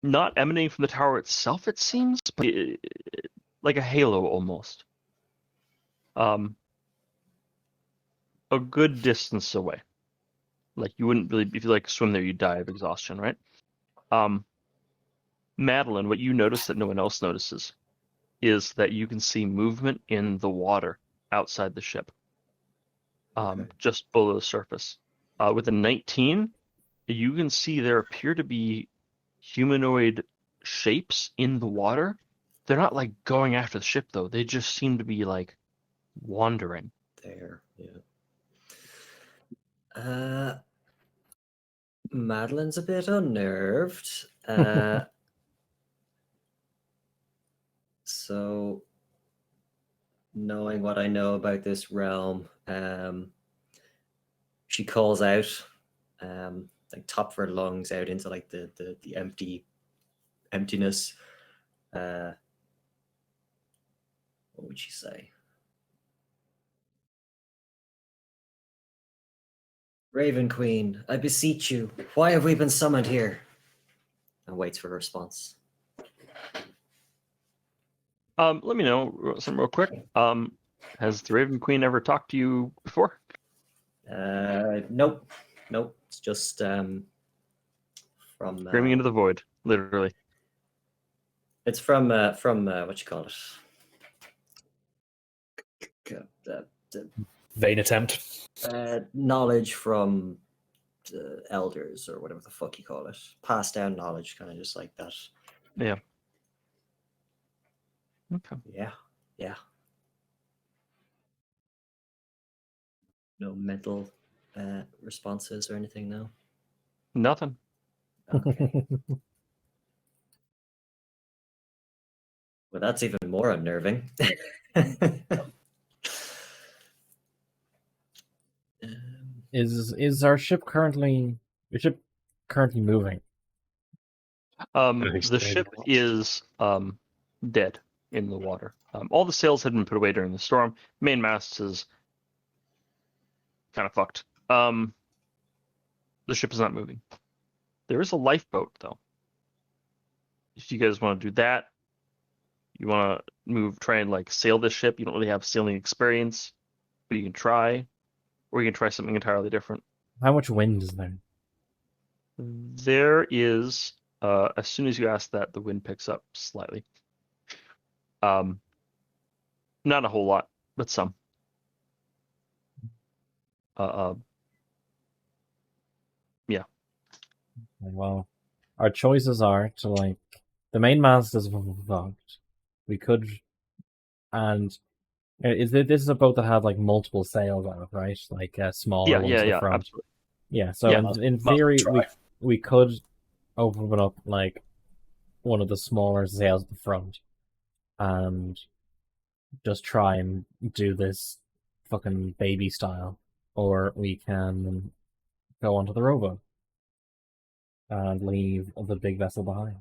Not emanating from the tower itself, it seems, but like a halo almost. A good distance away. Like you wouldn't really, if you like swim there, you'd die of exhaustion, right? Madeline, what you notice that no one else notices is that you can see movement in the water outside the ship, just below the surface. With a 19, you can see there appear to be humanoid shapes in the water. They're not like going after the ship though. They just seem to be like wandering. There, yeah. Madeline's a bit unnerved. So, knowing what I know about this realm, she calls out, like top of her lungs out into like the emptiness. What would she say? Raven Queen, I beseech you, why have we been summoned here? And waits for a response. Let me know something real quick. Has the Raven Queen ever talked to you before? Nope. It's just from Screaming into the void, literally. It's from what you call it? Vain attempt. Knowledge from the elders or whatever the fuck you call it. Passed down knowledge, kind of just like that. Yeah. Okay. Yeah. No mental responses or anything, no? Nothing. Okay. Well, that's even more unnerving. Is our ship currently moving? The ship is dead in the water. All the sails had been put away during the storm. Main mast is kind of fucked. The ship is not moving. There is a lifeboat, though. If you guys want to do that, you want to try and like sail this ship. You don't really have sailing experience, but you can try, or you can try something entirely different. How much wind is there? There is, as soon as you ask that, the wind picks up slightly. Not a whole lot, but some. Yeah. Well, our choices are to like the main mast is fucked. We could, and this is a boat that had like multiple sails on it, right? Like smaller ones at the front. Absolutely. Yeah. So Yeah, in must theory, try. we could open up like one of the smaller sails at the front, and just try and do this fucking baby style, or we can go onto the rowboat and leave the big vessel behind.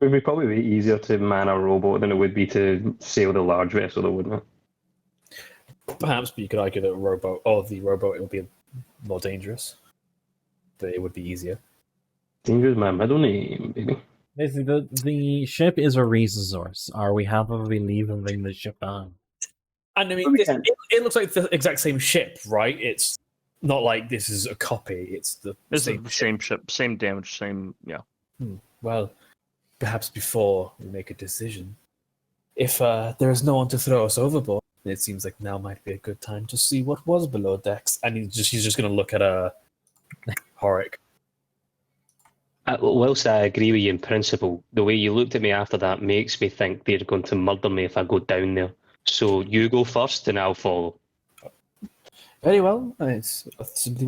It would probably be easier to man a rowboat than it would be to sail the large vessel, though, wouldn't it? Perhaps, but you could argue that the rowboat, it would be more dangerous, but it would be easier. Danger's my middle name, baby. Basically, the ship is a resource. Are we happy with leaving the ship on? And I mean, it looks like the exact same ship, right? It's not like this is a copy. It's the This same is the same ship, same damage, same Well, perhaps before we make a decision, if there is no one to throw us overboard, it seems like now might be a good time to see what was below decks. And he's just going to look at Horik. Whilst I agree with you in principle, the way you looked at me after that makes me think they're going to murder me if I go down there. So you go first and I'll follow. Very well. I simply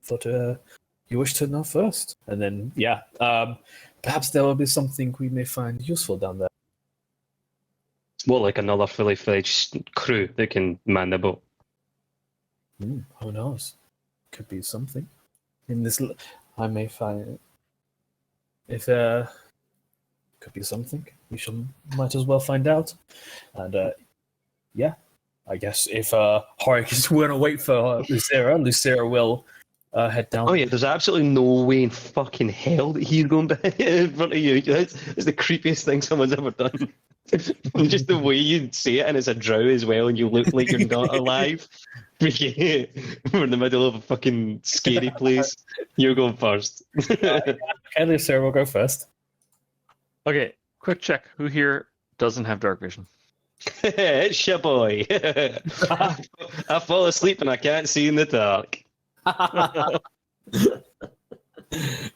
thought you wished to know first, and then perhaps there will be something we may find useful down there. It's more like another fully fledged crew that can man the boat. Who knows? Could be something in this. I may find it. If could be something, might as well find out. And I guess if Horik is going to wait for Lucera will head down. Oh yeah, there's absolutely no way in fucking hell that he's going back in front of you. That's the creepiest thing someone's ever done. Just the way you say it, and it's a drow as well, and you look like you're not alive. We're in the middle of a fucking scary place. You're going first. Okay, Lucera will go first. Okay, quick check. Who here doesn't have dark vision? It's your boy. I fall asleep and I can't see in the dark.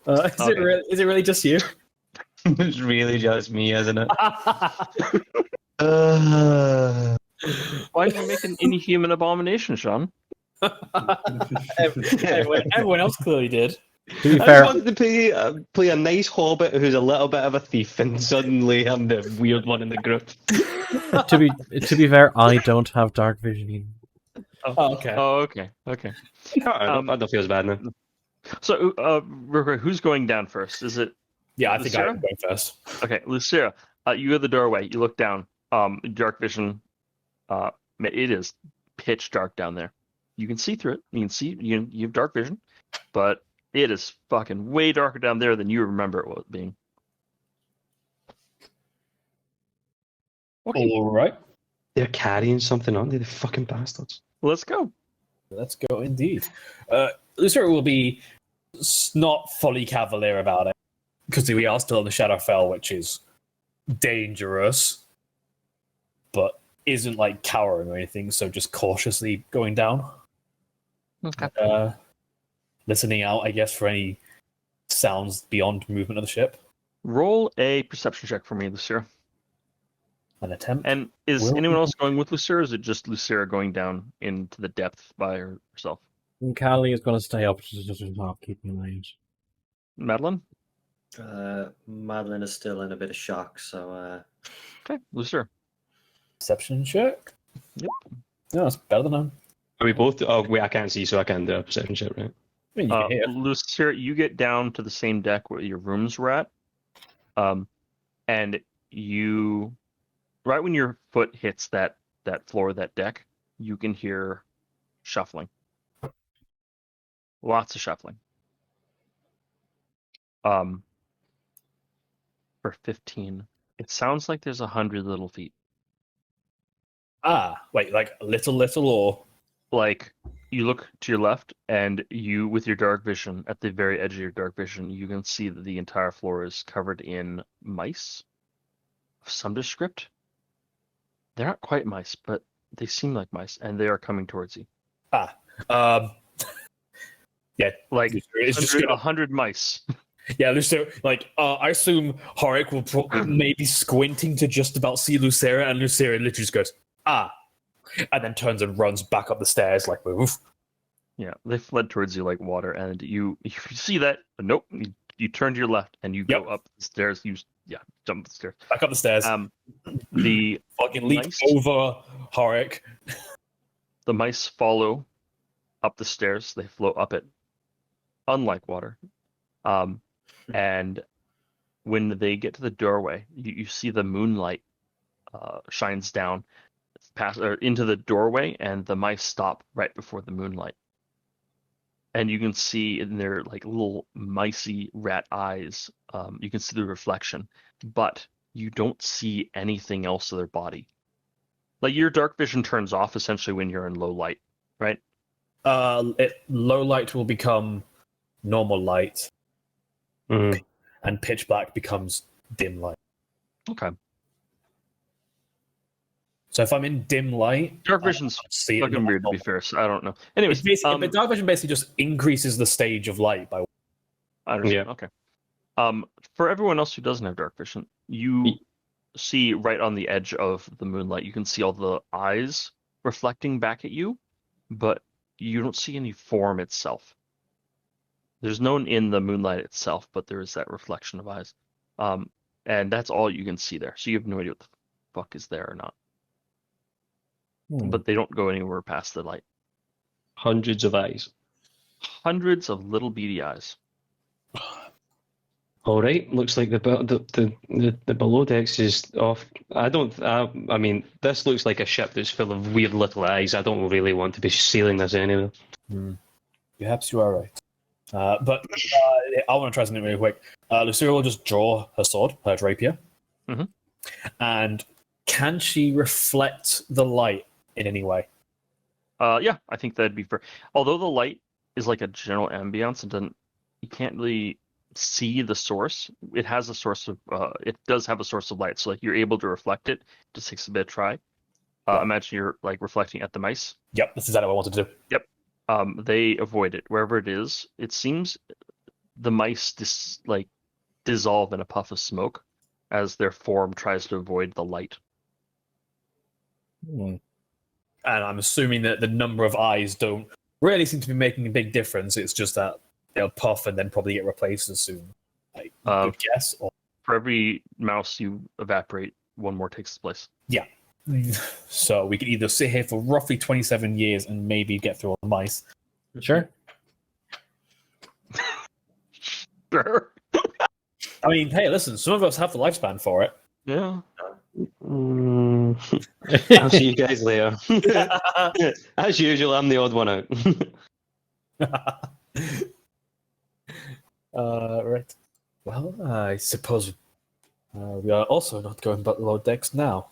Is it really just you? It's really just me, isn't it? Why did you make an inhuman abomination, Sean? Everyone else clearly did. To be I fair, just wanted to play a nice hobbit who's a little bit of a thief, and suddenly I'm the weird one in the group. to be fair, I don't have dark vision either. Oh, okay. Oh, okay. I don't feel as bad now. So, real quick, who's going down first? Is it Yeah, I think I'm Lucera? going first. okay, Lucera? You at the doorway. You look down. Dark vision. It is pitch dark down there. You can see through it. You can see. You have dark vision, but it is fucking way darker down there than you remember it being. Okay, All right. They're carrying something on. They're the fucking bastards. let's go. Let's go indeed. Lucera will be not fully cavalier about it because we are still in the Shadowfell, which is dangerous, but isn't like cowering or anything. So just cautiously going down, Okay. listening out, I guess, for any sounds beyond movement of the ship. Roll a perception check for me, Lucera. An attempt. And is Will- anyone else going with Lucera? Or is it just Lucera going down into the depth by herself? And Callie is going to stay up to just not keeping an eye out. Madeline? Madeline is still in a bit of shock, so Okay, Lucera. Perception check. Yep. No, that's better than none. Are we both? Oh wait, I can't see, so I can't do a perception check, right? I mean, you can hear. Lucera, you get down to the same deck where your rooms were at. And you, right when your foot hits that floor, that deck, you can hear shuffling. Lots of shuffling. For 15, it sounds like there's 100 little feet. Wait, like little, or Like, you look to your left, and you, with your dark vision, at the very edge of your dark vision, you can see that the entire floor is covered in mice of some descript. They're not quite mice, but they seem like mice, and they are coming towards you. Yeah, Like it's just 100 mice. Yeah, Lucero, like, I assume Horik will maybe squinting to just about see Lucera, and Lucera literally just goes, and then turns and runs back up the stairs, like, move. Yeah, they fled towards you like water, and you see that, but nope, you turn to your left, and you go up the stairs, jump the stairs. Back up the stairs. The Fucking leap mice, over Horik. the mice follow up the stairs, they flow up it, unlike water. And when they get to the doorway, you see the moonlight shines down into the doorway, and the mice stop right before the moonlight. And you can see in their like little micey rat eyes, you can see the reflection, but you don't see anything else of their body. Like, your dark vision turns off essentially when you're in low light, right? Low light will become normal light, and pitch black becomes dim light. Okay. So if I'm in dim light, Dark vision's see it fucking weird, to be fair, so I don't know. Anyways, but dark vision basically just increases the stage of light by. I understand. Okay. For everyone else who doesn't have dark vision, you see right on the edge of the moonlight, you can see all the eyes reflecting back at you, but you don't see any form itself. There's no one in the moonlight itself, but there is that reflection of eyes. And that's all you can see there. So you have no idea what the fuck is there or not. But they don't go anywhere past the light. Hundreds of eyes. Hundreds of little beady eyes. All right, looks like the below decks is off. I mean, this looks like a ship that's full of weird little eyes. I don't really want to be sailing this anyway. Perhaps you are right. But I want to try something really quick. Lucera will just draw her sword, her rapier. And can she reflect the light in any way? Yeah, I think that'd be fair. Although the light is like a general ambience, you can't really see the source. It has a source of it does have a source of light, so like you're able to reflect it. Just takes a bit of try. Imagine you're like reflecting at the mice. Yep, that's exactly what I wanted to do. Yep. They avoid it wherever it is. It seems the mice dissolve in a puff of smoke as their form tries to avoid the light. And I'm assuming that the number of eyes don't really seem to be making a big difference. It's just that they'll puff and then probably get replaced as soon. Like, good guess. Or... For every mouse you evaporate, one more takes place. Yeah. So we could either sit here for roughly 27 years and maybe get through all the mice. Sure. Sure. I mean, hey, listen, some of us have the lifespan for it. Yeah. I'll see you guys later. As usual, I'm the odd one out. Right. Well, I suppose we are also not going below decks now.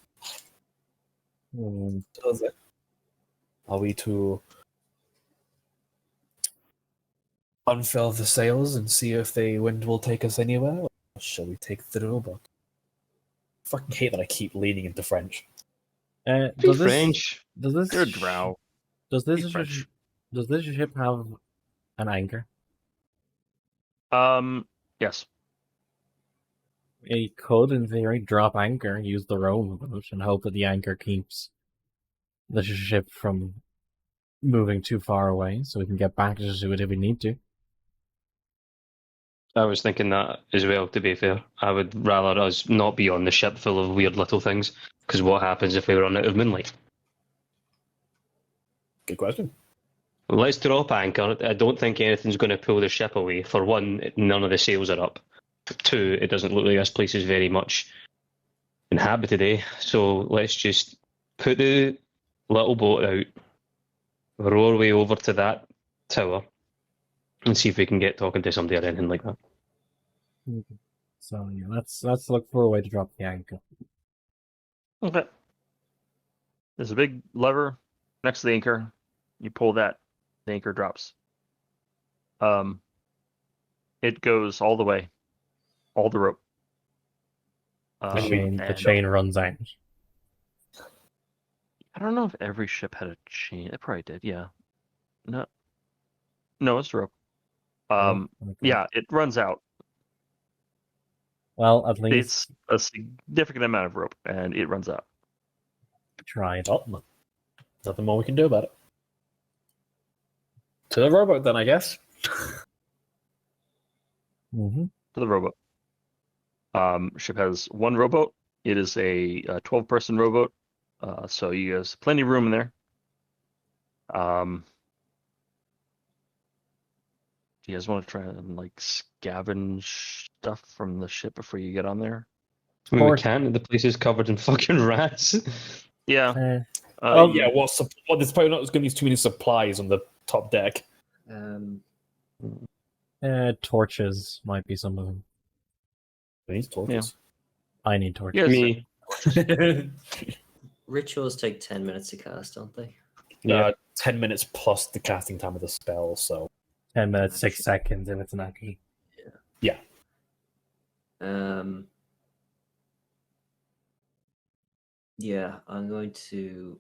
Are we to unfurl the sails and see if the wind will take us anywhere? Or shall we take the rowboat? I fucking hate that I keep leaning into French. French. You're a drow. Does this ship have an anchor? Yes. It could, in theory, drop anchor, use the rowboat, and hope that the anchor keeps the ship from moving too far away, so we can get back to it if we need to. I was thinking that as well, to be fair. I would rather us not be on the ship full of weird little things, because what happens if we run out of moonlight? Good question. Let's drop anchor. I don't think anything's going to pull the ship away. For one, none of the sails are up. 2, it doesn't look like this place is very much inhabited, eh? So let's just put the little boat out, row our way over to that tower, and see if we can get talking to somebody or anything like that. So yeah, let's look for a way to drop the anchor. Okay. There's a big lever next to the anchor. You pull that, the anchor drops. It goes all the way, all the rope. The chain, the and chain runs out. I don't know if every ship had a chain. It probably did. Yeah. No, it's rope. Okay. Yeah, it runs out. Well, at least It's a significant amount of rope, and it runs out. tried. Oh, nothing more we can do about it. To the rowboat, then, I guess. Mm-hmm. To the rowboat. Ship has one rowboat. It is a 12-person rowboat, so you guys plenty of room in there. Do you guys want to try and like scavenge stuff from the ship before you get on there? I mean, we course. can. The place is covered in fucking rats. Yeah. Yeah, there's probably not going to be too many supplies on the top deck. Torches might be some of them. These torches. I need torches. Yes. Me. Rituals take 10 minutes to cast, don't they? Yeah. 10 minutes plus the casting time of the spell, so 10 minutes, 6 seconds if it's an Aki. Yeah, I'm going to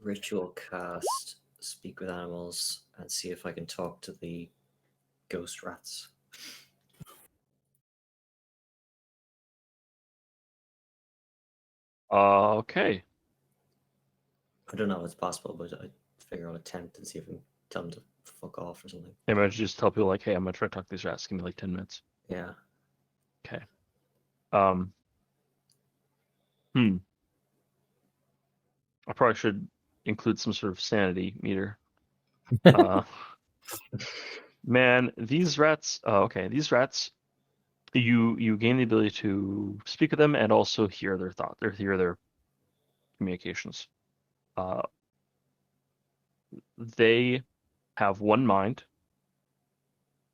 ritual cast Speak with Animals and see if I can talk to the ghost rats. Okay. I don't know if it's possible, but I figure I'll attempt and see if I can tell them to fuck off or something. Maybe I should just tell people like, hey, I'm gonna try to talk to these rats. Give me like 10 minutes. Yeah. Okay. I probably should include some sort of sanity meter. Man, these rats. Okay, these rats. You gain the ability to speak with them and also hear their thought. Hear their communications. They have one mind.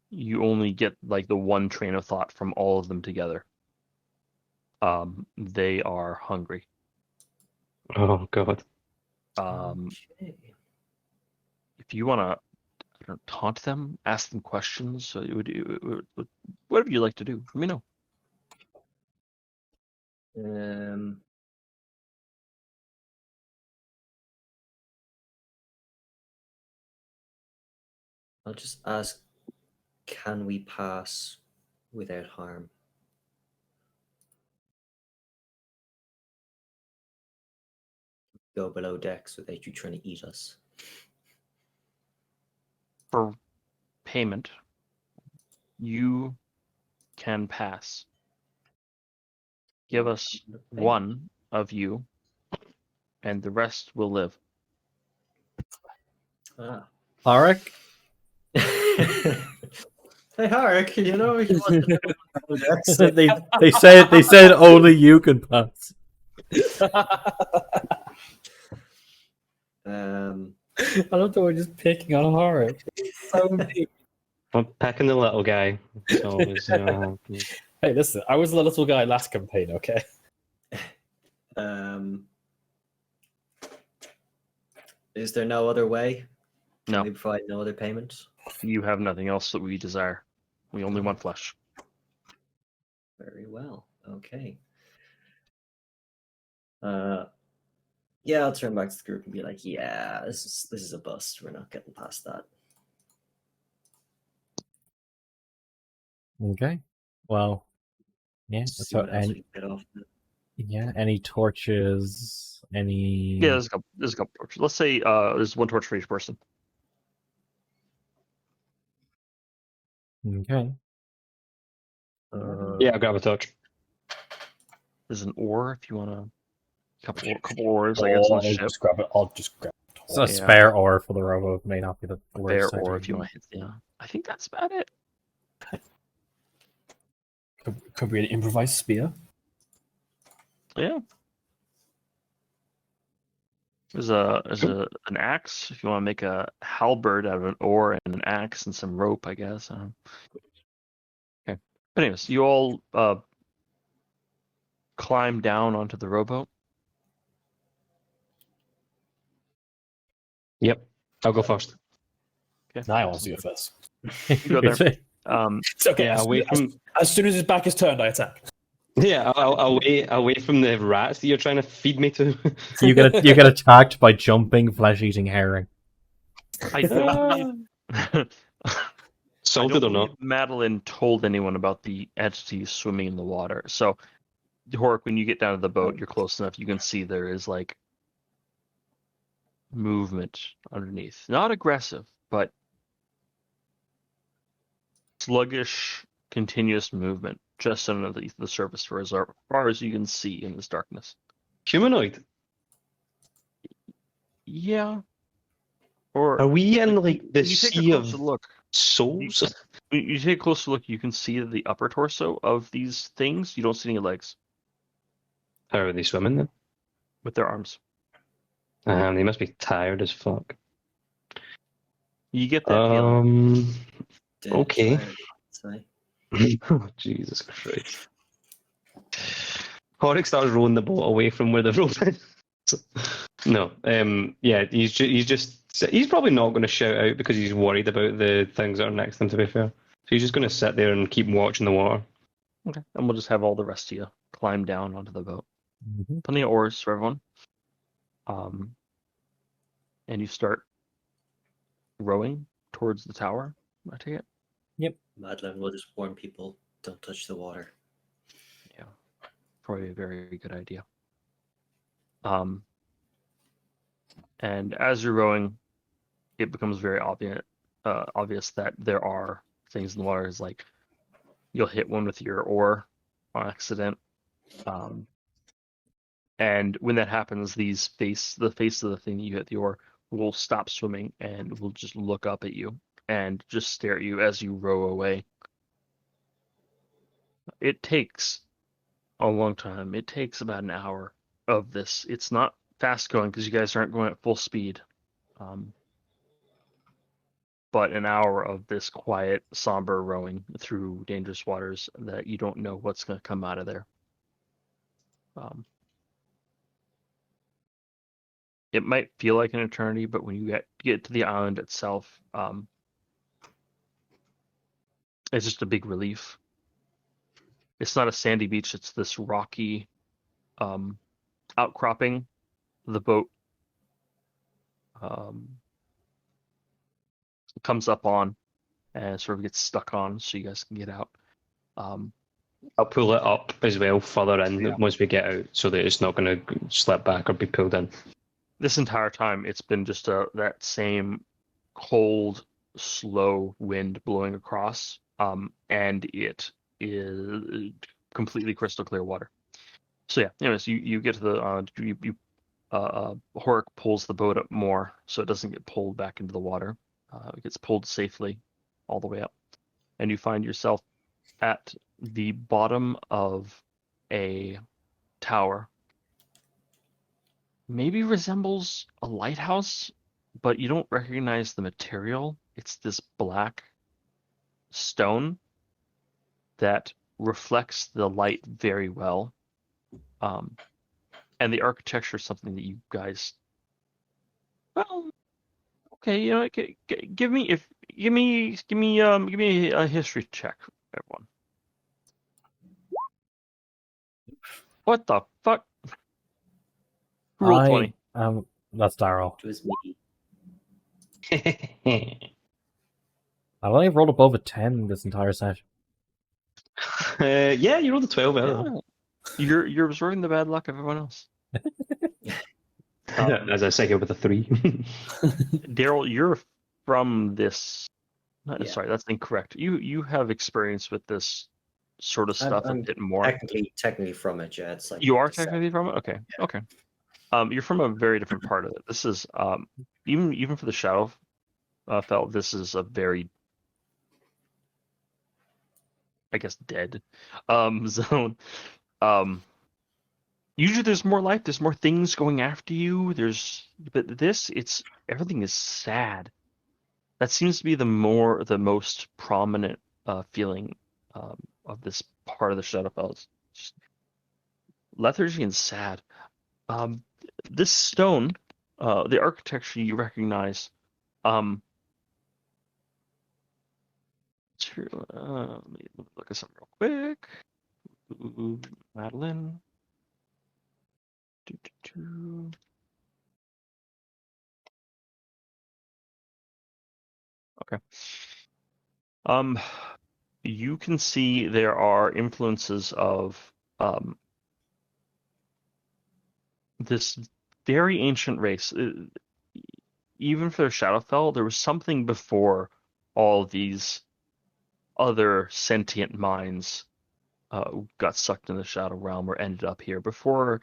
You only get like the one train of thought from all of them together. They are hungry. Oh god. Okay. If you want to taunt them, ask them questions, whatever you like to do, let me know. I'll just ask, can we pass without harm? Go below decks without you trying to eat us. For payment, you can pass. Give us one of you, and the rest will live. Ah. Arik? Hey, Harik, you know if you want to know below decks. they said only you can pass. I love that we're just picking on horror. So deep. I'm packing the little guy. So it's, Hey, listen, I was the little guy last campaign, okay? Is there no other way? No. Can we provide no other payment? You have nothing else that we desire. We only want flesh. Very well. Okay. Yeah, I'll turn back to the group and be like, yeah, this is a bust. We're not getting past that. Okay. Well, yeah. See So, what else we can get off. any torches? Any? Yeah, there's a couple torches. Let's say there's one torch for each person. Okay. yeah, I'll grab a torch. There's an oar if you want to. Couple oars, I guess, on the ship. I'll just grab it. So a Yeah. spare ore for the rowboat may not be the Bear worst oar idea. if you want to hit. Yeah, I think that's about it. Could be an improvised spear. Yeah. There's an axe if you want to make a halberd out of an oar and an axe and some rope, I guess. Okay. But anyways, you all climb down onto the rowboat. Yep. I'll go first. Okay. Now I want to do it first. Go there. It's okay. Yeah, as soon as his back is turned, I attack. Yeah, away from the rats that you're trying to feed me to. you get attacked by jumping flesh-eating herring. I don't Salted or not? believe Madeline told anyone about the entities swimming in the water. So, Hork, when you get down to the boat, you're close enough. You can see there is like movement underneath. Not aggressive, but sluggish, continuous movement just underneath the surface for as far as you can see in this darkness. Humanoid? Yeah. Or Are we in like the when you take a sea of closer look. souls? When you take a closer look, you can see the upper torso of these things. You don't see any legs How are they swimming then? with their arms. They must be tired as fuck. You get that feeling. Dead Okay. tired, say. Oh, Jesus Christ. Horik starts rowing the boat away from where the rope is. No, yeah, he's probably not going to shout out because he's worried about the things that are next to him, to be fair. So he's just going to sit there and keep watching the water. Okay. And we'll just have all the rest of you climb down onto the boat. Mm-hmm. Plenty of oars for everyone. And you start rowing towards the tower, I take it? Madeline will just warn people, don't touch the water. Yeah. Probably a very good idea. And as you're rowing, it becomes very obvious that there are things in the water. Is like you'll hit one with your oar on accident, and when that happens, the face of the thing that you hit the oar will stop swimming and will just look up at you and just stare at you as you row away. It takes a long time. It takes about an hour of this. It's not fast going because you guys aren't going at full speed. But an hour of this quiet, somber rowing through dangerous waters that you don't know what's going to come out of there. It might feel like an eternity, but when you get to the island itself, it's just a big relief. It's not a sandy beach, it's this rocky outcropping the boat comes up on and sort of gets stuck on so you guys can get out. I'll pull it up as well further in Yeah. once we get out so that it's not going to slip back or be pulled in. This entire time, it's been just that same cold, slow wind blowing across, and it is completely crystal clear water. So yeah, anyways, you get to the Hork pulls the boat up more so it doesn't get pulled back into the water. It gets pulled safely all the way up, and you find yourself at the bottom of a tower. Maybe resembles a lighthouse, but you don't recognize the material. It's this black stone that reflects the light very well. And the architecture is something that you guys, well, okay, you know, give me a history check, everyone. What the fuck? Who rolled 20? That's Daryl. It was me. I've only rolled above a 10 this entire set. Yeah, you rolled a 12. You're observing the bad luck of everyone else. As I say here with a 3. Daryl, you're from this. Yeah. Sorry, that's incorrect. You have experience with this sort of stuff a I'm bit more. Technically from it, yeah. It's like You are the set. technically from it. Okay, okay. You're from a very different part of it. This is even for the Shadow Fell. This is a very I guess, dead zone. Usually there's more life, there's more things going after you. But it's everything is sad. That seems to be the most prominent feeling of this part of the Shadowfell. Just lethargy and sad. This stone, the architecture you recognize. Let me look at something real quick. Ooh, Madeline. Okay. You can see there are influences of this very ancient race. Even for Shadowfell, there was something before all these other sentient minds got sucked in the Shadow Realm or ended up here. Before,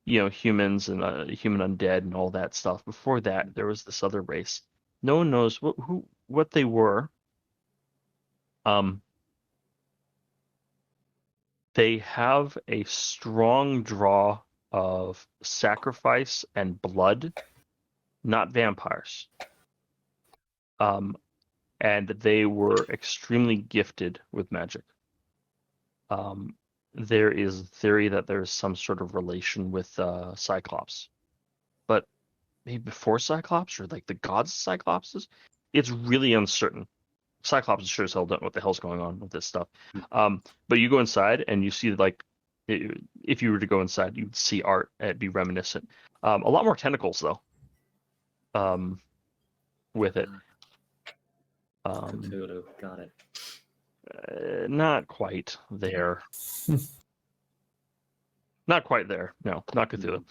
humans and human undead and all that stuff. Before that, there was this other race. No one knows what they were. They have a strong draw of sacrifice and blood, not vampires. And they were extremely gifted with magic. There is theory that there's some sort of relation with Cyclops, but maybe before Cyclops or like the gods of Cyclopses, it's really uncertain. Cyclops sure as hell don't know what the hell's going on with this stuff. But you go inside and you see, like, if you were to go inside, you'd see art. It'd be reminiscent. A lot more tentacles though. With it. Cthulhu, got it. Not quite there. Not quite there. No, not Cthulhu.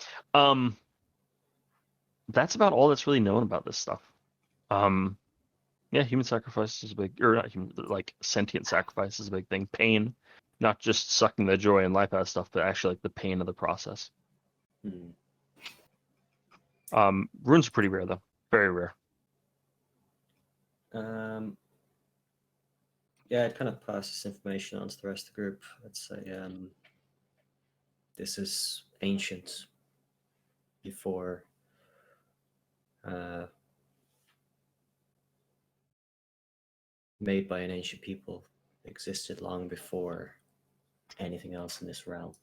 That's about all that's really known about this stuff. Yeah, human sacrifice is a big, or not human, like sentient sacrifice is a big thing. Pain, not just sucking the joy and life out of stuff, but actually like the pain of the process. Runes are pretty rare though, very rare. Yeah, I'd kind of pass this information on to the rest of the group. I'd say this is ancient. Before made by an ancient people, existed long before anything else in this realm.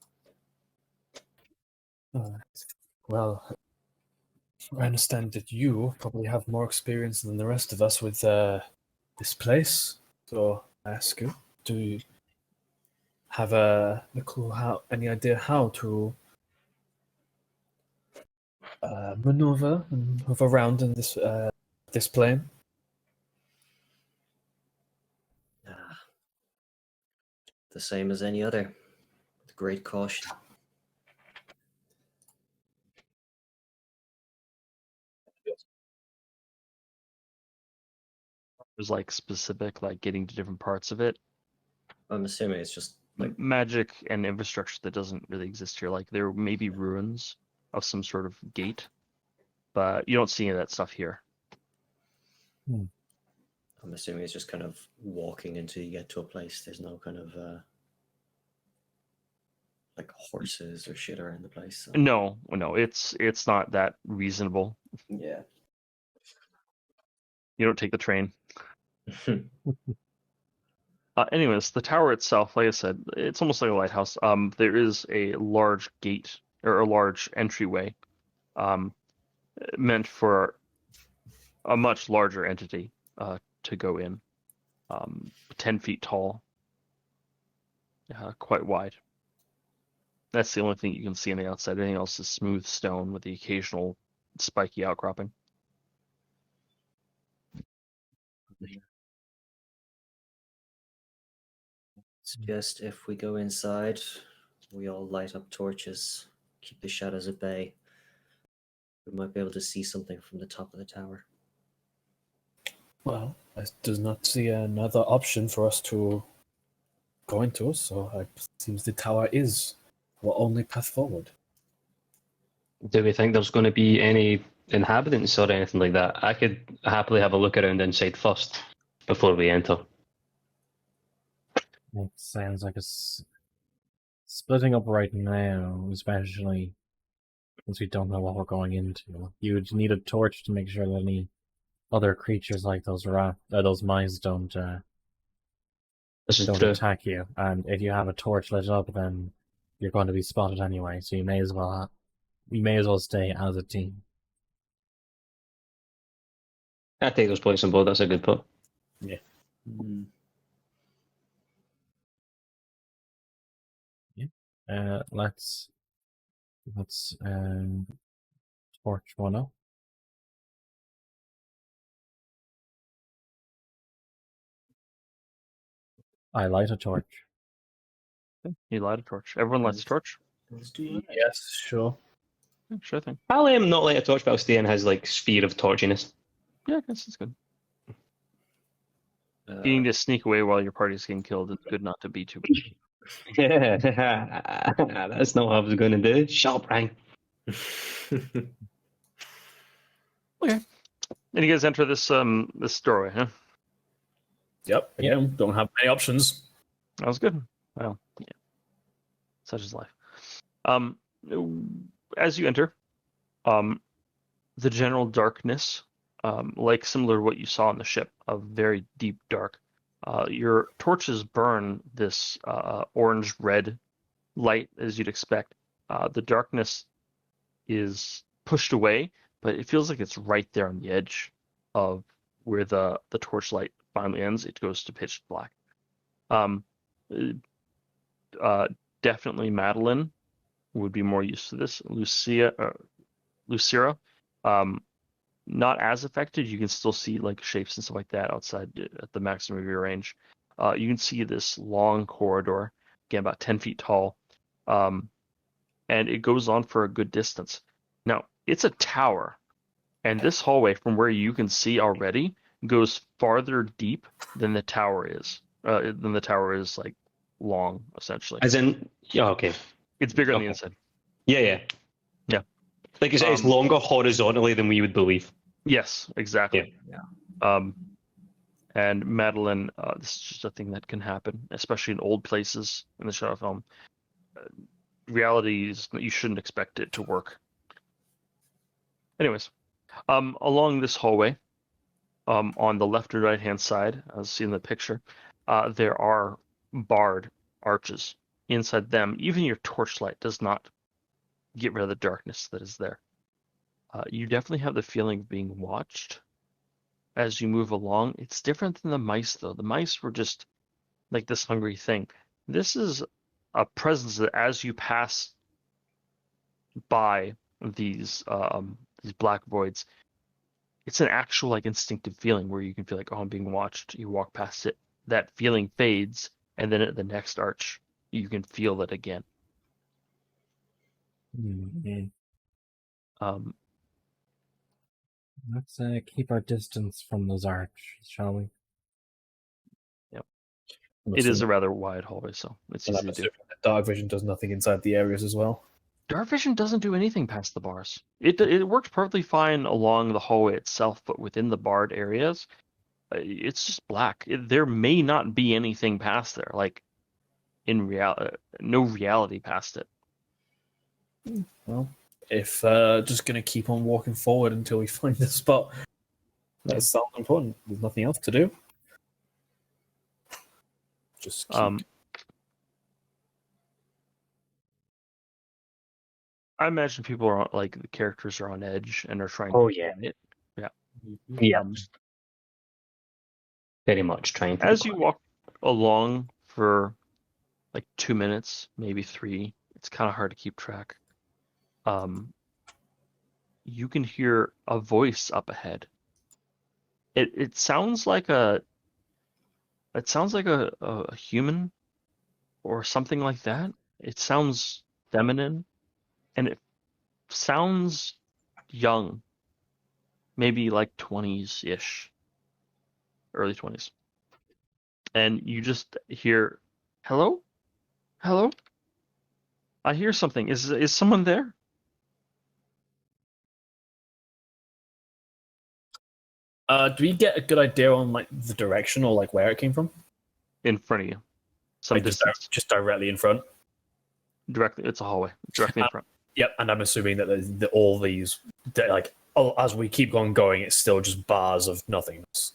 Well, I understand that you probably have more experience than the rest of us with this place. So I ask you, do you have a clue any idea how to maneuver and move around in this plane? The same as any other, with great caution. There's like specific, like getting to different parts of it. I'm assuming it's just like magic and infrastructure that doesn't really exist here. Like there may be ruins of some sort of gate, but you don't see any of that stuff here. I'm assuming it's just kind of walking until you get to a place. There's no kind of like horses or shit around the place. So. No, it's not that reasonable. Yeah. You don't take the train. Anyways, the tower itself, like I said, it's almost like a lighthouse. There is a large gate or a large entryway, meant for a much larger entity to go in. 10 feet tall, quite wide. That's the only thing you can see on the outside. Everything else is smooth stone with the occasional spiky outcropping. Suggest if we go inside, we all light up torches, keep the shadows at bay. We might be able to see something from the top of the tower. Well, I do not see another option for us to go into, so it seems the tower is our only path forward. Do we think there's going to be any inhabitants or anything like that? I could happily have a look around inside first before we enter. It sounds like splitting up right now, especially since we don't know what we're going into. You'd need a torch to make sure that any other creatures like those mice don't This is true. attack you. And if you have a torch lit up, then you're going to be spotted anyway. So you may as well stay as a team. I take those points on board. That's a good point. Mm. Let's torch one up. I light a torch. You light a torch. Everyone lights a torch. Let's do that. Yes, sure. Yeah, sure thing. I'll not light a torch, but I'll stay in his like sphere of torchiness. Yeah, I guess it's good. Being to sneak away while your party's getting killed, it's good not to be too big. That's not what I was going to do. Shut up, Ryan. And you guys enter this this doorway, huh? Yep. Again, don't have many options. That was good. Well, yeah. Such is life. As you enter, the general darkness, like similar to what you saw on the ship, a very deep dark. Your torches burn this orange-red light, as you'd expect. The darkness is pushed away, but it feels like it's right there on the edge of where the torchlight finally ends. It goes to pitch black. Definitely Madeline would be more used to this. Lucira, not as affected. You can still see like shapes and stuff like that outside at the maximum of your range. You can see this long corridor, again about 10 feet tall, and it goes on for a good distance. Now it's a tower, and this hallway, from where you can see already, goes farther deep than the tower is. Like long, essentially. As in, yeah, okay. It's bigger on Okay. the inside. Yeah. Like it's longer horizontally than we would believe. Yes, exactly. Yeah. And Madeline, this is just a thing that can happen, especially in old places in the Shadow film. Reality is you shouldn't expect it to work. Anyways, along this hallway, on the left and right hand side, as seen in the picture, there are barred arches. Inside them, even your torchlight does not get rid of the darkness that is there. You definitely have the feeling of being watched as you move along. It's different than the mice, though. The mice were just like this hungry thing. This is a presence that, as you pass by these black voids, it's an actual like instinctive feeling where you can feel like, oh, I'm being watched. You walk past it, that feeling fades, and then at the next arch, you can feel it again. Mm-hmm. Let's keep our distance from those arches, shall we? It is a rather wide hallway, so it's easy to do. Dark vision does nothing inside the areas as well. Dark vision doesn't do anything past the bars. It works perfectly fine along the hallway itself, but within the barred areas, it's just black. There may not be anything past there. Like in reality, no reality past it. Well, if just gonna keep on walking forward until we find the spot, that sounds important. There's nothing else to do. Just keep. I imagine people are like the characters are on edge and are trying. Oh, to yeah. find it. Yeah. Yeah. Very much trying to. As you walk along for like 2 minutes, maybe 3, it's kind of hard to keep track. You can hear a voice up ahead. It sounds like a human or something like that. It sounds feminine, and it sounds young, maybe like 20s ish, early 20s. And you just hear, "Hello, hello. I hear something. Is someone there?" Do we get a good idea on like the direction or like where it came from? In front of you. some Like distance. just directly in front. Directly, it's a hallway directly in front. Yep, and I'm assuming that all these, like, as we keep on going, it's still just bars of nothingness.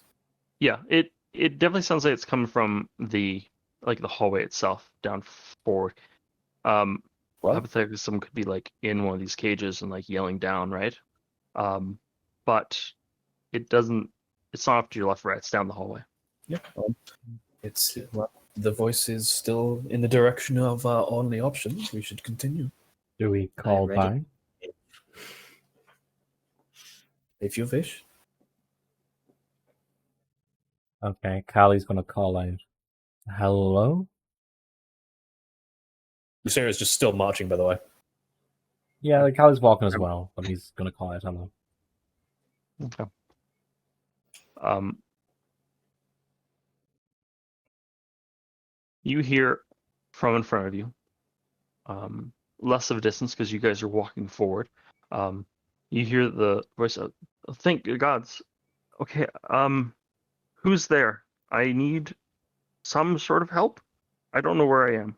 Yeah, it definitely sounds like it's coming from the hallway itself down forward. Well, Hypothetically, someone could be like in one of these cages and like yelling down, right? But it doesn't. It's not off to your left or right. It's down the hallway. yeah, it's the voice is still in the direction of our only options. We should continue. Do we call ready. back? If you wish. Okay, Callie's gonna call out. Hello? Lucera's just still marching, by the way. Yeah, Callie's walking as well, but he's gonna call out hello. Okay. You hear from in front of you, less of a distance because you guys are walking forward. You hear the voice of, "Thank the gods." Okay, who's there? I need some sort of help. I don't know where I am.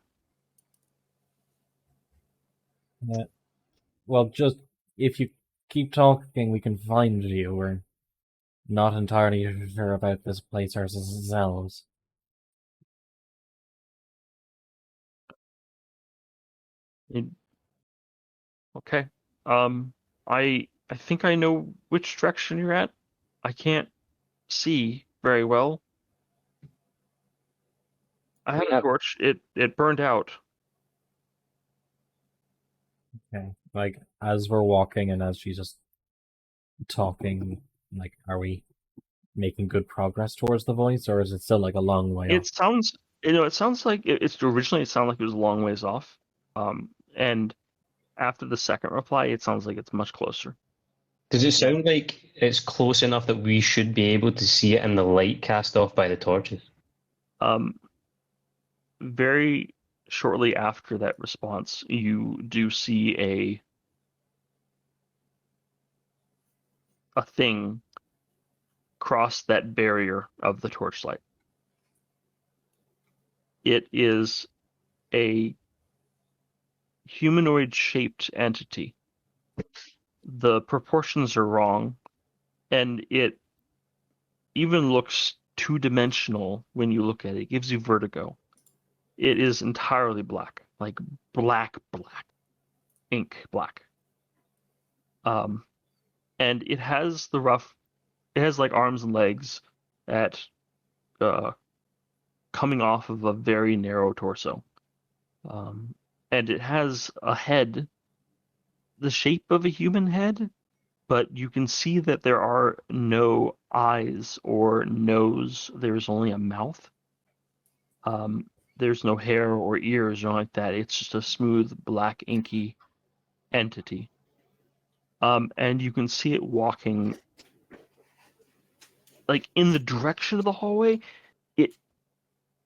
Well, just if you keep talking, we can find you. We're not entirely sure about this place ourselves. Okay. I think I know which direction you're at. I can't see very well. I have a Yeah. torch. It burned out. Okay. Like, as we're walking and as she's just talking, like, are we making good progress towards the voice, or is it still like a long way It off? sounds, it sounds like it's originally it sounded like it was a long ways off. And after the second reply, it sounds like it's much closer. Does it sound like it's close enough that we should be able to see it in the light cast off by the torches? Very shortly after that response, you do see a thing cross that barrier of the torchlight. It is a humanoid-shaped entity. The proportions are wrong, and it even looks two-dimensional when you look at it. It gives you vertigo. It is entirely black, like black, ink black. And it has it has like arms and legs at coming off of a very narrow torso. And it has a head, the shape of a human head, but you can see that there are no eyes or nose. There's only a mouth. There's no hair or ears or anything like that. It's just a smooth, black, inky entity. And you can see it walking like in the direction of the hallway.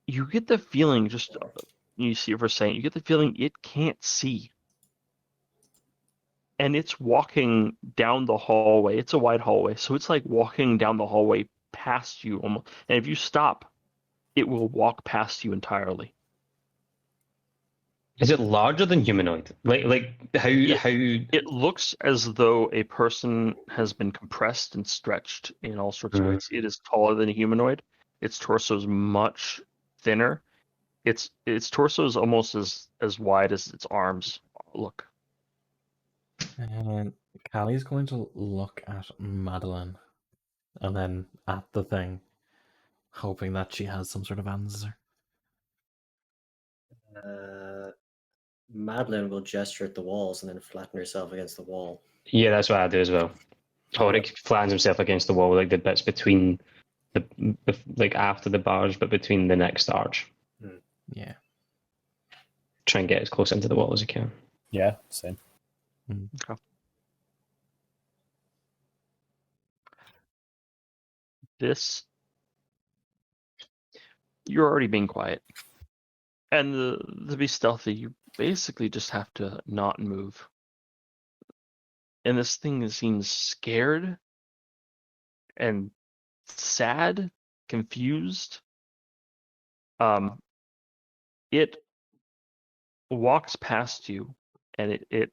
You get the feeling, just you see it for a second, you get the feeling it can't see. And it's walking down the hallway. It's a wide hallway, so it's like walking down the hallway past you almost. And if you stop, it will walk past you entirely. Is it larger than humanoid? Like how It looks as though a person has been compressed and stretched in all sorts of ways. It is taller than a humanoid. Its torso is much thinner. Its torso is almost as wide as its arms look. And Callie's going to look at Madeline and then at the thing, hoping that she has some sort of answer. Madeline will gesture at the walls and then flatten herself against the wall. Yeah, that's what I do as well. Torik flattens himself against the wall, like the bits between like after the bars, but between the next arch. Yeah. Try and get as close into the wall as you can. Yeah, same. Okay. You're already being quiet. And to be stealthy, you basically just have to not move. And this thing seems scared and sad, confused. It walks past you, and it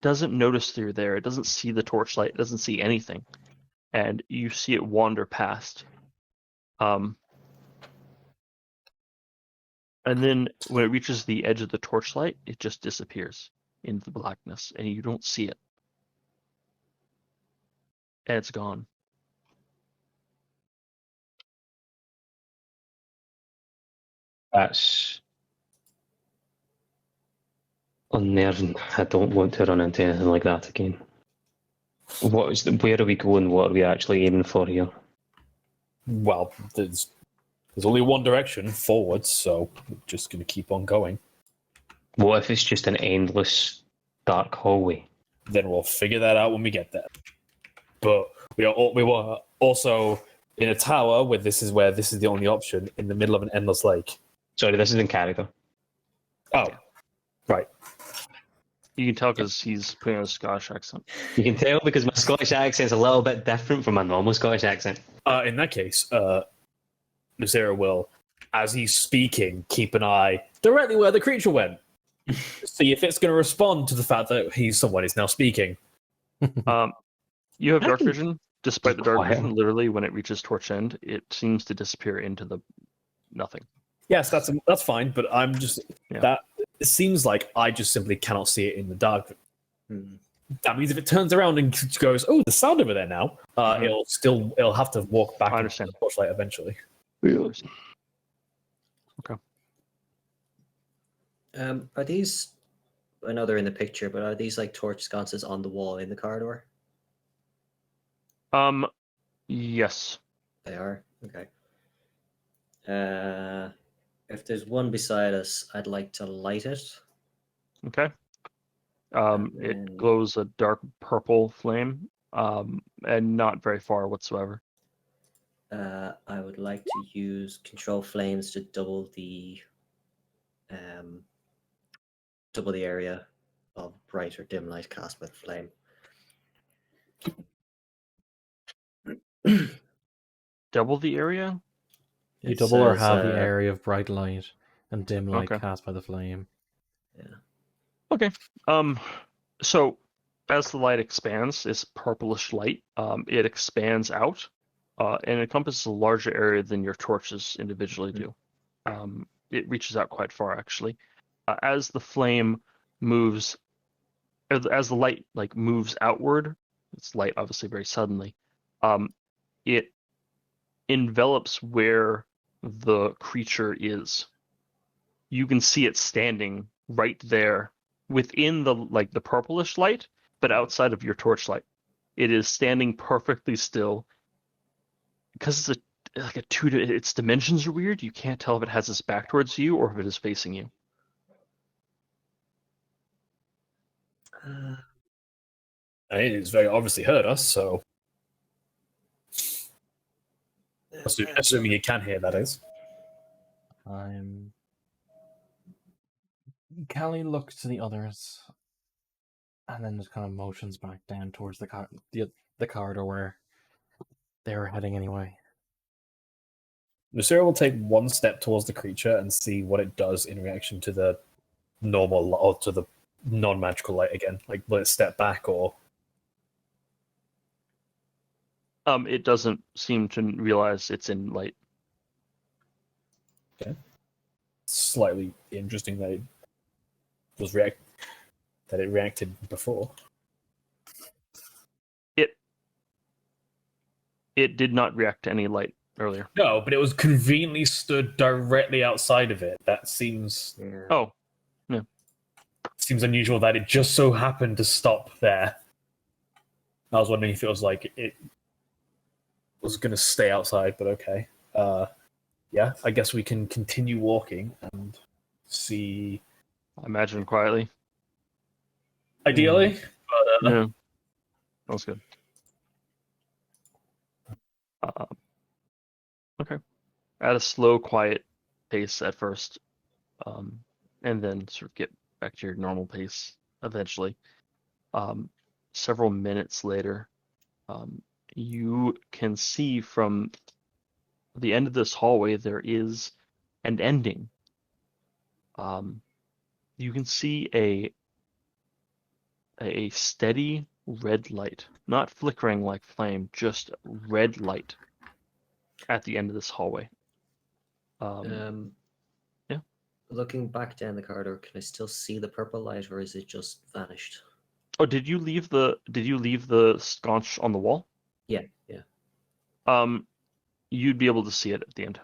doesn't notice you're there. It doesn't see the torchlight. It doesn't see anything, and you see it wander past. And then when it reaches the edge of the torchlight, it just disappears into the blackness, and you don't see it. And it's gone. That's unnerving. I don't want to run into anything like that again. Where are we going? What are we actually aiming for here? Well, there's only one direction, forwards, so we're just going to keep on going. What if it's just an endless dark hallway? Then we'll figure that out when we get there. But we were also in a tower where this is the only option, in the middle of an endless lake. Sorry, this is in character. Oh, right. You can tell because he's putting on a Scottish accent. You can tell because my Scottish accent's a little bit different from my normal Scottish accent. In that case, Lucera will, as he's speaking, keep an eye directly where the creature went. See if it's going to respond to the fact that someone is now speaking. You have dark vision. Despite the dark Quiet. vision, literally when it reaches torch end, it seems to disappear into the nothing. Yes, that's fine, but I'm just that it seems like I just simply cannot see it in the dark. That means if it turns around and goes, "Oh, the sound over there now," it'll have to walk back. I understand. To the torchlight eventually. Okay. Are these? I know they're in the picture, but are these like torch sconces on the wall in the corridor? Yes. They are. Okay. If there's one beside us, I'd like to light it. Okay. then- It glows a dark purple flame, and not very far whatsoever. I would like to use control flames to double the area of bright or dim light cast by the flame. Double the area? You It double or says, halve the area of bright light and dim light Okay. cast by the flame. Okay. So as the light expands, it's purplish light. It expands out, and encompasses a larger area than your torches individually do. It reaches out quite far, actually. As the flame moves, as the light moves outward, it's light obviously very suddenly. It envelops where the creature is. You can see it standing right there within the purplish light, but outside of your torchlight. It is standing perfectly still. Because it's its dimensions are weird, you can't tell if it has its back towards you or if it is facing you. It's very obviously heard us, so assuming you can hear, that is. Callie looks to the others, and then just kind of motions back down towards the corridor where they were heading anyway. Lucera will take one step towards the creature and see what it does in reaction to the normal or to the non-magical light again. Like, will it step back or? It doesn't seem to realize it's in light. Okay. Slightly interesting that it reacted before. It did not react to any light earlier. No, but it was conveniently stood directly outside of it. That seems Oh, unusual that it just so happened to stop there. I was wondering if it was like it was going to stay outside, but okay. Yeah, I guess we can continue walking and see. I imagine quietly. Ideally, but, Yeah, that's good. Okay. At a slow, quiet pace at first, and then sort of get back to your normal pace eventually. Several minutes later, you can see from the end of this hallway there is and ending, you can see a steady red light, not flickering like flame, just red light at the end of this hallway. Yeah. Looking back down the corridor, can I still see the purple light, or is it just vanished? Oh, did you leave the sconce on the wall? Yeah, yeah. You'd be able to see it at the end.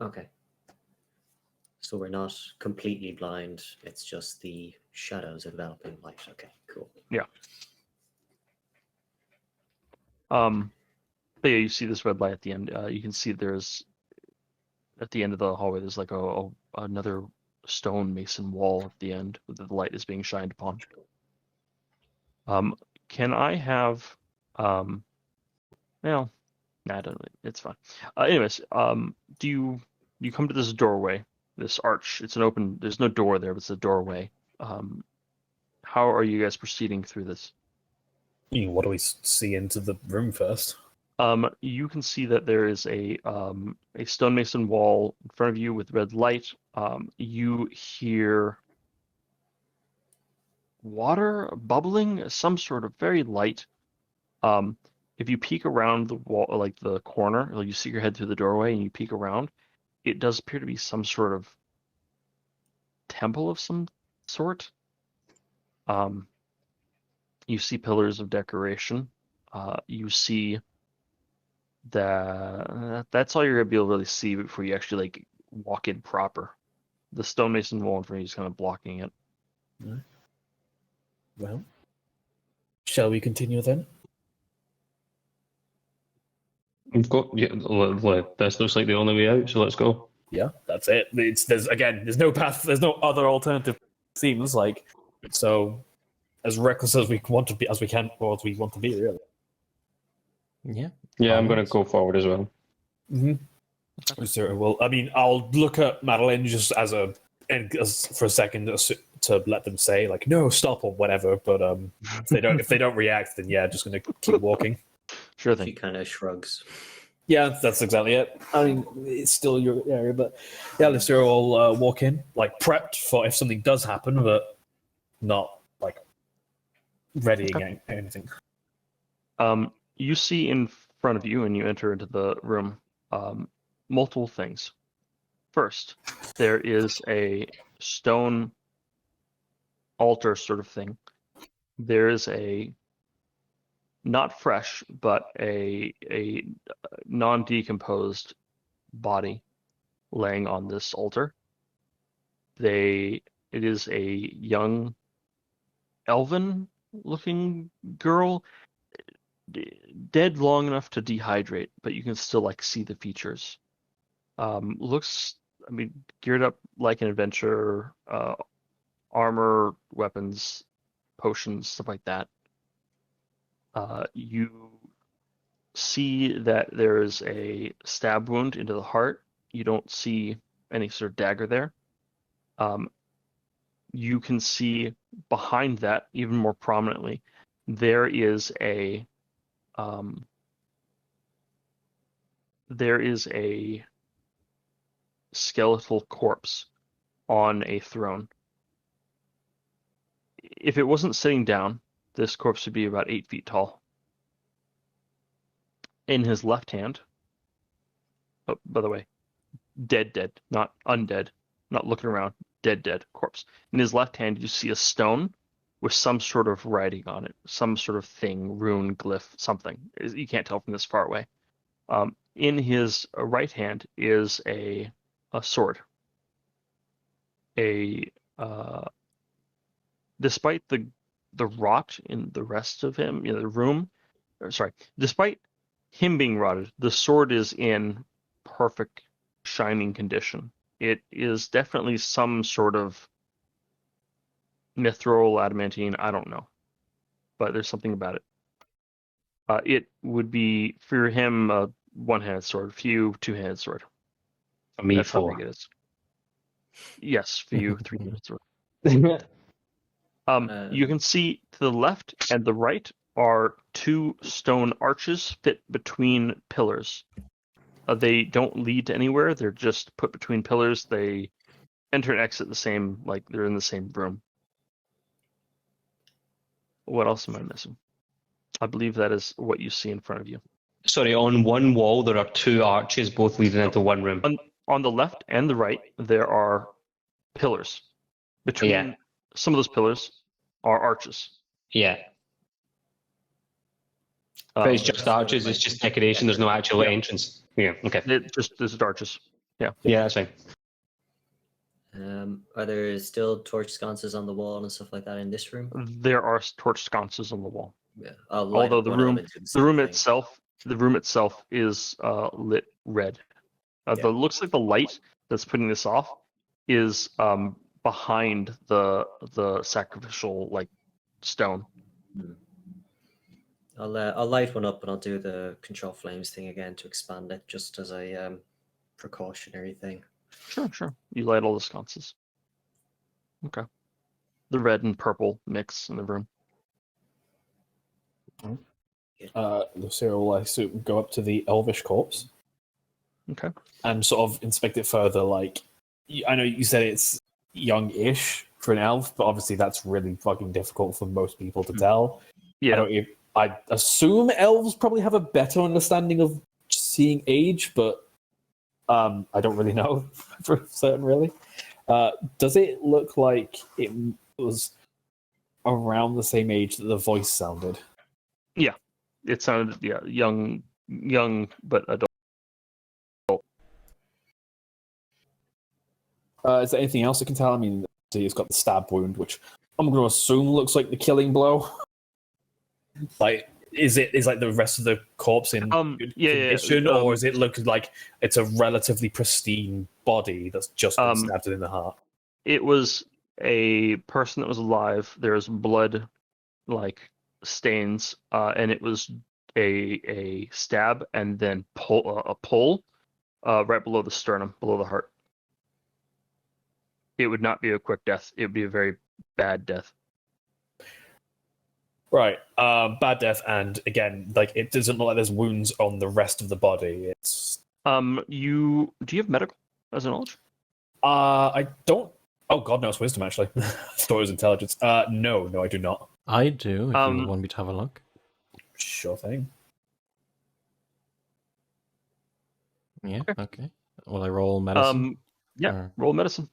Okay. So we're not completely blind. It's just the shadows enveloping light. Okay, cool. Yeah. But yeah, you see this red light at the end. You can see there's at the end of the hallway. There's like another stone mason wall at the end that the light is being shined upon. Can I have well, nah, I don't. It's fine. Anyways, do you come to this doorway, this arch? It's an open. There's no door there, but it's a doorway. How are you guys proceeding through this? What do we see into the room first? You can see that there is a stonemason wall in front of you with red light. You hear water bubbling, some sort of very light. If you peek around the wall, like the corner, like you see your head through the doorway and you peek around, it does appear to be some sort of temple of some sort. You see pillars of decoration. You see that's all you're gonna be able to really see before you actually like walk in proper. The stonemason wall in front of you is kind of blocking it. Well, shall we continue then? We've got this looks like the only way out, so let's go. Yeah, that's it. There's no path. There's no other alternative. Seems like so. As reckless as we want to be, as we can, or as we want to be, really. Yeah. Yeah, I'm going to go forward as well. Mm-hmm. So, well, I mean, I'll look at Madeline just for a second to let them say like, no, stop or whatever. But if they don't react, then yeah, just gonna keep walking. Sure She thing. kind of shrugs. Yeah, that's exactly it. I mean, it's still your area, but yeah, Lucero will walk in, like prepped for if something does happen, but not like readying anything. You see in front of you, and you enter into the room, multiple things. First, there is a stone altar sort of thing. There is a not fresh, but a non-decomposed body laying on this altar. It is a young elven-looking girl, dead long enough to dehydrate, but you can still like see the features. Looks, I mean, geared up like an adventurer, armor, weapons, potions, stuff like that. You see that there is a stab wound into the heart. You don't see any sort of dagger there. You can see behind that, even more prominently, there is a skeletal corpse on a throne. If it wasn't sitting down, this corpse would be about 8 feet tall. In his left hand, oh, by the way, dead, not undead, not looking around, dead corpse. In his left hand, you see a stone with some sort of writing on it, some sort of thing, rune, glyph, something. You can't tell from this far away. In his right hand is a sword. Despite the rot in the rest of him, the room, despite him being rotted, the sword is in perfect shining condition. It is definitely some sort of mithril, adamantine, I don't know, but there's something about it. It would be for him a one-handed sword, for you two-handed sword. For me, That's how 4. big it is. Yes, for you, three-handed sword. You can see to the left and the right are 2 stone arches fit between pillars. They don't lead to anywhere. They're just put between pillars. They enter and exit the same, like they're in the same room. What else am I missing? I believe that is what you see in front of you. Sorry, on one wall there are two arches, both leading into one room. On the left and the right, there are pillars. Between Yeah. some of those pillars are arches. Yeah. But it's just arches, it's just decoration, there's no actual Yeah. entrance. Yeah, okay. There's arches. Yeah, that's fine. Are there still torch sconces on the wall and stuff like that in this room? There are torch sconces on the wall. Yeah. I'll light Although up the one of them room, and do the same room thing. itself is lit red. Yeah. The looks like the light that's putting this off is behind the sacrificial like stone. I'll light one up and I'll do the control flames thing again to expand it, just as a precautionary thing. Sure. You light all the sconces. Okay. The red and purple mix in the room. Lucera will, I assume, go up to the elvish corpse Okay. and sort of inspect it further. Like, I know you said it's young-ish for an elf, but obviously that's really fucking difficult for most people to tell. Yeah. I assume elves probably have a better understanding of seeing age, but I don't really know for certain, really. Does it look like it was around the same age that the voice sounded? It sounded young but adult. Is there anything else I can tell? I mean, he's got the stab wound, which I'm going to assume looks like the killing blow. Like, is like the rest of the corpse in good condition, or is it look like it's a relatively pristine body that's just been stabbed in the heart? It was a person that was alive. There's blood, like stains, and it was a stab and then a pull right below the sternum, below the heart. It would not be a quick death. It would be a very bad death. Right, bad death, and again, like it doesn't look like there's wounds on the rest of the body. It's do you have medical as a knowledge? I don't. Oh God, no, it's wisdom actually. I thought it was intelligence. No, I do not. I do, if you want me to have a look. Sure thing. Yeah, okay. Will I roll medicine? Yeah, Or- roll medicine.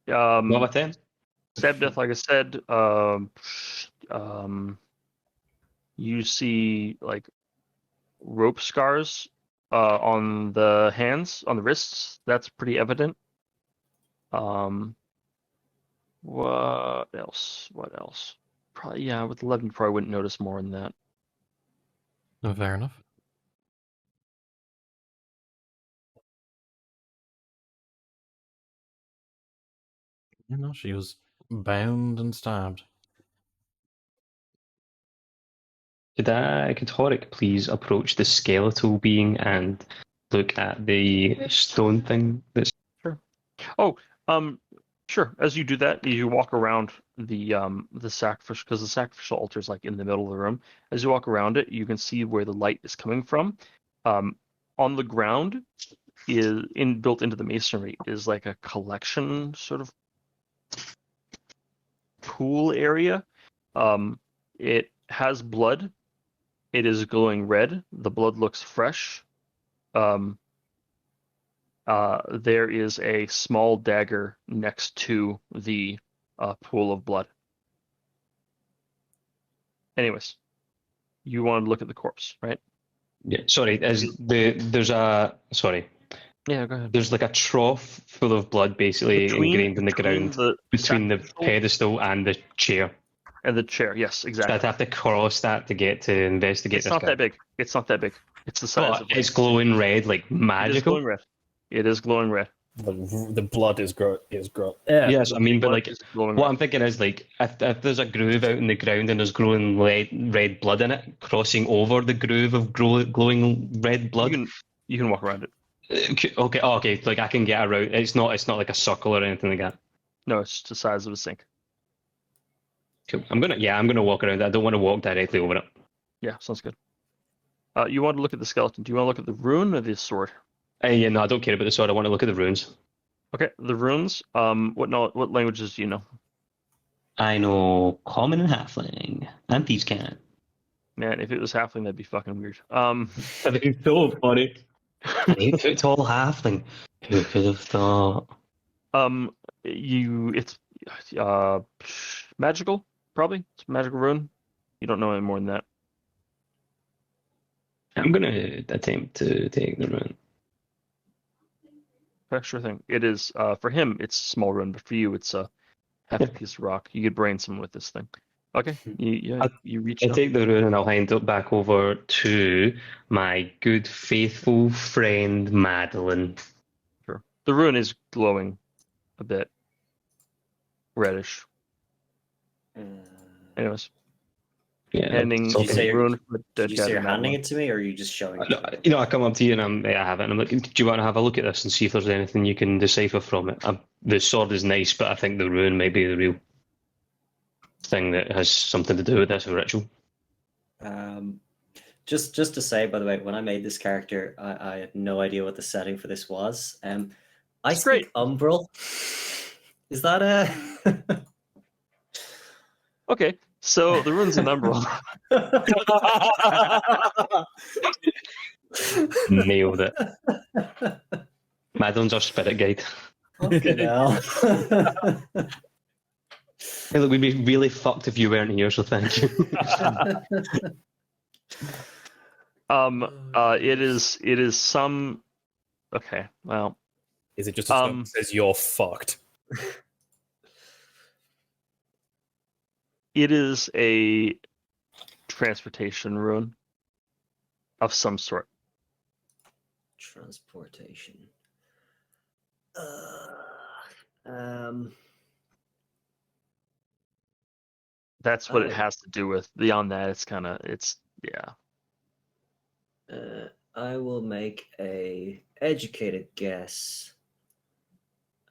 What about them? Stab death, like I said, you see like rope scars on the hands, on the wrists. That's pretty evident. What else? Probably, yeah, with 11, you probably wouldn't notice more than that. No, fair enough. You know, she was bound and stabbed. Could Horik please approach the skeletal being and look at the stone thing that's Sure. As you do that, you walk around the sacrificial, because the sacrificial altar is like in the middle of the room. As you walk around it, you can see where the light is coming from. On the ground, built into the masonry is like a collection sort of pool area. It has blood. It is glowing red. The blood looks fresh. There is a small dagger next to the pool of blood. Anyways, you want to look at the corpse, right? Yeah, sorry, there's Yeah, go ahead. there's like a trough full of blood basically ingrained in the ground between the pedestal and the chair. And the chair, yes, exactly. I'd have to cross that to get to investigate It's this not guy. that big. It's not that big. It's the size of It's glowing red, like It is magical. glowing red. It is glowing red. The blood is gross. Yes, I mean, but Blood like, is glowing what red. I'm thinking is like, if there's a groove out in the ground and there's glowing red blood in it, crossing over the groove of glowing red blood. You can walk around it. Okay, like I can get around. It's not like a circle or anything like that. No, it's just the size of a sink. Cool. I'm gonna walk around it. I don't want to walk directly over it. Yeah, sounds good. You want to look at the skeleton. Do you want to look at the rune or the sword? Yeah, no, I don't care about the sword. I want to look at the runes. Okay, the runes. What languages do you know? I know Common and Halfling, and Thieves' Cant. Man, if it was halfling, that'd be fucking weird. That'd be so funny. 8 foot tall halfling. Who could have thought? It's magical, probably. It's a magical rune. You don't know any more than that. I'm gonna attempt to take the rune. Okay, sure thing. It is for him. It's a small rune, but for you, it's a half a piece of rock. You could brain someone with this thing. Okay, you reach I'll out. take the rune and I'll hand it back over to my good, faithful friend Madeline. Sure. The rune is glowing a bit reddish. Anyways, Yeah, handing it's okay. Did you say the rune for Did dead you guy say to you're handing Madeline. it to me, or are you just showing it? to me? You know, I come up to you and I have it, and I'm like, do you want to have a look at this and see if there's anything you can decipher from it? The sword is nice, but I think the rune may be the real thing that has something to do with this ritual. Just to say, by the way, when I made this character, I had no idea what the setting for this was. I It's speak great. Umbral. Is that a? Okay, so the rune's an umbral. Nailed it. Madeline's our spirit guide. Fucking hell. Hey, look, we'd be really fucked if you weren't here, so thank you. It is some. Okay, well, Is it just a term that says you're fucked? it is a transportation rune of some sort. Transportation. That's what it Oh. has to do with. Beyond that, yeah. I will make a educated guess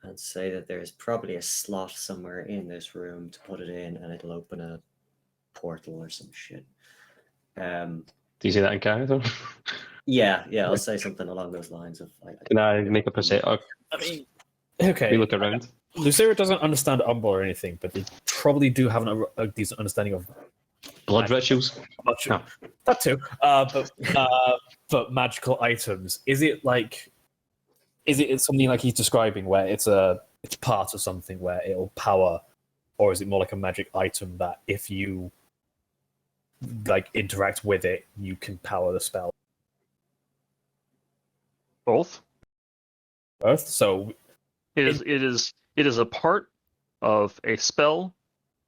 and say that there's probably a slot somewhere in this room to put it in, and it'll open a portal or some shit. Do you say that in character? Yeah, I'll say something along those lines of. Can I make a percent? Or I mean, okay. we look around? Lucera doesn't understand Umbral or anything, but they probably do have a decent understanding of Blood rituals? magic. No. That too. But magical items. Is it something like he's describing where it's part of something where it'll power, or is it more like a magic item that if you like interact with it, you can power the spell? Both. Both. So It is a part of a spell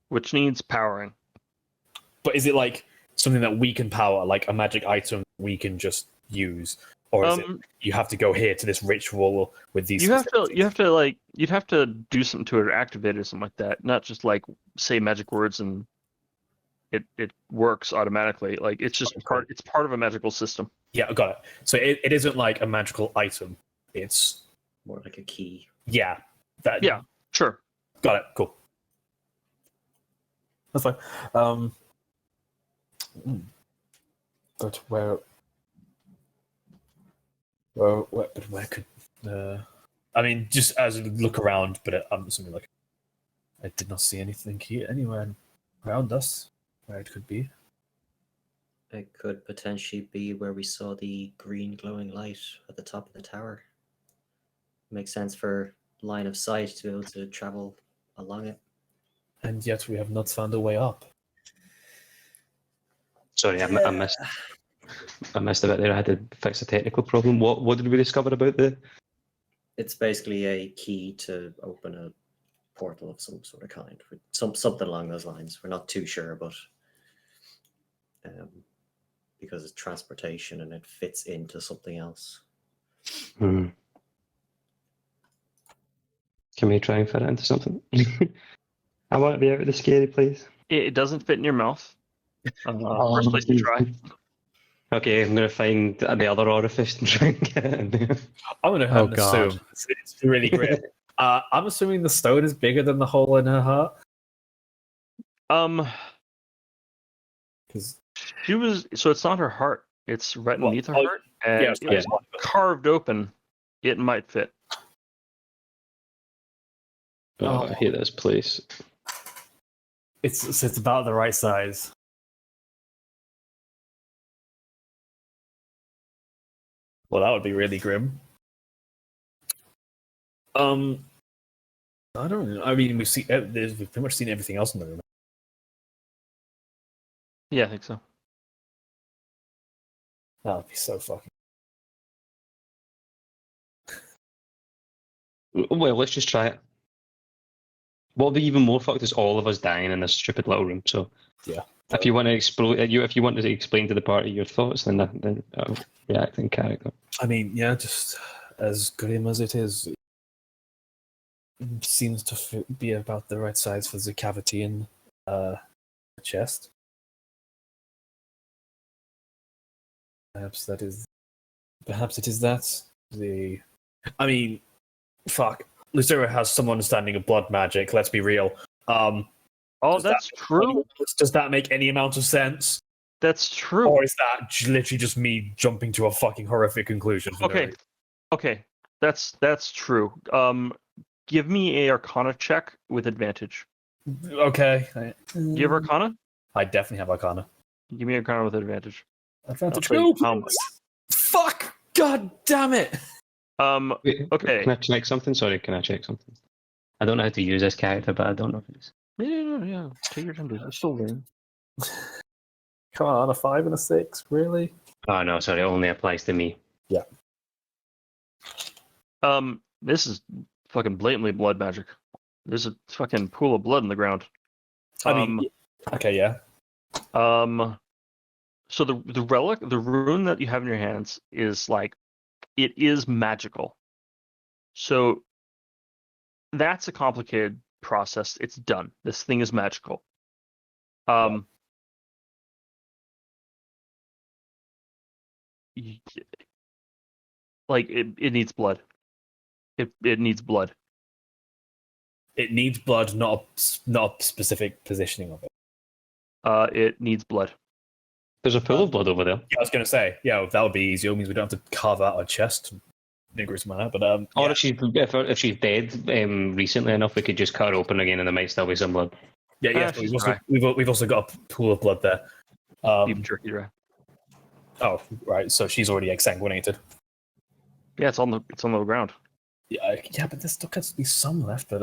which needs powering. but is it like something that we can power, like a magic item we can just use, or is it you have to go here to this ritual with these? You'd have to do something to it or activate it or something like that. Not just like say magic words and it works automatically. Like it's just it's part of a magical system. Yeah, got it. So it isn't like a magical item. It's More like a key. yeah. Yeah, sure. Got it. Cool. That's fine. But where could I mean, just as we look around, but I'm assuming like I did not see anything here anywhere around us where it could be. It could potentially be where we saw the green glowing light at the top of the tower. Makes sense for line of sight to be able to travel along it. And yet we have not found a way up. Sorry, I missed a bit there. I had to fix a technical problem. What did we discover about the... It's basically a key to open a portal of some sort of kind. Something along those lines. We're not too sure, but because it's transportation and it fits into something else. Can we try and fit it into something? I want to be out of the scary place. It doesn't fit in your mouth. First place to try. Okay, I'm going to find the other orifice and try and get it in there. I'm going to assume it's really great. I'm assuming the stone is bigger than the hole in her heart. Um, Because She was so it's not her heart. It's right Well, underneath her oh, heart, and yeah, it was carved open. It might fit. Oh, I hate this place. It's about the right size. Well, that would be really grim. I don't know. I mean, we've pretty much seen everything else in the room. Yeah, I think so. That would be so fucking. Well, let's just try it. What would be even more fucked is all of us dying in this stupid little room. So, Yeah. if you want to if you want to explain to the party your thoughts, then I'll react in character. I mean, yeah, just as grim as it is, it seems to be about the right size for the cavity in the chest. Perhaps it is that. I mean, fuck. Lucera has some understanding of blood magic, let's be real. Oh, Does that's true. Does that make any amount of sense? That's true. Or is that literally just me jumping to a fucking horrific conclusion? For no Okay. reason? Okay. That's true. Give me a Arcana check with advantage. Okay. Do you have Arcana? I definitely have Arcana. Give me Arcana with advantage. Advantage. I'll tell you No, how please. Fuck! God damn it! Wait, Okay. Can I check something? Sorry, can I check something? I don't know how to use this character, but I don't know if it's. Yeah. Take your time. We're still learning. Come on, a 5 and a 6, really? Oh no, sorry, it only applies to me. This is fucking blatantly blood magic. There's a fucking pool of blood in the ground. I mean, okay, yeah. So the relic, the rune that you have in your hands is like, it is magical. So that's a complicated process. It's done. This thing is magical. Like it needs blood. It needs blood. It needs blood, not a specific positioning of it. It needs blood. There's a pool of blood over there. Yeah, I was going to say, yeah, that would be easier. It means we don't have to carve out a chest in a gruesome manner. But Or yeah. if she's dead recently enough, we could just cut her open again, and there might still be some blood. Yeah. she's We've also got a pool of blood there. Beef jerky dry. Oh, right. So she's already exsanguinated. Yeah, it's on the ground. Yeah, but there still has to be some left. But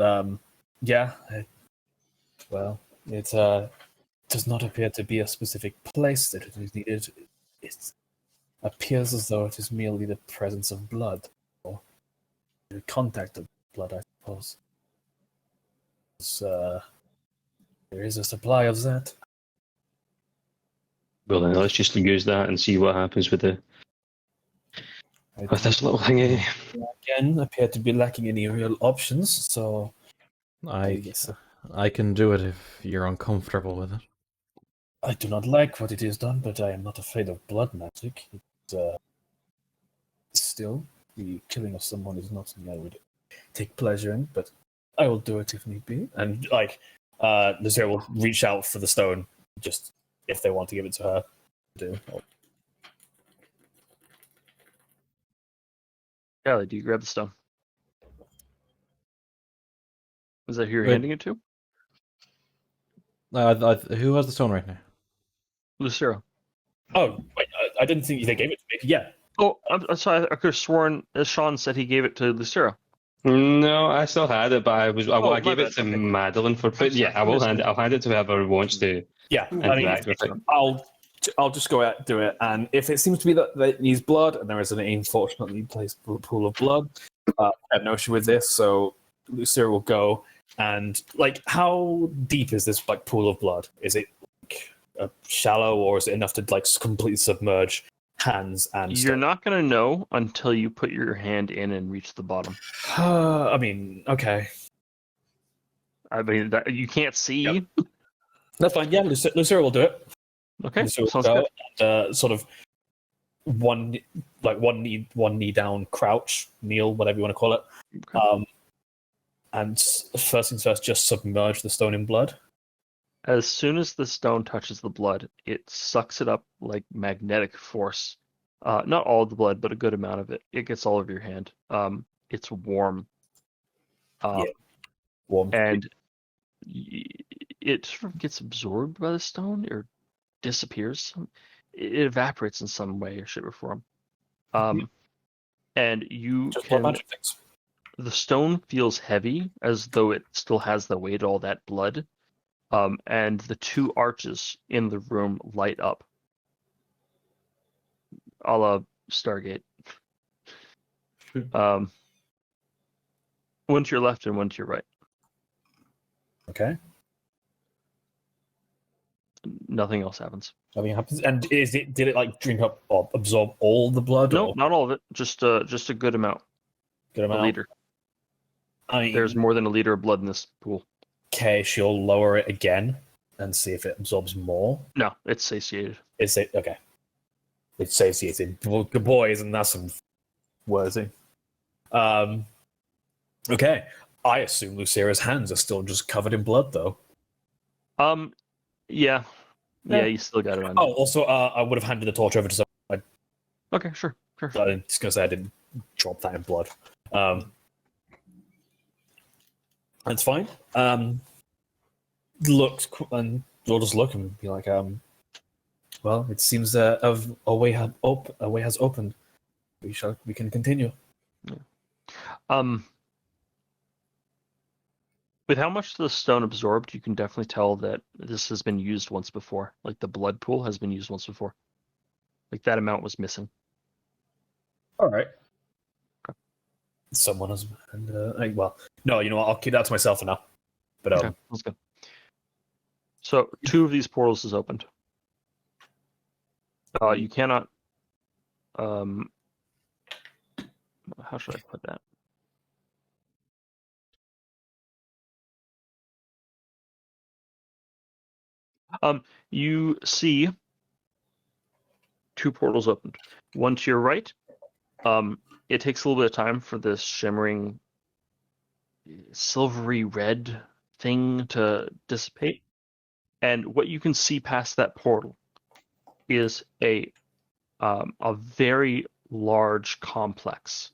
yeah. It does not appear to be a specific place that it is needed. It appears as though it is merely the presence of blood, or the contact of blood, I suppose. There is a supply of that. Well, then let's just use that and see what happens with this little thingy. Again, appear to be lacking any real options, so I guess I can do it if you're uncomfortable with it. I do not like what it is done, but I am not afraid of blood magic. Still, the killing of someone is not something I would take pleasure in, but I will do it if need be. And Lucera will reach out for the stone, just if they want to give it to her. Callie, do you grab the stone? Is that who you're Wait. handing it to? Who has the stone right now? Lucero. Oh, wait, I didn't think they gave it to me. Yeah. Oh, I'm sorry. I could have sworn Sean said he gave it to Lucero. No, I still had it, but I my gave it bad, to okay. Madeline for. But yeah, I'll hand it to whoever wants to Yeah, I mean, interact with it. I'll just go out and do it. And if it seems to be that it needs blood, and there is an unfortunately placed pool of blood, I have no issue with this. So Lucera will go. And how deep is this pool of blood? Is it shallow, or is it enough to completely submerge hands and? You're stuff? not gonna know until you put your hand in and reach the bottom. I mean, okay, I mean, that, you can't see. Yep. That's fine. Yeah, Lucera will do it. Okay, Lucera will sounds go good. and, sort of one knee down, crouch, kneel, whatever you want to call it. Okay. And first things first, just submerge the stone in blood. As soon as the stone touches the blood, it sucks it up like magnetic force. Not all of the blood, but a good amount of it. It gets all over your hand. It's warm. Yeah. Warm. And it sort of gets absorbed by the stone or disappears. It evaporates in some way or shape or form. And you Just blood can. magic things. The stone feels heavy, as though it still has the weight of all that blood. And the two arches in the room light up, a la Stargate. One to your left and one to your right. Okay. Nothing else happens. Nothing happens. And did it like drink up or absorb all the blood? No, or not all of it. Just a good amount. good A amount? liter. I mean, There's more than a liter of blood in this pool. okay, she'll lower it again and see if it absorbs more. No, it's satiated. It's okay. It's satiated. Well, good boys, and that's some worthy. Okay. I assume Lucera's hands are still just covered in blood, though. Yeah, Yeah. you still got it on. Oh, also, I would have handed the torch over to someone. Okay, sure. I'm just gonna say I didn't drop that in blood. That's fine. Look, and we'll just look and be like, well, it seems a way has opened. We can continue. With how much the stone absorbed, you can definitely tell that this has been used once before. Like the blood pool has been used once before. Like that amount was missing. All right. Someone has, well, no, you know what? I'll keep that to myself for now. But Okay, let's go. So 2 of these portals is opened. You cannot. How should I put that? You see 2 portals opened. One to your right. It takes a little bit of time for this shimmering, silvery red thing to dissipate. And what you can see past that portal is a very large complex,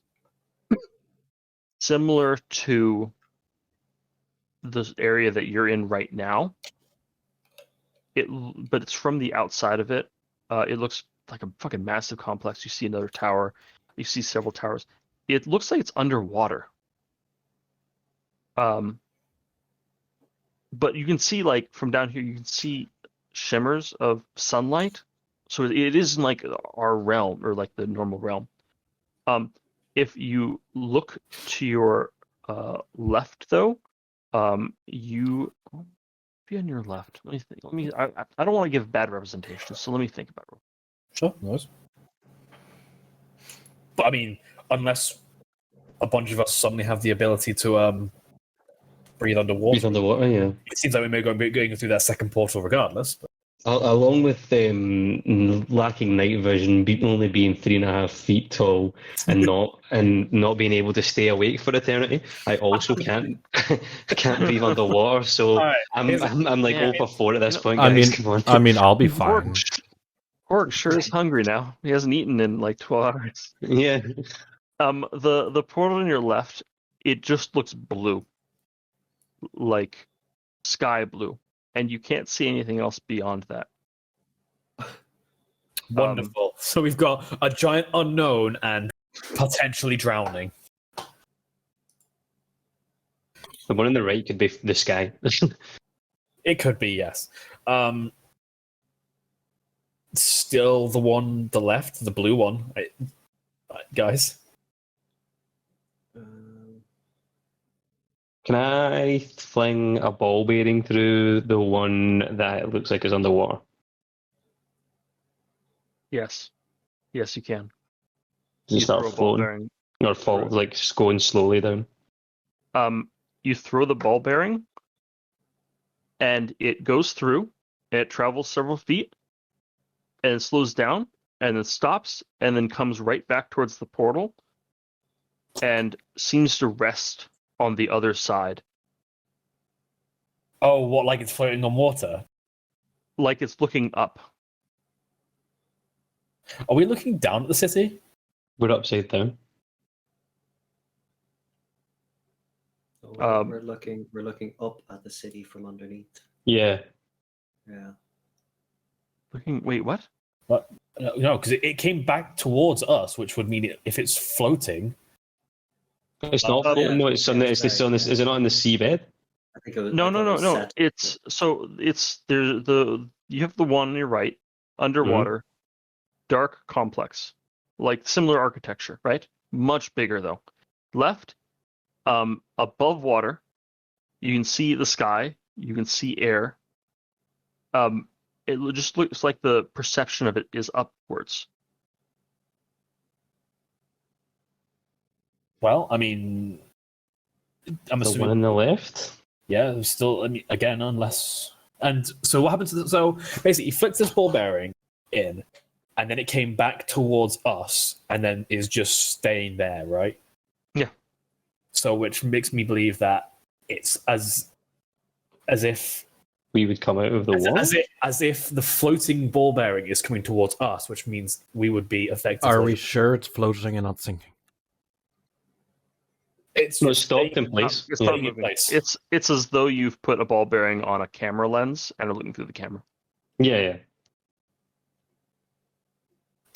similar to the area that you're in right now. But it's from the outside of it. It looks like a fucking massive complex. You see another tower. You see several towers. It looks like it's underwater. But you can see, like, from down here, you can see shimmers of sunlight. So it isn't like our realm or like the normal realm. If you look to your left, though, you be on your left. Let me think. I don't want to give bad representation, so let me think about it. sure, nice. But I mean, unless a bunch of us suddenly have the ability to breathe underwater, yeah. it seems like we may be going through that second portal regardless. But... Along with lacking night vision, only being 3.5 feet tall, and not being able to stay awake for eternity, I also can't breathe underwater. So Right. I'm like Yeah, 0 for 4 at this point, I guys. mean, Come on. I mean, I'll be fine. Orc sure is hungry now. He hasn't eaten in like 12 hours. Yeah. The portal on your left, it just looks blue, like sky blue, and you can't see anything else beyond that. Wonderful. So we've got a giant unknown and potentially drowning. The one on the right could be the sky. It could be, yes. Still the one, the left, the blue one, guys. Can I fling a ball bearing through the one that looks like is underwater? Yes, you can. Does it You throw start a ball floating? bearing. Or fall, like just going slowly down? You throw the ball bearing, and it goes through. And it travels several feet, and it slows down, and then stops, and then comes right back towards the portal, and seems to rest on the other side. Oh, what? Like it's floating on water? like it's looking up. Are we looking down at the city? We're upside down. So Um, we're looking up at the city from underneath. Yeah. Yeah. Looking. Wait, what? No, because it came back towards us, which would mean if it's floating. It's not Oh, floating, yeah. no, it's on Yeah, the, it's sorry, on this, yeah. is it not in the seabed? I think it was. No, I no, thought it no, was no. set- It's there's the you have the one on your right, underwater, dark complex, like similar architecture, right? Much bigger though. Left, above water, you can see the sky, you can see air. It just looks like the perception of it is upwards. Well, I mean, I'm The assuming. one on the left? Yeah, there's still. I mean, again, unless. And so what happened to so basically, he flicked this ball bearing in, and then it came back towards us, and then is just staying there, right? Yeah. So, which makes me believe that it's as if We would come out of the wall? as if the floating ball bearing is coming towards us, which means we would be effectively. Are we sure it's floating and not sinking? It's No, it's stopped in place. It's Yeah. not in moving. place. It's as though you've put a ball bearing on a camera lens and are looking through the camera. Yeah.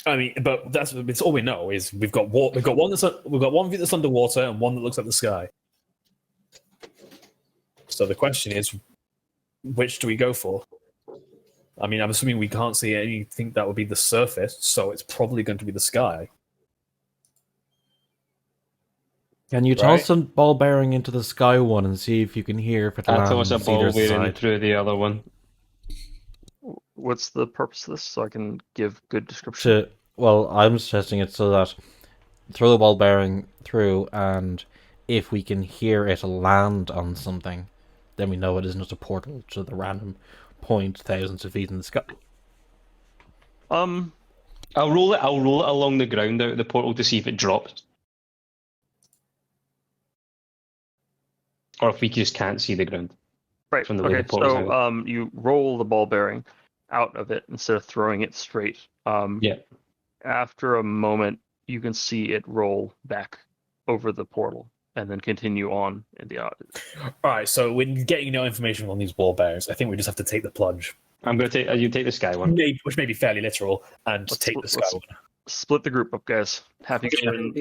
I mean, but it's all we know is we've got one view that's underwater and one that looks at the sky. So the question is, which do we go for? I mean, I'm assuming we can't see anything that would be the surface, so it's probably going to be the sky. Can you toss a ball bearing into the sky one and see if you can hear if it I lands toss a ball either bearing side? through the other one. What's the purpose of this? So I can give good description. Well, I'm suggesting it so that throw the ball bearing through, and if we can hear it land on something, then we know it isn't just a portal to the random point thousands of feet in the sky. Um, I'll roll it along the ground out of the portal to see if it drops. Or if we just can't see the ground. right. From the way Okay. the portal's So you roll the ball bearing out of it instead of throwing it straight. Yeah. After a moment, you can see it roll back over the portal and then continue on in the. All right, so when getting no information on these ball bearings, I think we just have to take the plunge, I'm going to take, you take the sky one. which may be fairly literal, and Let's take the sky let's- one. Split the group up, guys. Happy Question going.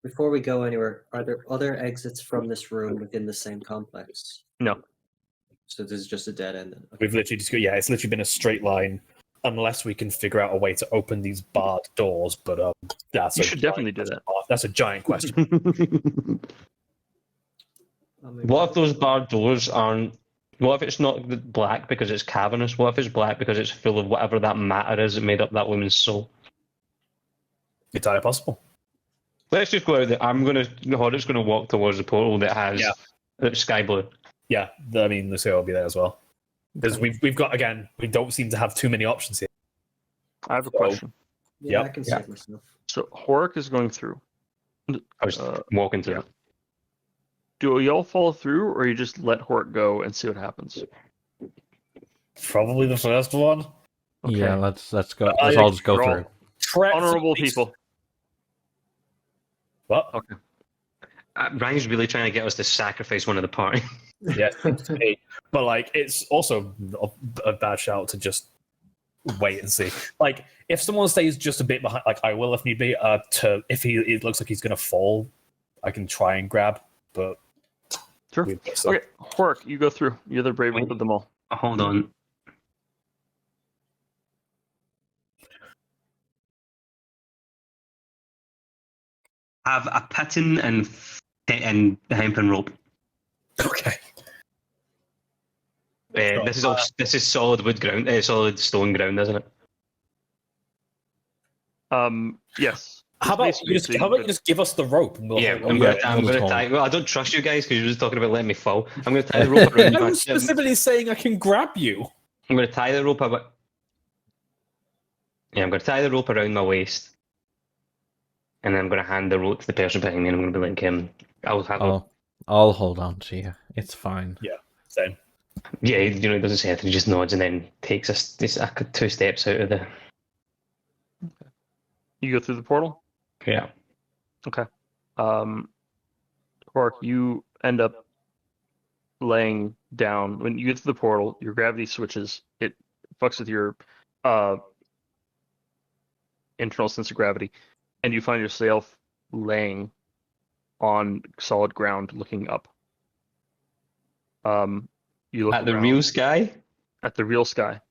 before we go anywhere, are there other exits from this room within the same complex? No. So this is just a dead end. Then. Okay. We've literally just it's literally been a straight line, unless we can figure out a way to open these barred doors. But that's You should definitely do that. That's a giant question. I mean, What if those barred doors aren't? What if it's not black because it's cavernous? What if it's black because it's full of whatever that matter is that made up that woman's soul? Entirely possible. Let's just go out there. Horroc's gonna walk towards the portal that has that's sky blue. Yeah, I mean, Lucio will be there as well. Because we've got, again, we don't seem to have too many options here. I have a question. yeah, Yep. I can save myself. So Horik is going through. I was Uh, walking through. yeah. Do y'all follow through, or you just let Horik go and see what happens? Probably the first one. Okay. Yeah, let's go. Let's all just go Roll. through. Correct. Honorable people. What? Okay. Ryan's really trying to get us to sacrifice one of the party. Yeah, but like it's also a bad shout to just wait and see. Like if someone stays just a bit behind, like I will if need be. If it looks like he's gonna fall, I can try and grab. But Sure. Okay, Horik, you go through. You're the bravest of them all. Hold on. Have a pattern and hempen rope. Okay. This is solid wood ground, solid stone ground, isn't it? Yes. How about Basically you just the- how about you just give us the rope and we'll Yeah, hold I'm on. gonna, Yeah, I'm we'll gonna hold. tie. Well, I don't trust you guys because you're just talking about letting me fall. I'm gonna tie the rope around my. I'm specifically saying I can grab you. I'm gonna tie the rope about. Yeah, I'm gonna tie the rope around my waist, and then I'm gonna hand the rope to the person behind me, and I'm gonna be like, I'll have. I'll hold on to you. It's fine. Same. Yeah, he doesn't say anything, he just nods and then takes us 2 steps out of the. You go through the portal. Yeah. Quark, you end up laying down when you get to the portal. Your gravity switches. It fucks with your internal sense of gravity, and you find yourself laying on solid ground, looking up. You look At the around real sky, at the real sky.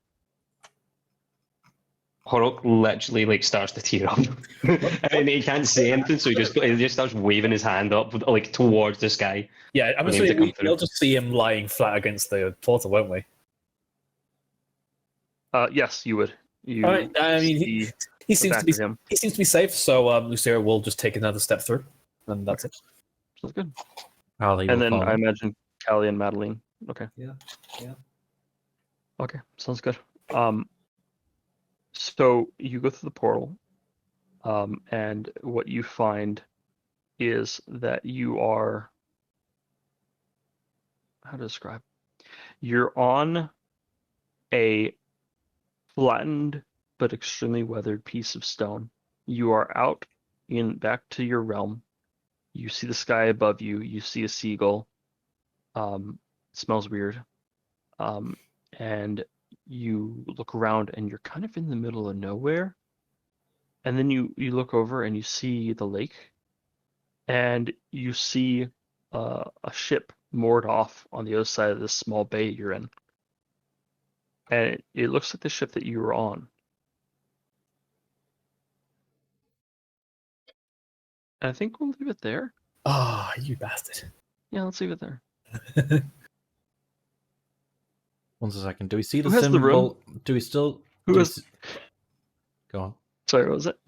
Horok literally like starts to tear up. I mean, he can't say anything, so he just starts waving his hand up like towards the sky. Yeah, I'm For him to assuming come through. we'll just see him lying flat against the portal, won't we? Yes, you would. You All right. I mean, see he the seems back to be of him. he seems to be safe. So Lucera will just take another step through, and that's it. Sounds good. Callie And will then follow. I imagine Callie and Madeline. Okay. Yeah. Okay, sounds good. So you go through the portal, and what you find is that you are, how to describe? You're on a flattened but extremely weathered piece of stone. You are out back to your realm. You see the sky above you. You see a seagull. It smells weird. And you look around and you're kind of in the middle of nowhere. And then you look over and you see the lake. And you see a ship moored off on the other side of this small bay you're in. And it looks like the ship that you were on. And I think we'll leave it there. Ah, you bastard. Yeah, let's leave it there. 1 second. Do we see the Who has the symbol? room? Do we still? Who do we has- s- Go on. Sorry, what was it?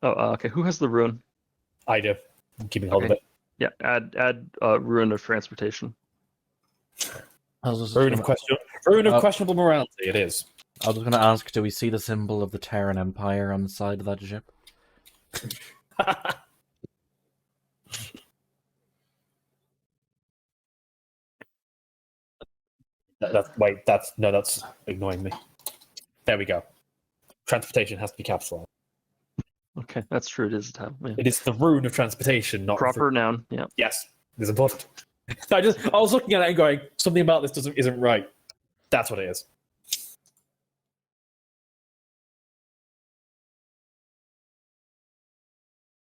Oh, okay. Who has the rune? I do. I'm keeping hold of Okay. it. Yeah, add rune of transportation. I was just Rune of gonna, questionable morality. It is. I was going to ask, do we see the symbol of the Terran Empire on the side of that ship? That's ignoring me. There we go. Transportation has to be capitalized. Okay, that's true. It is a title. Yeah. It is the rune of transportation, not Proper noun. Yeah. Yes, it is important. I was looking at it and going, something about this isn't right. That's what it is.